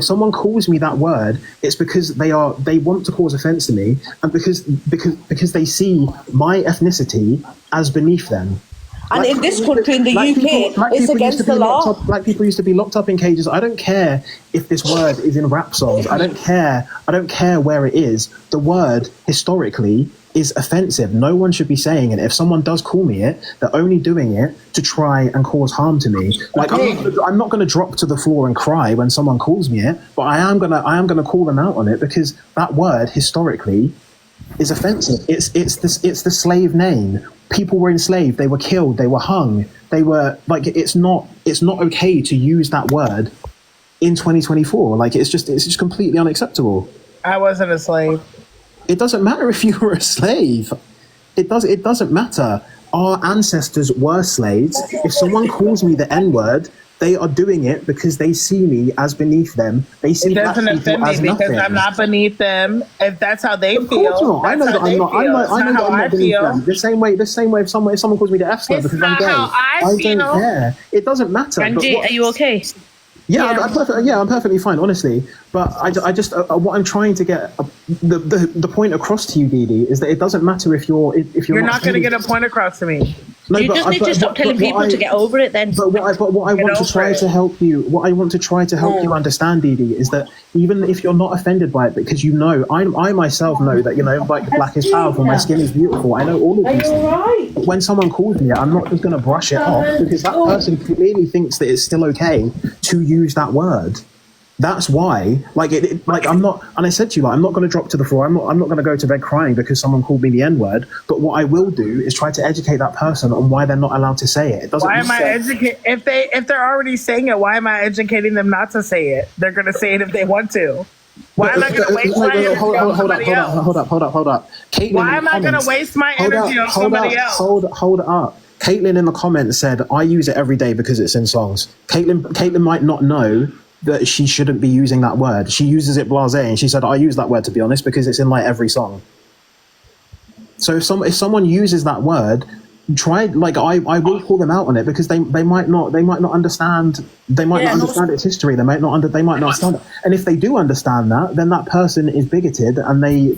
someone calls me that word, it's because they want to cause offence to me, and because they see my ethnicity as beneath them. And in this country, in the UK, it's against the law. Black people used to be locked up in cages. I don't care if this word is in rap songs. I don't care where it is. The word, historically, is offensive. No one should be saying it. If someone does call me it, they're only doing it to try and cause harm to me. Like, I'm not going to drop to the floor and cry when someone calls me it, but I am gonna call them out on it, because that word, historically, is offensive. It's the slave name. People were enslaved, they were killed, they were hung, they were like, it's not okay to use that word in 2024. Like, it's just completely unacceptable. I wasn't a slave. It doesn't matter if you were a slave. It doesn't matter. Our ancestors were slaves. If someone calls me the N-word, they are doing it because they see me as beneath them. They see it doesn't offend me because I'm not beneath them. If that's how they feel, I know that I'm not. I know that I'm not beneath them. The same way, if someone calls me the F slur because I'm gay, I don't care. It doesn't matter. Angie, are you okay? Yeah, I'm perfectly fine, honestly. But I just what I'm trying to get the point across to you, Dee Dee, is that it doesn't matter if you're not going to get a point across to me. No, you just need to stop telling people to get over it then. But what I want to try to help you understand, Dee Dee, is that even if you're not offended by it, because I myself know that, like, black is powerful, my skin is beautiful, I know all of these things. But when someone calls me it, I'm not just going to brush it off, because that person clearly thinks that it's still okay to use that word. That's why, I'm not, and I said to you, like, I'm not going to drop to the floor. I'm not going to go to bed crying because someone called me the N-word. But what I will do is try to educate that person on why they're not allowed to say it. It doesn't. Why am I educating? If they're already saying it, why am I educating them not to say it? They're going to say it if they want to. Why am I going to waste my energy on somebody else? Hold up. Caitlin, why am I going to waste my energy on somebody else? Hold up. Caitlin in the comments said, I use it every day because it's in songs. Caitlin might not know that she shouldn't be using that word. She uses it blasé, and she said, I use that word, to be honest, because it's in like every song. So if someone uses that word, I will call them out on it, because they might not understand. They might not understand its history. They might not understand it. And if they do understand that, then that person is bigoted, and they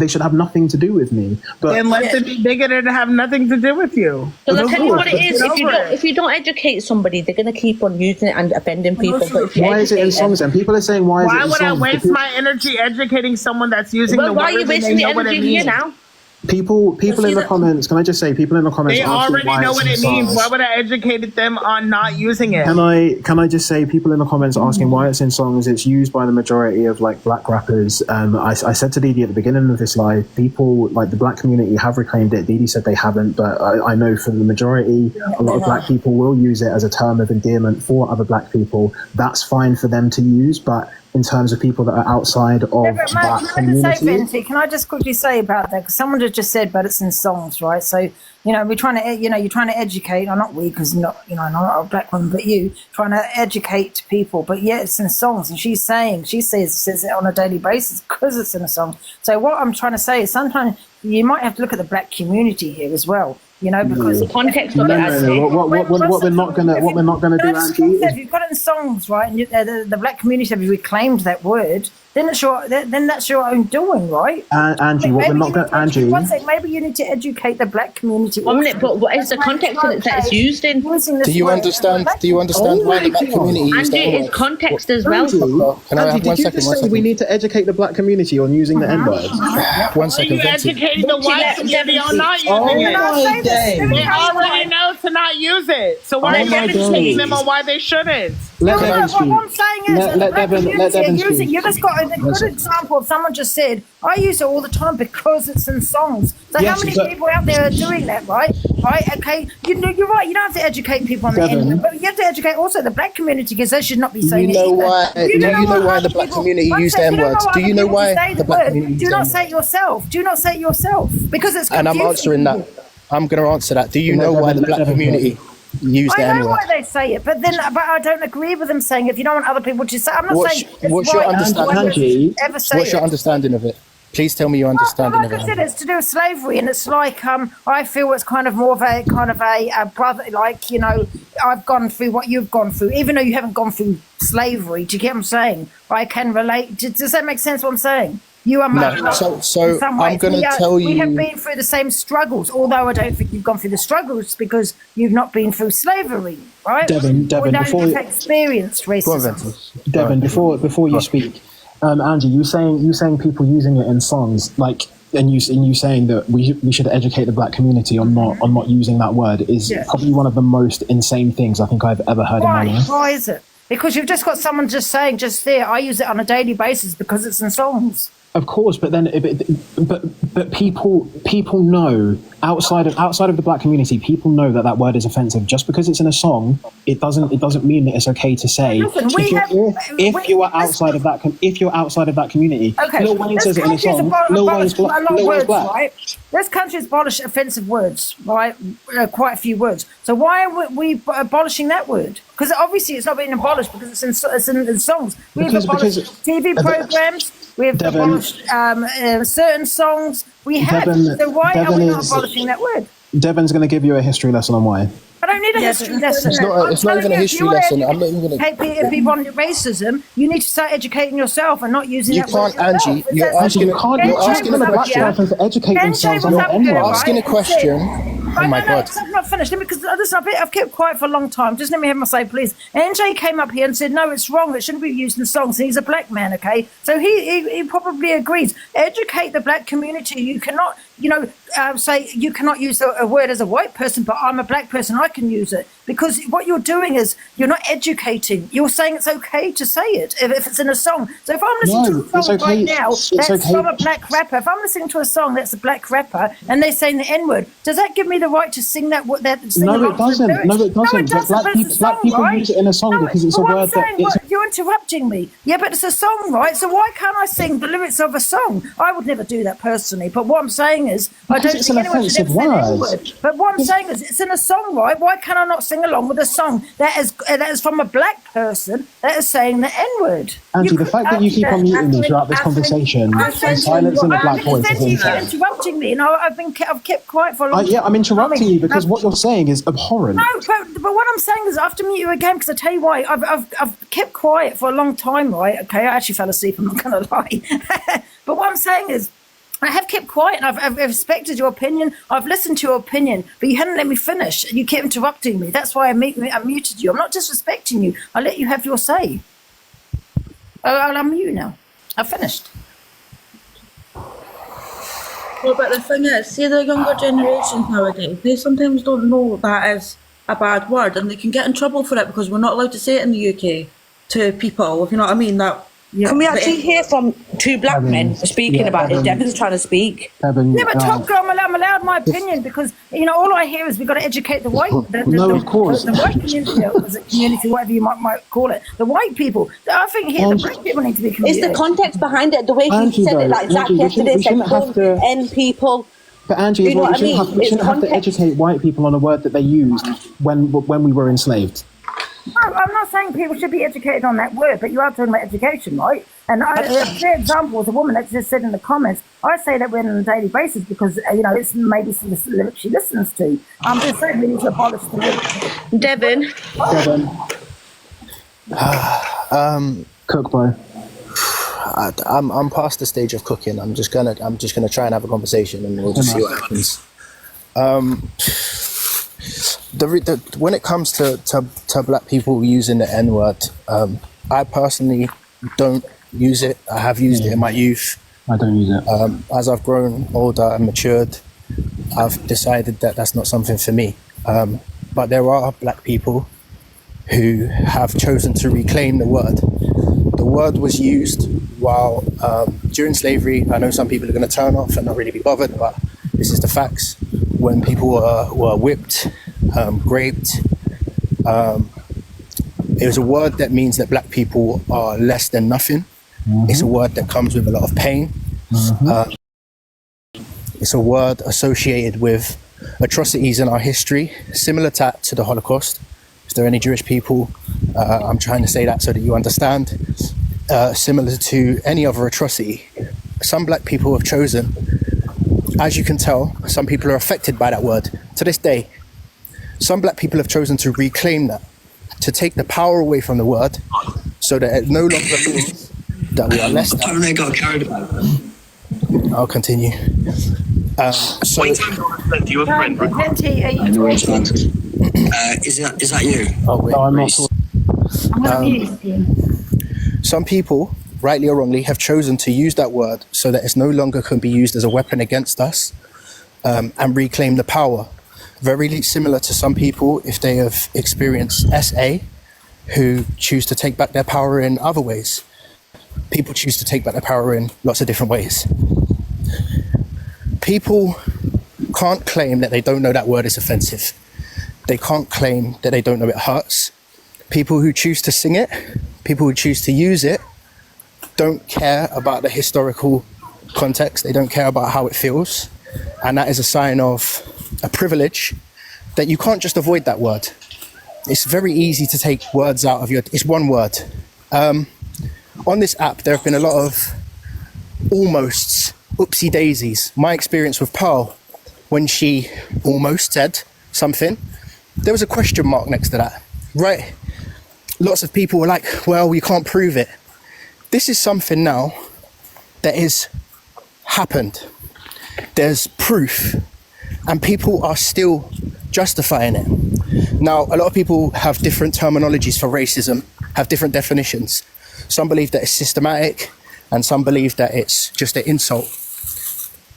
should have nothing to do with me. But then let them be bigoted and have nothing to do with you. So I'll tell you what it is. If you don't educate somebody, they're going to keep on using it and offending people. But why is it in songs then? People are saying, why is it in songs? Why would I waste my energy educating someone that's using the word? Why are you wasting the energy here now? People in the comments, can I just say, people in the comments They already know what it means. Why would I educate them on not using it? Can I just say, people in the comments asking why it's in songs, it's used by the majority of like black rappers. I said to Didi at the beginning of this live, people like the black community have reclaimed it. Didi said they haven't, but I know for the majority, a lot of black people will use it as a term of endearment for other black people. That's fine for them to use, but in terms of people that are outside of that community. Can I just quickly say about that? Because someone had just said, but it's in songs, right? So, we're trying to, you're trying to educate, or not we, because not a black woman, but you, trying to educate people. But yeah, it's in songs. And she says it on a daily basis because it's in a song. So what I'm trying to say is sometimes you might have to look at the black community here as well. Because the context of what we're not gonna do, Angie. If you've got it in songs, right, and the black community have reclaimed that word, then that's your own doing, right? Angie, what we're not going, Angie. One second, maybe you need to educate the black community. One minute, but what is the context that it's used in? Do you understand why the black community used Angie, it's context as well. Can I have 1 second? We need to educate the black community on using the N-word. 1 second. Are you educating the white community on not using it? They already know to not use it. So why are you educating them on why they shouldn't? What I'm saying is, let Devin speak. You just got a good example of someone just said, I use it all the time because it's in songs. So how many people out there are doing that, right? Right, okay. You're right, you don't have to educate people on the end, but you have to educate also the black community because they should not be saying Do you know why the black community used the N-words? Do you know why the black community used Do not say it yourself. Do not say it yourself. Because it's confusing. And I'm answering that. I'm going to answer that. Do you know why the black community used the N-word? I know why they say it, but I don't agree with them saying it. If you don't want other people to say, I'm not saying it's what's your understanding? What's your it. understanding of it? Please tell me your understanding of it. Like I said, it's to do with slavery, and it's like I feel it's kind of more of a brother, like I've gone through what you've gone through, even though you haven't gone through slavery. Do you get what I'm saying? I can relate. Does that make sense? What I'm saying? You are no. So I'm going to tell you. We have been through the same struggles, although I don't think you've gone through the struggles because you've not been through slavery, right? Devin, before you experienced racism. Devin, before you speak, Angie, you saying people using it in songs, like, and you saying that we should educate the black community on not using that word is probably one of the most insane things I think I've ever heard in my life. Why is it? Because you've just got someone just saying, just there, I use it on a daily basis because it's in songs. Of course, but then, but people know outside of the black community, people know that word is offensive. Just because it's in a song, it doesn't mean that it's okay to say. Listen, if you're outside of that community, okay. Lil Wayne says it in a song. Lil Wayne's black. Right? This country's abolished offensive words, right? Quite a few words. So why are we abolishing that word? Because obviously it's not being abolished because it's in songs. We've abolished TV programs. We have abolished certain songs. We have. So why are we not abolishing that word? Devon's going to give you a history lesson on why. I don't need a history lesson. It's not even a history lesson. I'm not even going to. If people want racism, you need to start educating yourself and not using that word. You can't, Angie. You're asking a question. Oh my God. I'm not finished. Because listen, I've kept quiet for a long time. Just let me have my say, please. Angie came up here and said, no, it's wrong. It shouldn't be used in songs. And he's a black man, okay? So he probably agrees. Educate the black community. You cannot, say you cannot use a word as a white person, but I'm a black person. I can use it. Because what you're doing is you're not educating. You're saying it's okay to say it if it's in a song. So if I'm listening to a song right now that's from a black rapper, if I'm listening to a song that's a black rapper and they're saying the N-word, does that give me the right to sing that? No, it doesn't. No, it doesn't. Black people use it in a song because it's a word that... You're interrupting me. Yeah, but it's a song, right? So why can't I sing the lyrics of a song? I would never do that personally. But what I'm saying is, I don't think anyone should ever say the N-word. But what I'm saying is, it's in a song, right? Why can't I not sing along with a song that is from a black person that is saying the N-word? Angie, the fact that you keep on muting me throughout this conversation and silencing the black voice is insane. You're interrupting me, and I've kept quiet for a long time. Yeah, I'm interrupting you because what you're saying is abhorrent. No, but what I'm saying is I have to mute you again because I tell you why. I've kept quiet for a long time, right? Okay, I actually fell asleep. I'm not going to lie. But what I'm saying is, I have kept quiet and I've respected your opinion. I've listened to your opinion, but you hadn't let me finish. And you kept interrupting me. That's why I muted you. I'm not disrespecting you. I let you have your say. I'll unmute you now. I've finished. Well, but the thing is, see the younger generations nowadays, they sometimes don't know that is a bad word, and they can get in trouble for it because we're not allowed to say it in the UK to people, if you know what I mean. That Can we actually hear from two black men speaking about it? Devin's trying to speak. Yeah, but Top Girl, I'm allowed my opinion because, you know, all I hear is we've got to educate the white, of course. the white community, or the community, whatever you might call it, the white people. I think here the black people need to be It's communicated. the context behind it, the way Angie, he said though, it, like Zach Angie, yesterday we said, shouldn't have to- N people. But Angie, You know what I mean? we It's shouldn't have to context. educate white people on a word that they used when we were enslaved. No, I'm not saying people should be educated on that word, but you are talking about education, right? And a clear example was a woman that just said in the comments, I say that we're on a daily basis because, you know, it's maybe some of the lyrics she listens to. I'm just saying we need to abolish the lyrics. Devin. Cook, bro. I'm past the stage of cooking. I'm just gonna try and have a conversation, and we'll just see what happens. When it comes to black people using the N-word, I personally don't use it. I have used it in my youth. I don't use it. As I've grown older and matured, I've decided that that's not something for me. But there are black people who have chosen to reclaim the word. The word was used while during slavery. I know some people are going to turn off and not really be bothered, but this is the facts. When people were whipped, raped, it was a word that means that black people are less than nothing. It's a word that comes with a lot of pain. It's a word associated with atrocities in our history, similar to the Holocaust. If there are any Jewish people, I'm trying to say that so that you understand. Similar to any other atrocity, some black people have chosen, as you can tell, some people are affected by that word. To this day, some black people have chosen to reclaim that, to take the power away from the word so that it no longer means that we are less than. They got carried about. I'll continue. So, Do you a friend? Is that you? Oh, wait, no, I'm not. Some people, rightly or wrongly, have chosen to use that word so that it no longer can be used as a weapon against us, and reclaim the power. Very similar to some people, if they have experienced SA, who choose to take back their power in other ways. People choose to take back their power in lots of different ways. People can't claim that they don't know that word is offensive. They can't claim that they don't know it hurts. People who choose to sing it, people who choose to use it, don't care about the historical context. They don't care about how it feels. And that is a sign of a privilege that you can't just avoid that word. It's very easy to take words out of it's one word. On this app, there have been a lot of almosts, oopsie daisies. My experience with Pearl, when she almost said something, there was a question mark next to that, right? Lots of people were like, well, you can't prove it. This is something now that has happened. There's proof, and people are still justifying it. Now, a lot of people have different terminologies for racism, have different definitions. Some believe that it's systematic, and some believe that it's just an insult.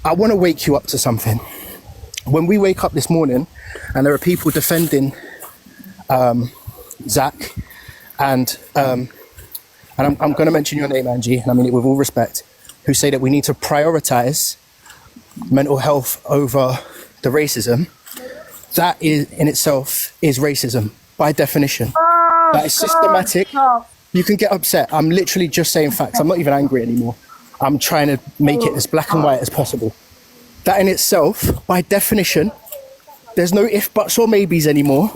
I want to wake you up to something. When we wake up this morning, and there are people defending Zach, and I'm going to mention your name, Angie, and I mean it with all respect, who say that we need to prioritize mental health over the racism, that is in itself is racism by definition. That is systematic. You can get upset. I'm literally just saying facts. I'm not even angry anymore. I'm trying to make it as black and white as possible. That in itself, by definition, there's no if, buts or maybes anymore.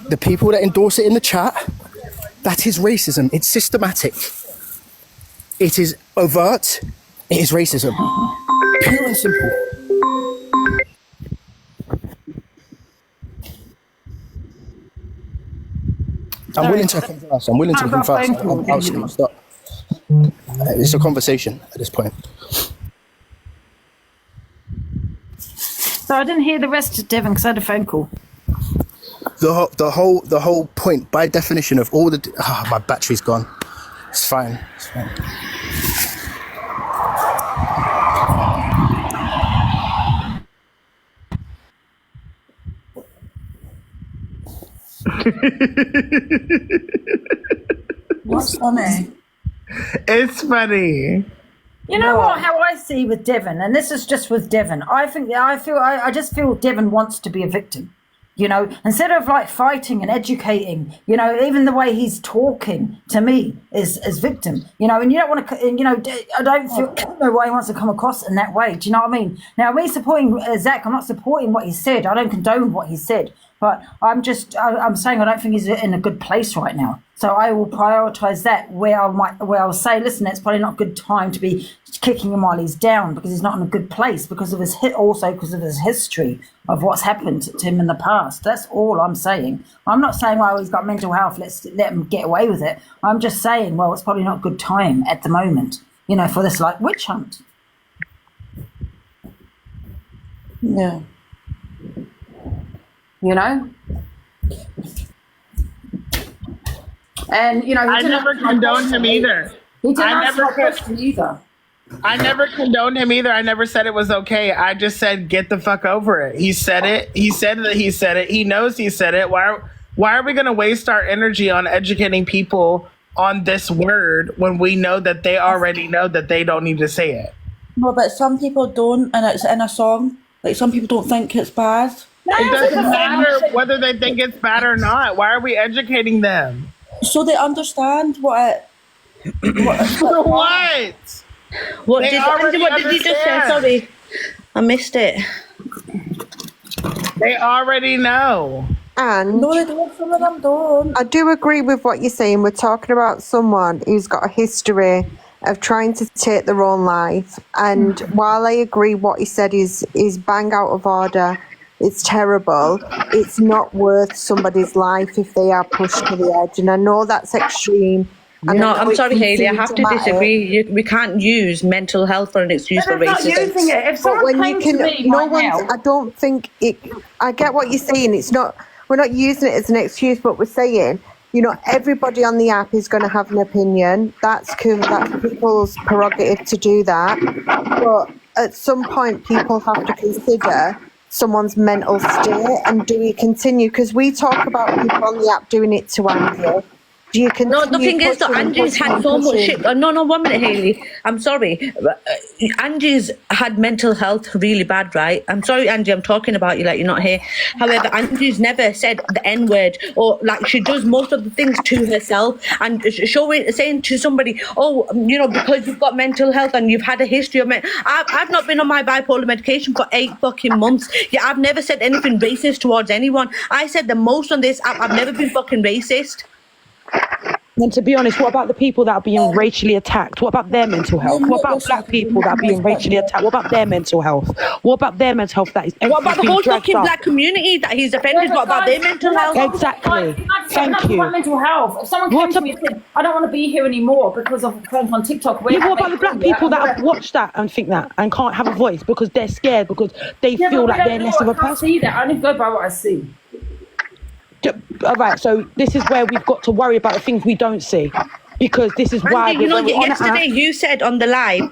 The people that endorse it in the chat, that is racism. It's systematic. It is overt. It is racism. Pure and simple. I'm willing to converse. I'll stop. It's a conversation at this point. So I didn't hear the rest of Devon because I had a phone call. The whole point, by definition, of all the my battery's gone. It's fine. What's funny? It's funny. You know what? How I see with Devon, and this is just with Devon. I just feel Devon wants to be a victim. You know, instead of like fighting and educating, you know, even the way he's talking to me is victim. You know, and you don't want to. You know, I don't know why he wants to come across in that way. Do you know what I mean? Now, me supporting Zach, I'm not supporting what he said. I don't condone what he said. But I'm saying I don't think he's in a good place right now. So I will prioritise that where I'll say, listen, it's probably not a good time to be kicking him while he's down because he's not in a good place because of his history of what's happened to him in the past. That's all I'm saying. I'm not saying, well, he's got mental health, let's let him get away with it. I'm just saying, well, it's probably not a good time at the moment, you know, for this like witch hunt. Yeah. You know? And, you know, I never condoned him either. He didn't answer that question either. I never condoned him either. I never said it was okay. I just said, get the fuck over it. He said it. He said that he said it. He knows he said it. Why are we going to waste our energy on educating people on this word when we know that they already know that they don't need to say it? No, but some people don't, and it's in a song. Like, some people don't think it's bad. It doesn't matter whether they think it's bad or not. Why are we educating them? So they understand what What? What did you just say? Sorry, I missed it. They already know. And no, they don't. Some of them don't. I do agree with what you're saying. We're talking about someone who's got a history of trying to take their own life. And while I agree what he said is bang out of order, it's terrible, it's not worth somebody's life if they are pushed to the edge. And I know that's extreme. No, I'm sorry, Hayley, I have to disagree. We can't use mental health for an excuse for racism. But when you can, I don't think it, I get what you're saying. It's not, we're not using it as an excuse, but we're saying, you know, everybody on the app is going to have an opinion. That's cool. That's people's prerogative to do that. But at some point, people have to consider someone's mental state, and do we continue? Because we talk about people on the app doing it to Angie. Do you continue? No, the thing is that Angie's had so much shit. No, 1 minute, Hayley. I'm sorry. Angie's had mental health really bad, right? I'm sorry, Angie, I'm talking about you like you're not here. However, Angie's never said the N-word, or like she does most of the things to herself, and saying to somebody, oh, you know, because you've got mental health and you've had a history of I've not been on my bipolar medication for 8 fucking months. Yeah, I've never said anything racist towards anyone. I said the most on this app. I've never been fucking racist. And to be honest, what about the people that are being racially attacked? What about their mental health? What about black people that are being racially attacked? What about their mental health? What about their mental health that is what about the whole fucking black community that he's offended? What about their mental health? Exactly. Thank you. Mental health. If someone came to me and said, I don't want to be here anymore because of friends on TikTok. Yeah, what about the black people that have watched that and think that and can't have a voice because they're scared, because they feel like they're less of a person? I see that. I only go by what I see. All right, so this is where we've got to worry about the things we don't see, because this is why Andy, you know, yesterday you said on the live,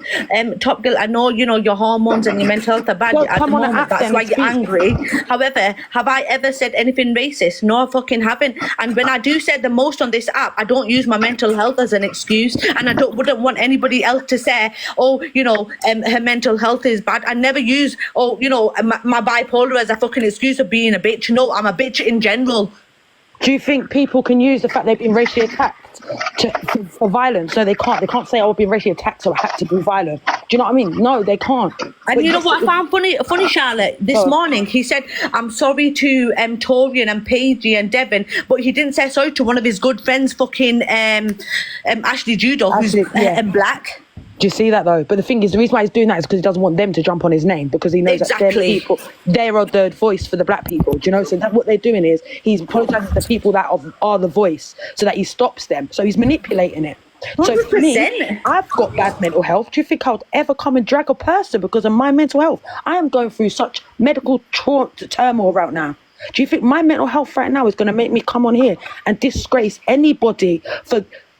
Top Girl, I know, you know, your hormones and your mental health are bad at the moment, that's why you're angry. However, have I ever said anything racist? No, I fucking haven't. And when I do say the most on this app, I don't use my mental health as an excuse, and I wouldn't want anybody else to say, oh, you know, her mental health is bad. I never use, oh, you know, my bipolar as a fucking excuse of being a bitch. No, I'm a bitch in general. Do you think people can use the fact they've been racially attacked for violence? So they can't say, oh, I've been racially attacked, so I had to be violent. Do you know what I mean? No, they can't. And you know what I found funny, Charlotte? This morning, he said, I'm sorry to Torian and Paige and Devon, but he didn't say sorry to one of his good friends, fucking Ashley Judo, who's black. Do you see that though? But the thing is, the reason why he's doing that is because he doesn't want them to jump on his name, because he knows that they're the people, they're the voice for the black people. Do you know? So that what they're doing is he's apologising to the people that are the voice, so that he stops them. So he's manipulating it. 100%. So for me, I've got bad mental health. Do you think I would ever come and drag a person because of my mental health? I am going through such medical turmoil right now. Do you think my mental health right now is going to make me come on here and disgrace anybody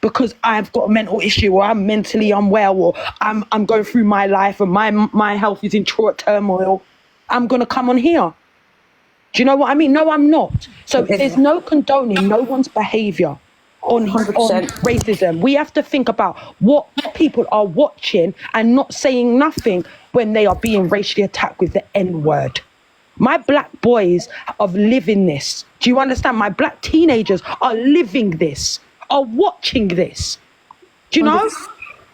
because I've got a mental issue, or I'm mentally unwell, or I'm going through my life and my health is in turmoil? I'm going to come on here. Do you know what I mean? No, I'm not. So there's no condoning no one's behaviour on 100%. racism. We have to think about what people are watching and not saying nothing when they are being racially attacked with the N-word. My black boys are living this. Do you understand? My black teenagers are living this, are watching this. Do you know?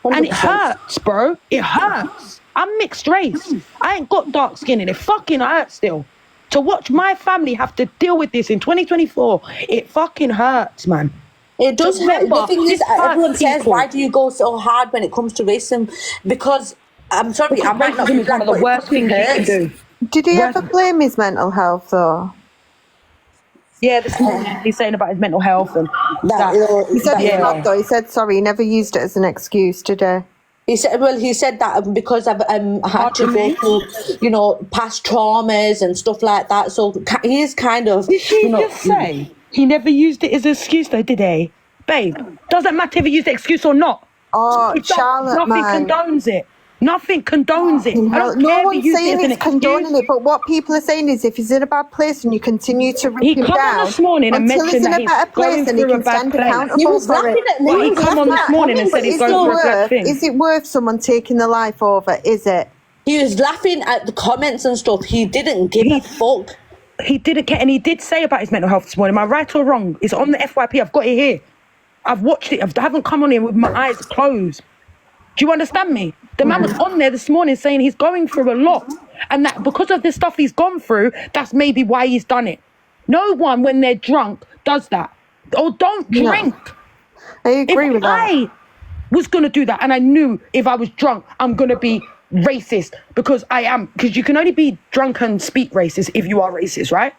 100%. And it hurts, bro. It hurts. I'm mixed race. I ain't got dark skin and it fucking hurts still. To watch my family have to deal with this in 2024, it fucking hurts, man. It does hurt. The thing is, everyone says, people. why do you go so hard when it comes to racism? Because, I'm sorry, I might not be one of the worst things you can do. Did he ever blame his mental health, though? Yeah, this morning he's saying about his mental health and he said it's not, though. He said, sorry, he never used it as an excuse, did he? He said that because I've had to go through, you know, past traumas and stuff like that. So he is kind of. Did she just say he never used it as an excuse, though, did he? Babe, doesn't matter if he used the excuse or not. Oh, Charlotte, nothing condones it. Nothing condones it. No one's saying he's condoning it, but what people are saying is if he's in a bad place and you continue to rip him down this morning and until he's mentioned in that a better place and he can stand accountable for it. He come on this morning and said he's going through a bad thing. Is it worth someone taking their life over? Is it? He was laughing at the comments and stuff. He didn't give a fuck. He didn't care, and he did say about his mental health this morning. Am I right or wrong? It's on the FYP. I've got it here. I've watched it. I haven't come on here with my eyes closed. Do you understand me? The man was on there this morning saying he's going through a lot, and that because of the stuff he's gone through, that's maybe why he's done it. No one, when they're drunk, does that. Or don't drink. I agree with that. I was going to do that, and I knew if I was drunk, I'm going to be racist because I am. Because you can only be drunk and speak racist if you are racist, right?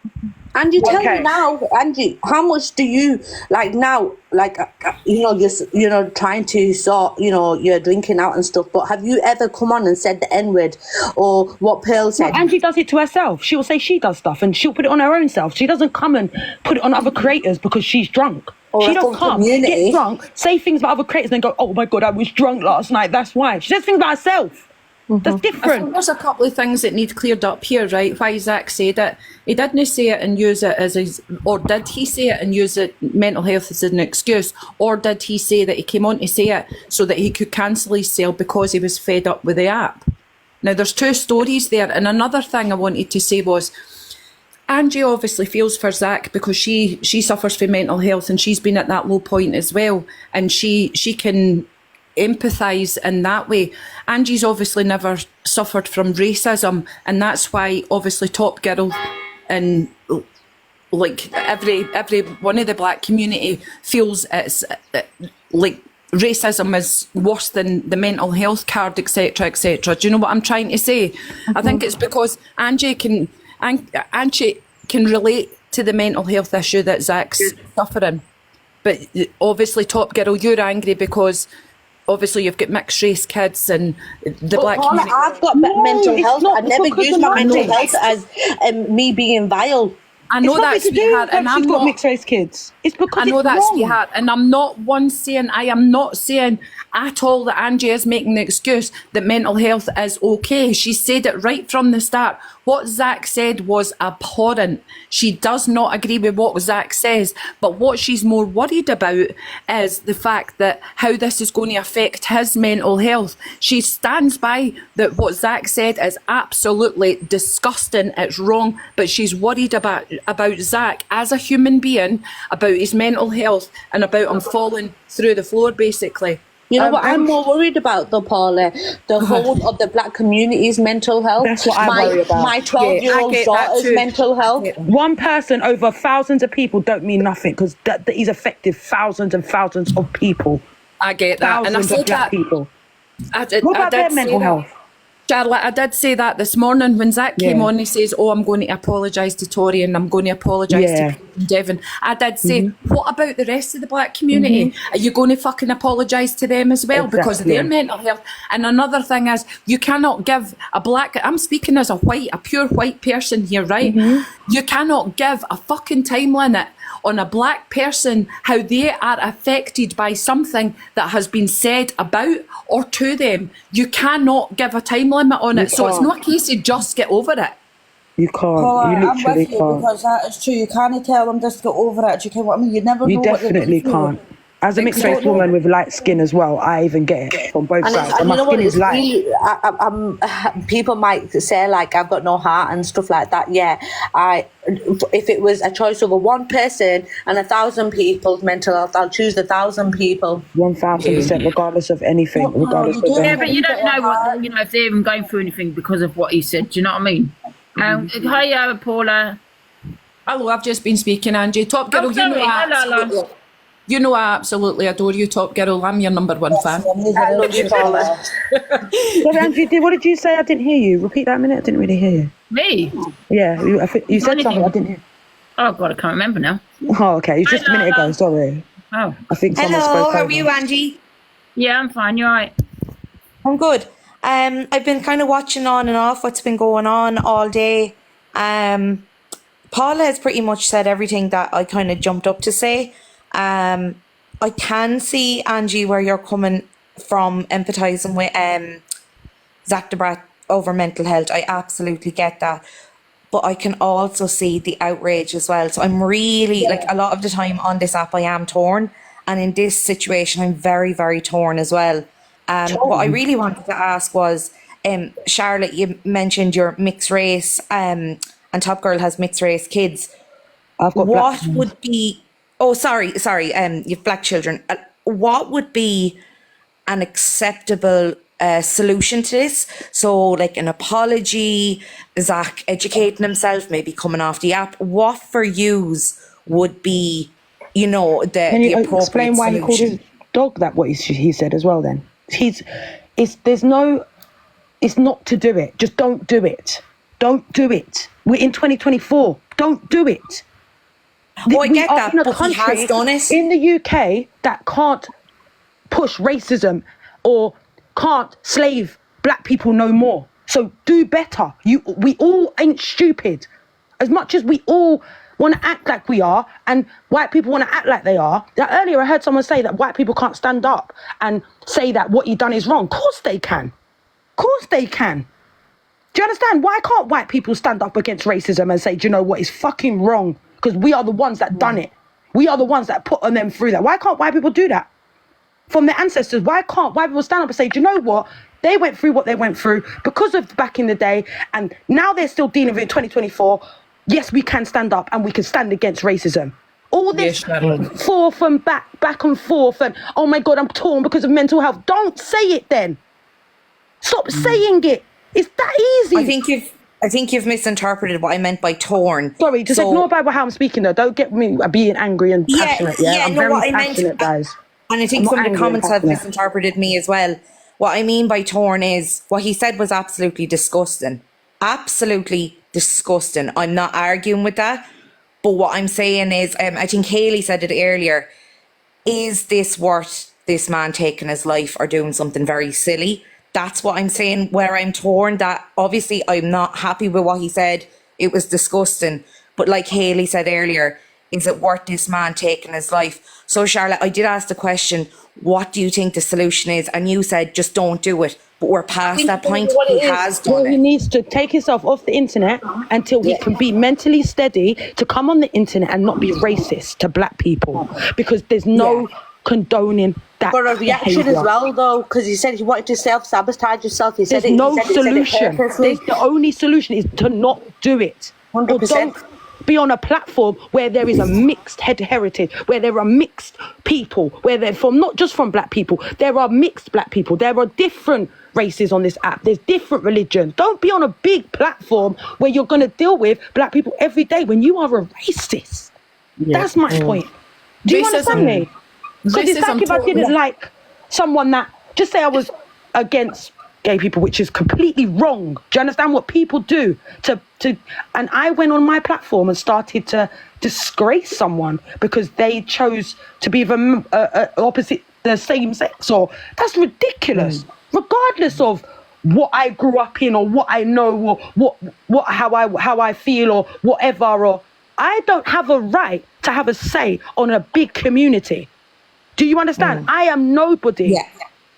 Angie, tell me now, Angie, how much do you like now? Like, you're trying to sort, you're drinking out and stuff. But have you ever come on and said the N-word or what Pearl said? No, Angie does it to herself. She will say she does stuff and she'll put it on her own self. She doesn't come and put it on other creators because she's drunk. She don't come, get drunk, say things about other creators, and then go, "Oh my God, I was drunk last night. That's why." She says things about herself. That's different. I think there's a couple of things that need cleared up here, right? Why Zach said it. He didn't say it and use it as his, or did he say it and use it mental health as an excuse? Or did he say that he came on to say it so that he could cancel his sale because he was fed up with the app? Now there's two stories there. And another thing I wanted to say was, Angie obviously feels for Zach because she suffers from mental health and she's been at that low point as well. And she can empathise in that way. Angie's obviously never suffered from racism, and that's why obviously Top Girl and like every one of the black community feels it's like racism is worse than the mental health card, etc., etc. Do you know what I'm trying to say? I think it's because Angie can relate to the mental health issue that Zach's suffering, but obviously Top Girl, you're angry because obviously you've got mixed race kids and the black community. I've got mental health. I never use my mental health as me being vile. I know that's sweetheart, and I'm got mixed race kids. It's because I know that's sweetheart, and I'm not saying at all that Angie is making the excuse that mental health is okay. She said it right from the start. What Zach said was abhorrent. She does not agree with what Zach says, but what she's more worried about is the fact that how this is going to affect his mental health. She stands by that what Zach said is absolutely disgusting. It's wrong, but she's worried about Zach as a human being, about his mental health, and about him falling through the floor, basically. You know what I'm more worried about, though, Paula? The whole of the black community's mental health. That's what I worry about. My 12-year-old daughter's mental health. One person over thousands of people don't mean nothing because that he's affected thousands and thousands of people. I get that. Thousands and I said of black that, people. What about their mental health? Charlotte, I did say that this morning when Zach came on. He says, "Oh, I'm going to apologise to Tori and I'm going to apologise to Devon." I did say, what about the rest of the black community? Are you going to fucking apologise to them as well because of their mental health? And another thing is, you cannot give a black, I'm speaking as a pure white person here, right? You cannot give a fucking time limit on a black person how they are affected by something that has been said about or to them. You cannot give a time limit on it. So it's not a case of just get over it. You can't. Paula, You I'm literally with you can't. because that is true. You can't tell them just to get over it. Do you know what I mean? You never You know what they're definitely going through. can't. As a mixed You race don't know. woman with light skin as well, I even get it from both sides. And you my know what? skin is It's light. really, people might say like I've got no heart and stuff like that. Yeah, if it was a choice over one person and 1,000 people's mental health, I'll choose the 1,000 people. 1,000%, regardless of anything, regardless of Yeah, anything. but you don't know what if they're even going through anything because of what he said. Do you know what I mean? Hi, Paula. Hello, I've just been speaking, Angie. Top Girl, you know I absolutely adore you, Top Girl. I'm your number one fan. I love you, Paula. Sorry, Angie, what did you say? I didn't hear you. Repeat that a minute. I didn't really hear you. Me? Yeah, you said something. I didn't hear. Oh, God, I can't remember now. Oh, okay. It was just a minute ago. Sorry. Oh. I think someone spoke Hello, how over. are you, Angie? Yeah, I'm fine. You're right. I'm good. I've been kind of watching on and off what's been going on all day. Paula has pretty much said everything that I kind of jumped up to say. I can see, Angie, where you're coming from, empathising with Zach de Brat over mental health. I absolutely get that. But I can also see the outrage as well. So I'm really, like, a lot of the time on this app, I am torn. And in this situation, I'm very, very torn as well. What I really wanted to ask was, Charlotte, you mentioned your mixed race, and Top Girl has mixed race kids. I've got what would be? Oh, sorry. You've black children. What would be an acceptable solution to this? So, like an apology, Zach educating himself, maybe coming off the app. What for yous would be, the appropriate explain why solution? he called his dog that? What he said as well. Then it's not to do it. Just don't do it. Don't do it. We're in 2024. Don't do it. Oh, I get that, in a but he country has done it. In the UK that can't push racism or can't slave black people no more. So do better. We all ain't stupid. As much as we all want to act like we are and white people want to act like they are. Earlier I heard someone say that white people can't stand up and say that what you've done is wrong. Of course they can. Of course they can. Do you understand? Why can't white people stand up against racism and say, do you know what, it's fucking wrong? Because we are the ones that done it. We are the ones that put on them through that. Why can't white people do that? From their ancestors, why can't white people stand up and say, do you know what? They went through what they went through because of back in the day, and now they're still dealing with it in 2024. Yes, we can stand up and we can stand against racism. All this forth and back and forth, and oh my God, I'm torn because of mental health. Don't say it then. Stop saying it. It's that easy. I think you've misinterpreted what I meant by torn. Sorry, just ignore about how I'm speaking though. Don't get me being angry and passionate. I'm very passionate, guys. And I think some of the comments have misinterpreted me as well. What I mean by torn is what he said was absolutely disgusting. Absolutely disgusting. I'm not arguing with that. But what I'm saying is, I think Hayley said it earlier, is this worth this man taking his life or doing something very silly? That's what I'm saying, where I'm torn, that obviously I'm not happy with what he said. It was disgusting. But like Hayley said earlier, is it worth this man taking his life? So Charlotte, I did ask the question, what do you think the solution is? And you said, just don't do it. But we're past that point. He has done it. He needs to take himself off the internet until he can be mentally steady to come on the internet and not be racist to black people. Because there's no condoning that For a reaction behavior. as well, though, because he said he wanted to self-sabotage himself. He said There's no solution. There's The only solution is to not do it. 100%. Or don't be on a platform where there is a mixed heritage, where there are mixed people, where they're from, not just from black people, there are mixed black people. There are different races on this app. There's different religions. Don't be on a big platform where you're going to deal with black people every day when you are a racist. That's my point. Do you understand me? Because it's like if I didn't like someone that, just say I was against gay people, which is completely wrong. Do you understand what people do and I went on my platform and started to disgrace someone because they chose to be opposite the same sex, or that's ridiculous. Regardless of what I grew up in or what I know or how I feel or whatever, or I don't have a right to have a say on a big community. Do you understand? I am nobody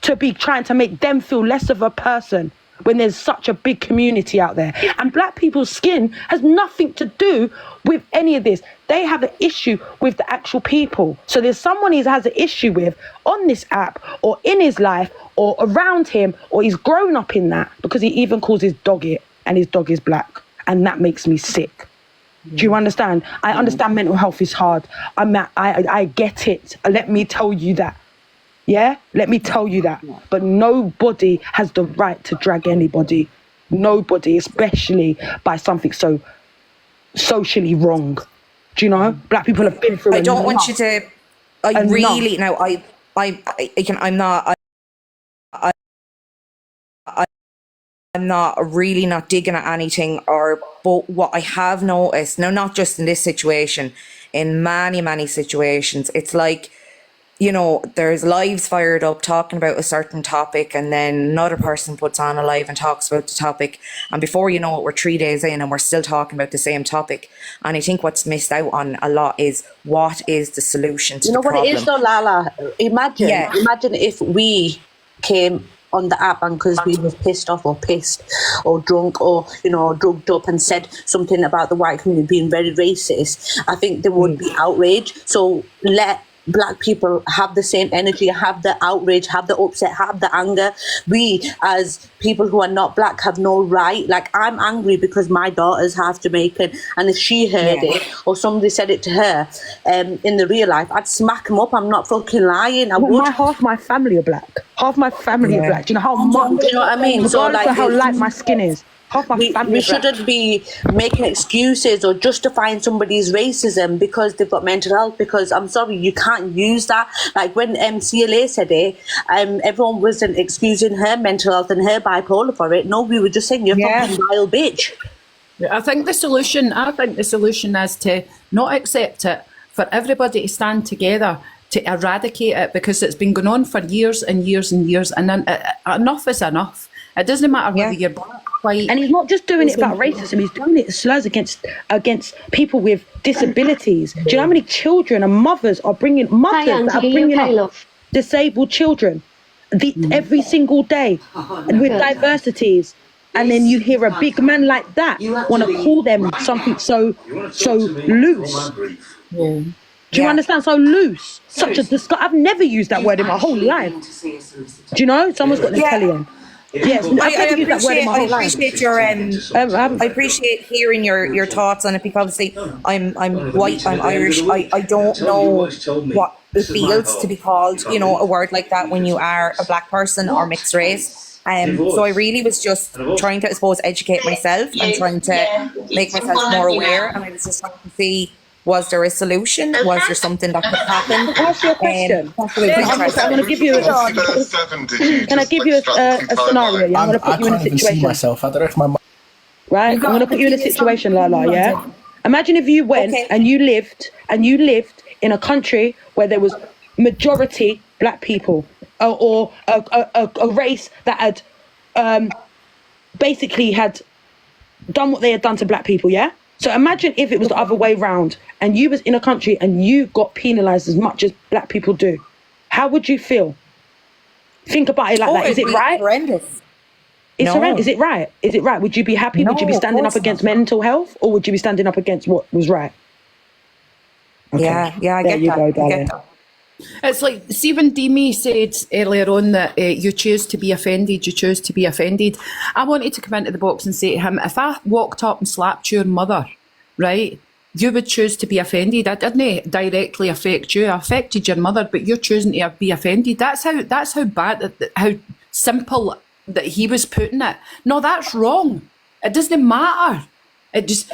to be trying to make them feel less of a person when there's such a big community out there. And black people's skin has nothing to do with any of this. They have an issue with the actual people. So there's someone he has an issue with on this app or in his life or around him, or he's grown up in that, because he even calls his dog it, and his dog is black. And that makes me sick. Do you understand? I understand mental health is hard. I get it. Let me tell you that. Yeah? Let me tell you that. But nobody has the right to drag anybody. Nobody, especially by something so socially wrong. Do you know? Black people have been through I don't want you to... I'm not digging at anything, but what I have noticed, now not just in this situation, in many situations, it's like, you know, there's lives fired up talking about a certain topic, and then another person puts on a live and talks about the topic, and before you know it, we're 3 days in and we're still talking about the same topic. And I think what's missed out on a lot is, what is the solution to the problem? You know what it is though, Lala? Imagine if we came on the app and because we were pissed off or pissed or drunk or, you know, drugged up and said something about the white community being very racist, I think there would be outrage. So let black people have the same energy, have the outrage, have the upset, have the anger. We as people who are not black have no right. Like, I'm angry because my daughter's half Jamaican, and if she heard it or somebody said it to her in the real life, I'd smack them up. I'm not fucking lying. Half my family are black. Half my family are black. Do you know how much? Do you know what I mean? Regardless So like, of how light my skin is. We shouldn't be making excuses or justifying somebody's racism because they've got mental health, because I'm sorry, you can't use that. Like when CLA said it, everyone wasn't excusing her mental health and her bipolar for it. No, we were just saying, you're fucking vile bitch. I think the solution is to not accept it, for everybody to stand together to eradicate it, because it's been going on for years and years and years, and then enough is enough. It doesn't matter whether you're black, white. And he's not just doing it about racism, he's doing it slurs against people with disabilities. Do you know how many children and mothers are bringing up disabled children every single day, and with diversities? And then you hear a big man like that want to call them something so loose. Do you understand? So loose. Such a disgust. I've never used that word in my whole life. Do you know? Someone's got their telly on. Yes, I appreciate hearing your thoughts on it, because obviously I'm white, I'm Irish. I don't know what it feels to be called, you know, a word like that when you are a black person or mixed race. So I really was just trying to, I suppose, educate myself and trying to make myself more aware. And I was just trying to see, was there a solution? Was there something that could happen? Ask you a question. I'm going to give you Can I give you a scenario? Yeah? I'm going to put you in a situation. Myself. I don't know if my right? I'm going to put you in a situation, Lala, yeah? Imagine if you went and you lived in a country where there was majority black people, or a race that had basically had done what they had done to black people, yeah? So imagine if it was the other way round and you was in a country and you got penalised as much as black people do. How would you feel? Think about it like that. Is it right? Horrendous. It's horrendous. Is it right? Is it right? Would you be happy? No, would you be standing up against mental health, or would you be standing up against what was right? Okay. Yeah, I get that. It's like, see, when Demi said earlier on that you choose to be offended, I wanted to come into the box and say to him, if I walked up and slapped your mother, right, you would choose to be offended. I didn't directly affect you. I affected your mother, but you're choosing to be offended. That's how bad, how simple that he was putting it. No, that's wrong. It doesn't matter. It just,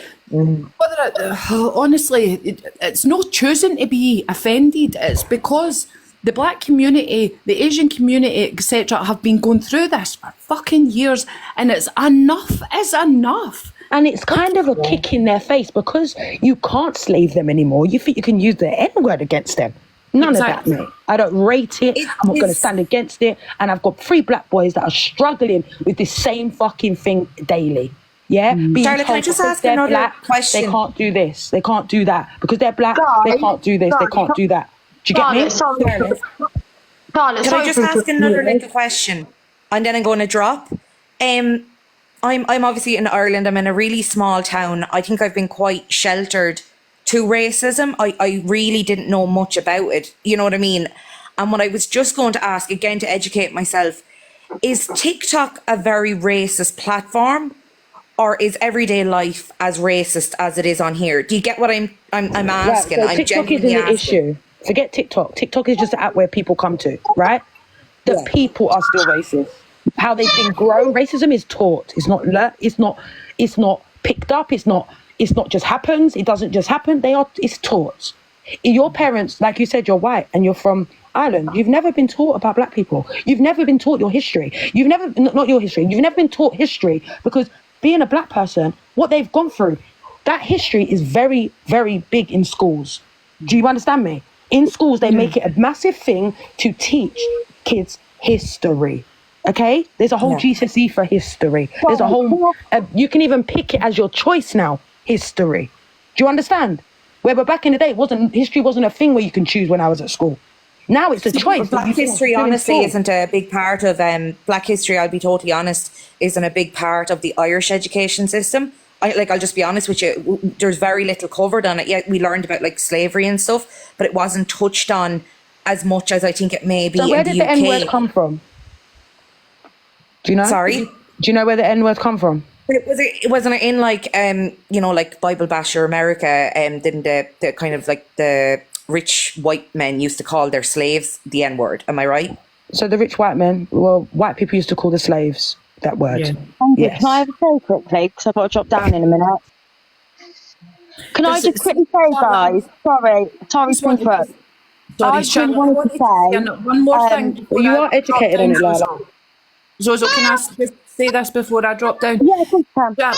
honestly, it's not choosing to be offended. It's because the black community, the Asian community, etc., have been going through this for fucking years, and it's enough. It's enough. And it's kind of a kick in their face, because you can't slave them anymore. You think you can use the N-word against them. None of that, mate. I don't rate it. I'm not going to stand against it. And I've got 3 black boys that are struggling with this same fucking thing daily. Yeah, Charlotte, can I just ask another black, question? They can't do this, they can't do that, because they're black. They can't do this, they can't do that. Do you get me? Can I just ask another little question, and then I'm going to drop? I'm obviously in Ireland. I'm in a really small town. I think I've been quite sheltered to racism. I really didn't know much about it. You know what I mean? And what I was just going to ask, again, to educate myself, is TikTok a very racist platform, or is everyday life as racist as it is on here? Do you get what I'm asking? Right, so TikTok isn't the issue. Forget TikTok. TikTok is just an app where people come to, right? The people are still racist. How they've been grown, racism is taught. It's not picked up. It's not just happens. It doesn't just happen. It's taught. Your parents, like you said, you're white and you're from Ireland. You've never been taught about black people. You've never been taught your history. You've never been taught history, because being a black person, what they've gone through, that history is very, very big in schools. Do you understand me? In schools, they make it a massive thing to teach kids history. Okay? There's a whole GCSE for history. There's a whole, you can even pick it as your choice now, history. Do you understand? Where back in the day, history wasn't a thing where you can choose when I was at school. Now it's a choice. Black history, honestly, isn't a big part of Black history. I'll be totally honest, isn't a big part of the Irish education system. I'll just be honest with you. There's very little covered on it. Yeah, we learned about like slavery and stuff, but it wasn't touched on as much as I think it may be. So where did the N-word come from? Do you know? Sorry. Do you know where the N-word come from? It wasn't in like like Bible Basher America, didn't the kind of like the rich white men used to call their slaves the N-word. Am I right? So the rich white men, well, white people used to call the slaves that word. Yeah. Yes. Can I have a say quickly? Because I've got to drop down in a minute. Can I just quickly say, guys? Sorry to interrupt. I really wanted to say one more thing. You are educated on it, Lala. Zozo, can I just say this before I drop down? Yeah, of course you can.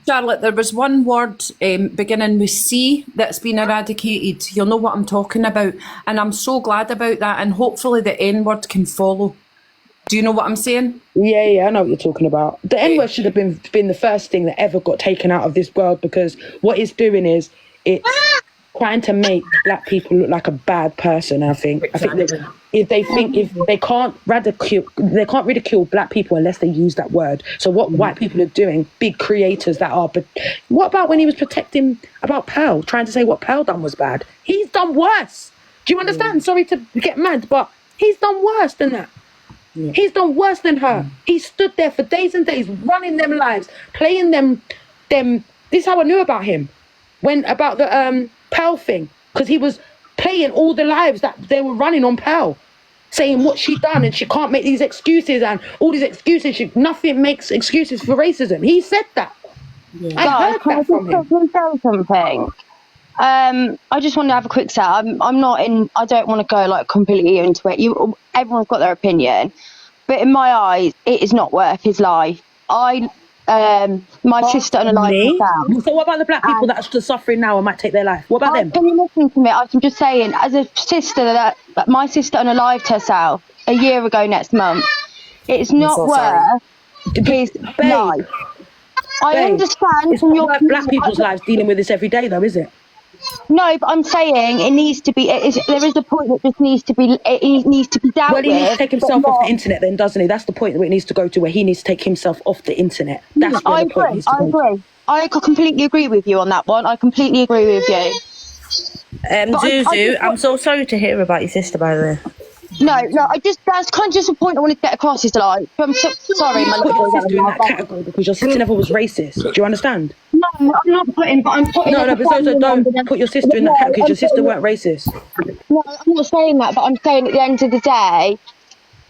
Charlotte, there was one word beginning with C that's been eradicated. You'll know what I'm talking about. And I'm so glad about that. And hopefully the N-word can follow. Do you know what I'm saying? Yeah, I know what you're talking about. The N-word should have been the first thing that ever got taken out of this world, because what it's doing is it's trying to make black people look like a bad person. I think that if they can't ridicule black people unless they use that word. So what white people are doing, big creators that are, but what about when he was protecting about Pearl, trying to say what Pearl done was bad? He's done worse. Do you understand? Sorry to get mad, but he's done worse than that. Yeah. He's done worse than her. He stood there for days and days, running them lives, playing them. This is how I knew about him. When about the Pearl thing, because he was playing all the lives that they were running on Pearl, saying what she done and she can't make these excuses and all these excuses. Nothing makes excuses for racism. He said that. Yeah. I heard that from him. Can I say something? I just want to have a quick say. I don't want to go like completely into it. Everyone's got their opinion, but in my eyes, it is not worth his life. My sister unalived herself. So what about the black people that are still suffering now and might take their life? What about them? Can you listen to me? I'm just saying, as a sister, that my sister unalived herself a year ago next month. It's not worth his life. I understand from your black people's lives dealing with this every day, though, is it? No, but I'm saying it needs to be. There is a point that just needs to be. It needs to be dealt with. Well, he needs to take himself off the internet, then, doesn't he? That's the point where it needs to go to, where he needs to take himself off the internet. That's where the point needs to go. I agree. I completely agree with you on that one. I completely agree with you. Zuzu, I'm so sorry to hear about your sister, by the way. No, that's kind of just a point I wanted to get across. Is like, I'm sorry, my put your sister in that category because your sister never was racist. Do you understand? No, I'm not putting. But I'm putting. No, but so don't put your sister in that category because your sister weren't racist. No, I'm not saying that, but I'm saying at the end of the day,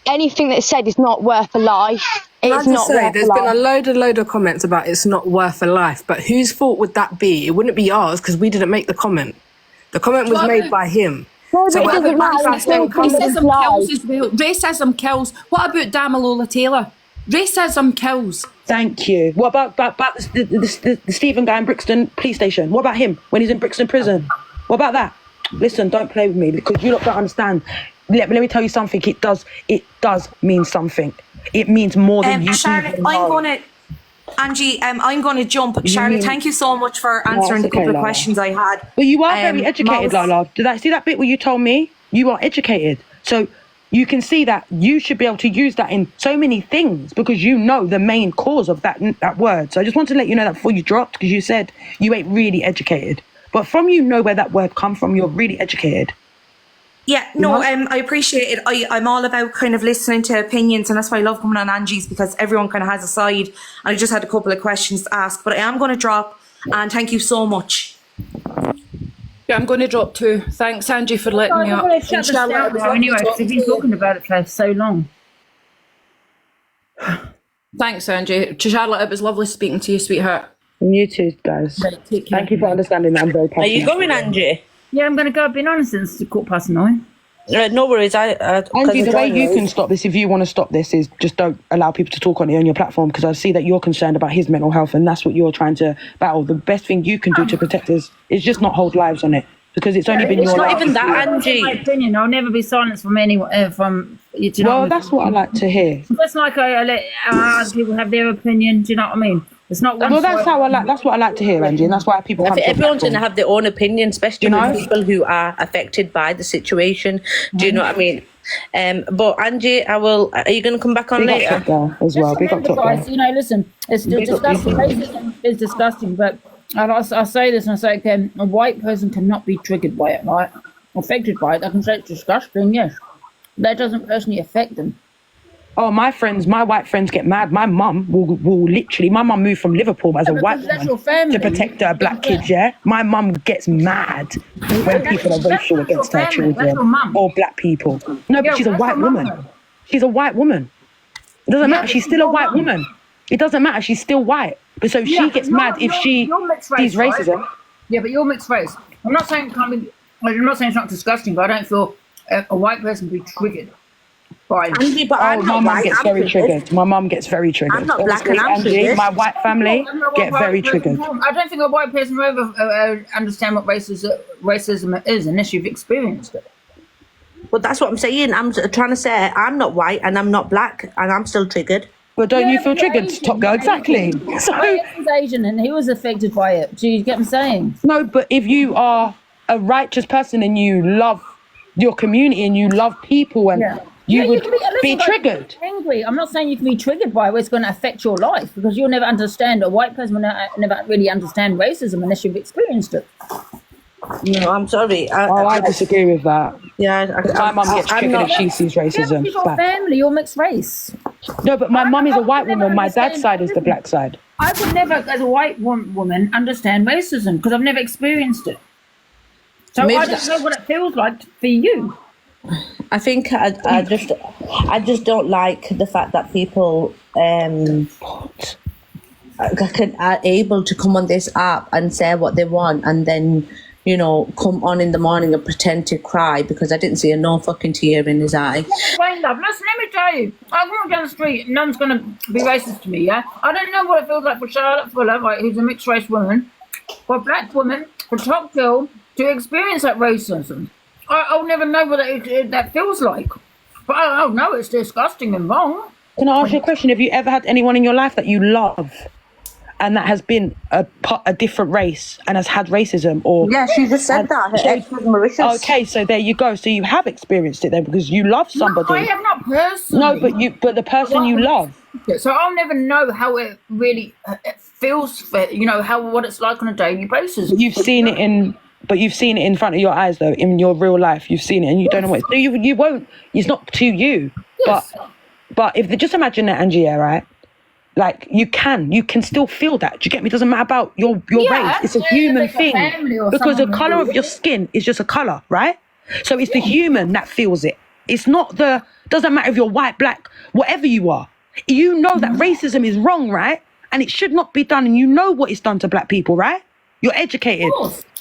anything that's said is not worth a life. It's not worth a life. There's been a load of comments about it's not worth a life, but whose fault would that be? It wouldn't be ours because we didn't make the comment. The comment was made by him. No, so it doesn't matter. Racism kills. What about Damilola Taylor? Racism kills. Thank you. What about the Stephen guy in Brixton police station? What about him when he's in Brixton prison? What about that? Listen, don't play with me because you don't understand. Let me tell you something. It does mean something. It means more than you. Charlotte, Angie, I'm going to jump. Charlotte, thank you so much for answering the couple of questions I had. Well, you are very educated, Lala. Did I see that bit where you told me you are educated? So you can see that you should be able to use that in so many things because you know the main cause of that word. So I just want to let you know that before you dropped, because you said you ain't really educated. But from you know where that word come from, you're really educated. Yeah, no, I appreciate it. I'm all about kind of listening to opinions, and that's why I love coming on Angie's, because everyone kind of has a side. And I just had a couple of questions to ask, but I am going to drop, and thank you so much. Yeah, I'm going to drop too. Thanks, Angie, for letting me up. I'm going to shut this down now anyway, because we've been talking about it for so long. Thanks, Angie. Charlotte, it was lovely speaking to you, sweetheart. You too, guys. Take care. Thank you for understanding that. I'm very passionate. Are you going, Angie? Yeah, I'm going to go. I've been on since 9:15. No worries. Angie, the way you can stop this, if you want to stop this, is just don't allow people to talk on it on your platform, because I see that you're concerned about his mental health and that's what you're trying to battle. The best thing you can do to protect us is just not hold lives on it, because it's only been your life. It's not even that, Angie. In my opinion, I'll never be silenced from anyone. From you know. Well, that's what I like to hear. Just like I let other people have their opinion. Do you know what I mean? It's not. Well, that's how I like. That's what I like to hear, Angie, and that's why people. I think everyone's going to have their own opinion, especially with people who are affected by the situation. Do you know what I mean? But Angie, I will. Are you going to come back on later? As well. Big up, guys. You know, listen. It's disgusting. Racism is disgusting, but I say this and I say again: a white person cannot be triggered by it, right? Affected by it. I can say it's disgusting. Yes, that doesn't personally affect them. Oh, my white friends get mad. My mum will literally, my mum moved from Liverpool as a white woman to protect her black kids, yeah? My mum gets mad when people are racial against her children or black people. No, but she's a white woman. She's a white woman. It doesn't matter. She's still a white woman. It doesn't matter. She's still white. But so she gets mad if she sees racism. Yeah, but you're mixed race. I'm not saying it's not disgusting, but I don't feel a white person can be triggered. Angie, but my mum gets very triggered. My mum gets very triggered. I'm not black and I'm Angie, triggered. my white family get very triggered. I don't think a white person will ever understand what racism is unless you've experienced it. Well, that's what I'm saying. I'm trying to say I'm not white and I'm not black and I'm still triggered. But don't you feel triggered, Top Girl? Exactly. So he's Asian and he was affected by it. Do you get what I'm saying? No, but if you are a righteous person and you love your community and you love people and you would be triggered. Angry. I'm not saying you can be triggered by what's going to affect your life, because you'll never understand. A white person will never really understand racism unless you've experienced it. No, I'm sorry. I disagree with that. Yeah, my mum gets triggered if she sees racism. You've got family, you're mixed race. No, but my mum is a white woman. My dad's side is the black side. I would never, as a white woman, understand racism because I've never experienced it. So I don't know what it feels like for you. I think I just don't like the fact that people are able to come on this app and say what they want and then, you know, come on in the morning and pretend to cry because I didn't see no fucking tear in his eye. Listen, let me tell you, I walk down the street and no one's going to be racist to me, yeah? I don't know what it feels like for Charlotte Fuller, right, who's a mixed race woman, for a black woman, for Top Girl, to experience that racism. I'll never know what that feels like. But I know it's disgusting and wrong. Can I ask you a question? Have you ever had anyone in your life that you love and that has been a different race and has had racism? Or yeah, she just said that. Her ex was Mauritius. Okay, so there you go. So you have experienced it then because you love somebody. No, I have not personally. No, but the person you love. So I'll never know how it really feels for, you know, what it's like on a daily basis. You've seen it in... But you've seen it in front of your eyes, though, in your real life. You've seen it, and you don't know what. So you won't. It's not to you. Yes. But if just imagine that, Angie, right? Like you can still feel that. Do you get me? It doesn't matter about your race. It's a human thing because the color of your skin is just a color, right? So it's the human that feels it. It's not doesn't matter if you're white, black, whatever you are. You know that racism is wrong, right? And it should not be done. And you know what it's done to black people, right? You're educated.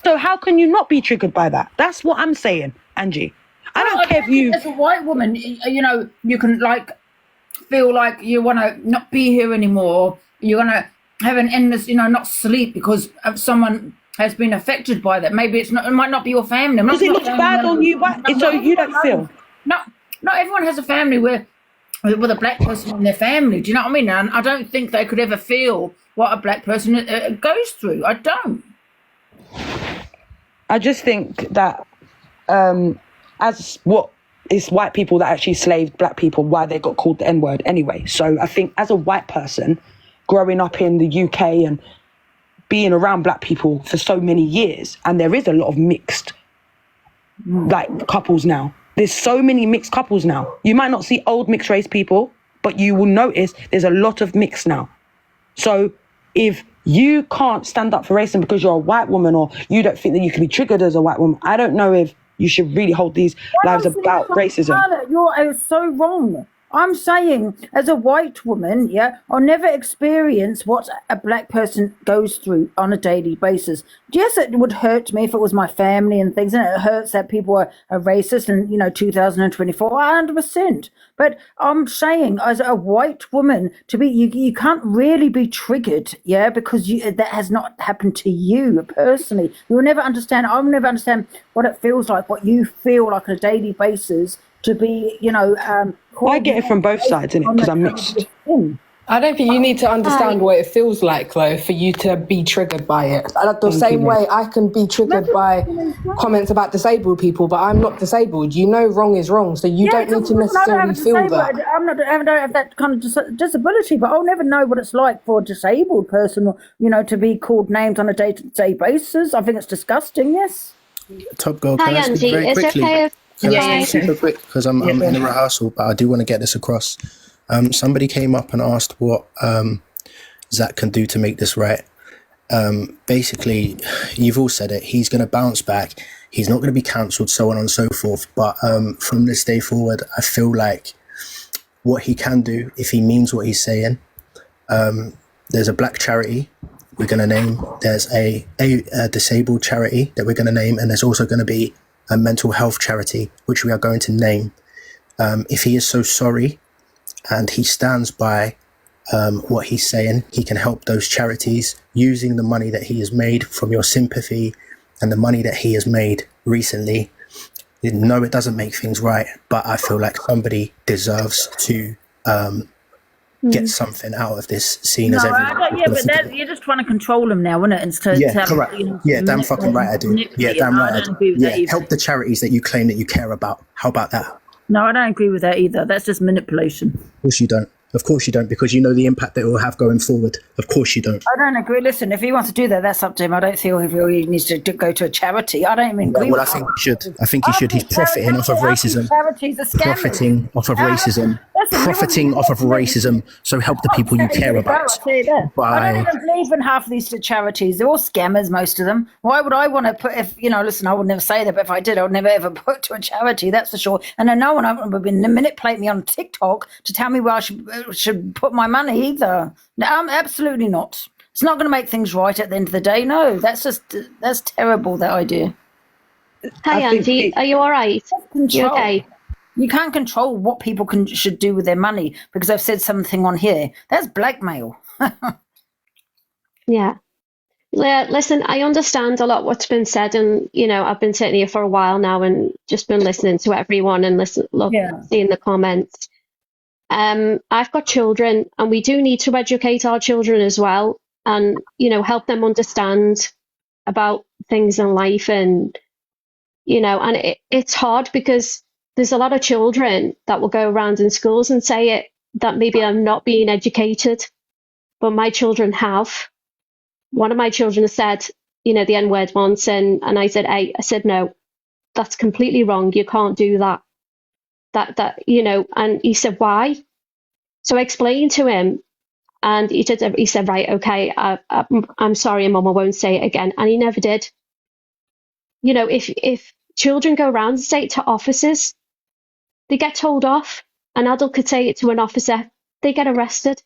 So how can you not be triggered by that? That's what I'm saying, Angie. I don't care if you... As a white woman, you know, you can, like, feel like you want to not be here anymore. You're going to have an endless, you know, not sleep because someone has been affected by that. Maybe it might not be your family. Does it look bad on you? So you don't feel? Not everyone has a family with a black person in their family. Do you know what I mean? And I don't think they could ever feel what a black person goes through. I don't. I just think that as what it's white people that actually slaved black people, why they got called the N-word anyway. So I think as a white person growing up in the UK and being around black people for so many years, and there is a lot of mixed like couples now. There's so many mixed couples now. You might not see old mixed race people, but you will notice there's a lot of mix now. So if you can't stand up for racism because you're a white woman, or you don't think that you can be triggered as a white woman, I don't know if you should really hold these lives about racism. You're so wrong. I'm saying, as a white woman, yeah, I'll never experience what a black person goes through on a daily basis. Yes, it would hurt me if it was my family and things, and it hurts that people are racist in, 2024, 100%. But I'm saying, as a white woman, to be, you can't really be triggered, yeah, because that has not happened to you personally. You'll never understand. I'll never understand what it feels like, what you feel like on a daily basis to be, I get it from both sides, innit? Because I'm mixed. I don't think you need to understand what it feels like, though, for you to be triggered by it. Like the same way I can be triggered by comments about disabled people, but I'm not disabled. Wrong is wrong, so you don't need to necessarily feel that. I don't have that kind of disability, but I'll never know what it's like for a disabled person, to be called names on a day-to-day basis. I think it's disgusting, yes. Top girl, Hi, Angie. Is it okay if Can I say super quick, because I'm in a rehearsal, but I do want to get this across. Somebody came up and asked what Zach can do to make this right. Basically, you've all said it. He's going to bounce back. He's not going to be cancelled, so on and so forth. But from this day forward, I feel like what he can do, if he means what he's saying, there's a black charity we're going to name. There's a disabled charity that we're going to name. And there's also going to be a mental health charity, which we are going to name. If he is so sorry and he stands by what he's saying, he can help those charities using the money that he has made from your sympathy and the money that he has made recently. No, it doesn't make things right, but I feel like somebody deserves to get something out of this scene. As everyone. You're just trying to control him now, isn't it? Instead correct. Damn fucking right I do. Yeah, damn right I do. Help the charities that you claim that you care about. How about that? No, I don't agree with that either. That's just manipulation. Of course you don't. Of course you don't, because you know the impact that it will have going forward. Of course you don't. I don't agree. Listen, if he wants to do that, that's up to him. I don't feel he needs to go to a charity. I don't even agree. Well, I think he should. I think he should. He's profiting off of racism. Charities are scammers. Profiting off of racism. Profiting off of racism. So help the people you care about. I don't even believe in half of these charities. They're all scammers, most of them. Why would I want to put, listen, I would never say that, but if I did, I would never ever put to a charity, that's for sure. And I know one would manipulate me on TikTok to tell me where I should put my money either. No, absolutely not. It's not going to make things right at the end of the day. No, that's terrible, that idea. Hi, Angie. Are you all right? You okay? You can't control what people should do with their money because I've said something on here. That's blackmail. Yeah. Listen, I understand a lot what's been said, and I've been sitting here for a while now and just been listening to everyone and seeing the comments. I've got children, and we do need to educate our children as well, and help them understand about things in life, and and it's hard because there's a lot of children that will go around in schools and say it, that maybe I'm not being educated, but my children have. One of my children has said, the N-word once, and I said, I said, no, that's completely wrong. You can't do that. And he said, why? So I explained to him, and he said, right, okay, I'm sorry, Mum, I won't say it again. And he never did. If children go around and say it to officers, they get told off. An adult could say it to an officer, they get arrested.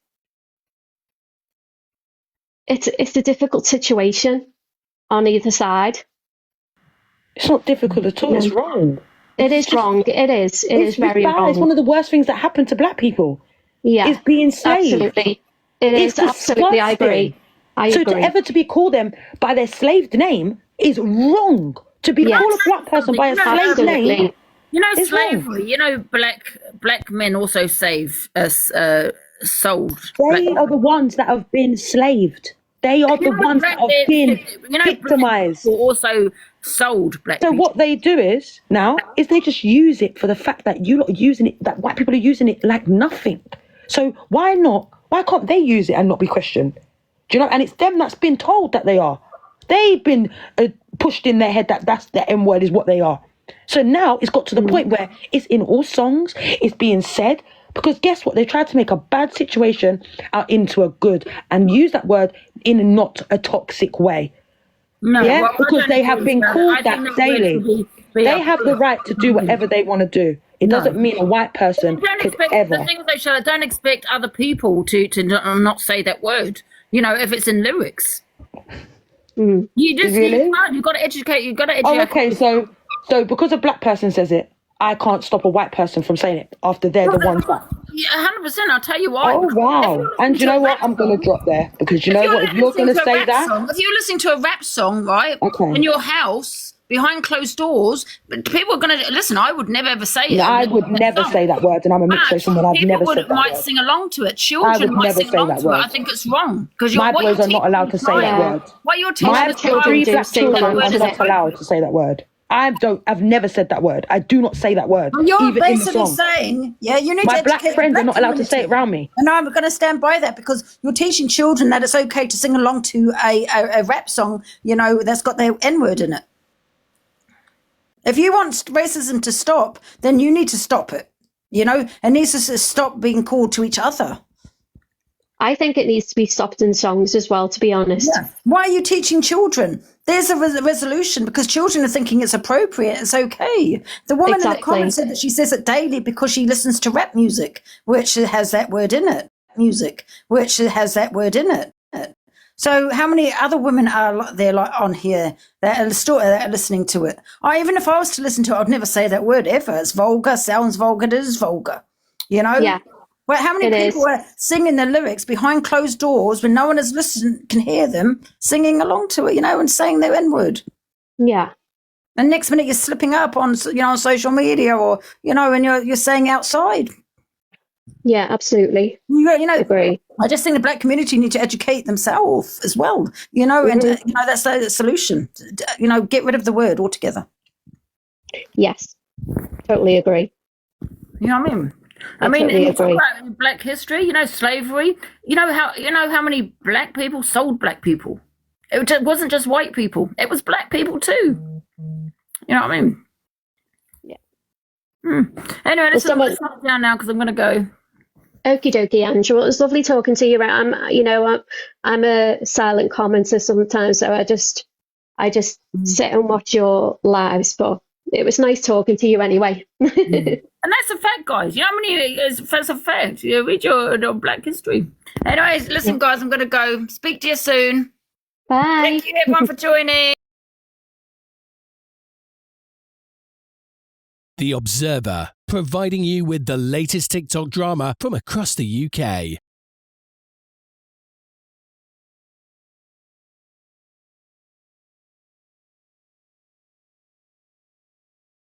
It's a difficult situation on either side. It's not difficult at all. It's wrong. It is wrong. It is. It is very bad. wrong. It's one of the worst things that happen to black people. Yeah, is being slaves. Absolutely. It's absolutely. I agree. So to be called them by their slaved name is wrong. To be called a black person by a slaved name. Slavery. Wrong. Black men also sold. They are the ones that have been slaved. They are the ones that have been victimized. Also sold black So people. what they do is they just use it for the fact that you lot are using it, that white people are using it like nothing. So why can't they use it and not be questioned? Do you know? And it's them that's been told that they are. They've been pushed in their head that that's the N word is what they are. So now it's got to the point where it's in all songs, it's being said, because guess what? They tried to make a bad situation out into a good and use that word in not a toxic way. No, yeah, well, because they have been called that daily. They have the right to do whatever they want to do. It doesn't mean a white person could ever. The thing is, though, Charlotte, don't expect other people to not say that word. You know, if it's in lyrics. You just you've got to educate. You've got to educate. Oh, okay. So because a black person says it, I can't stop a white person from saying it after they're the ones that. Yeah, 100%. I'll tell you why. Oh wow! And you know what? I'm gonna drop there because you know what? If you're gonna say that, if you're listening to a rap song, right, in your house behind closed doors, people are gonna listen. I would never ever say it. I would never say that word, and I'm a mixed race woman. I've never said that might word. sing along to it. Children might sing along to it. I think it's wrong because my boys are not allowed to say that word. What you're teaching my three black children are not allowed to say that word. I've never said that word. I do not say that word. Well, you're even basically in the song. saying, you need my to black friends are not allowed to say it around me. And I'm going to stand by that because you're teaching children that it's okay to sing along to a rap song, that's got their N-word in it. If you want racism to stop, then you need to stop it. It needs to stop being called to each other. I think it needs to be stopped in songs as well, to be honest. Yeah. Why are you teaching children? There's a resolution because children are thinking it's appropriate, it's okay. The woman in the comments said that she says it daily because she listens to rap music, which has that word in it. So how many other women are there on here that are listening to it? Even if I was to listen to it, I'd never say that word ever. It's vulgar, sounds vulgar, it is vulgar. Yeah. Well, how many people are singing the lyrics behind closed doors when no one is listening, can hear them singing along to it, and saying their N-word? Yeah. And next minute you're slipping up on, on social media or, and you're saying outside. Yeah, absolutely. Agree. I just think the black community need to educate themselves as well, and that's the solution. Get rid of the word altogether. Yes, totally agree. You know what I mean? I mean, you talk about black history, slavery. You know how many black people sold black people. It wasn't just white people; it was black people too. You know what I mean? Yeah. Anyway, let's shut it down now because I'm going to go. Okie dokie, Angie. Well, it was lovely talking to you. I'm a silent commenter sometimes, so I just sit and watch your lives, but it was nice talking to you anyway. And that's a fact, guys. You know how many? That's a fact. Read your Black history. Anyways, listen, guys, I'm going to go. Speak to you soon. Bye. Thank you, everyone, for joining. The Observer, providing you with the latest TikTok drama from across the UK.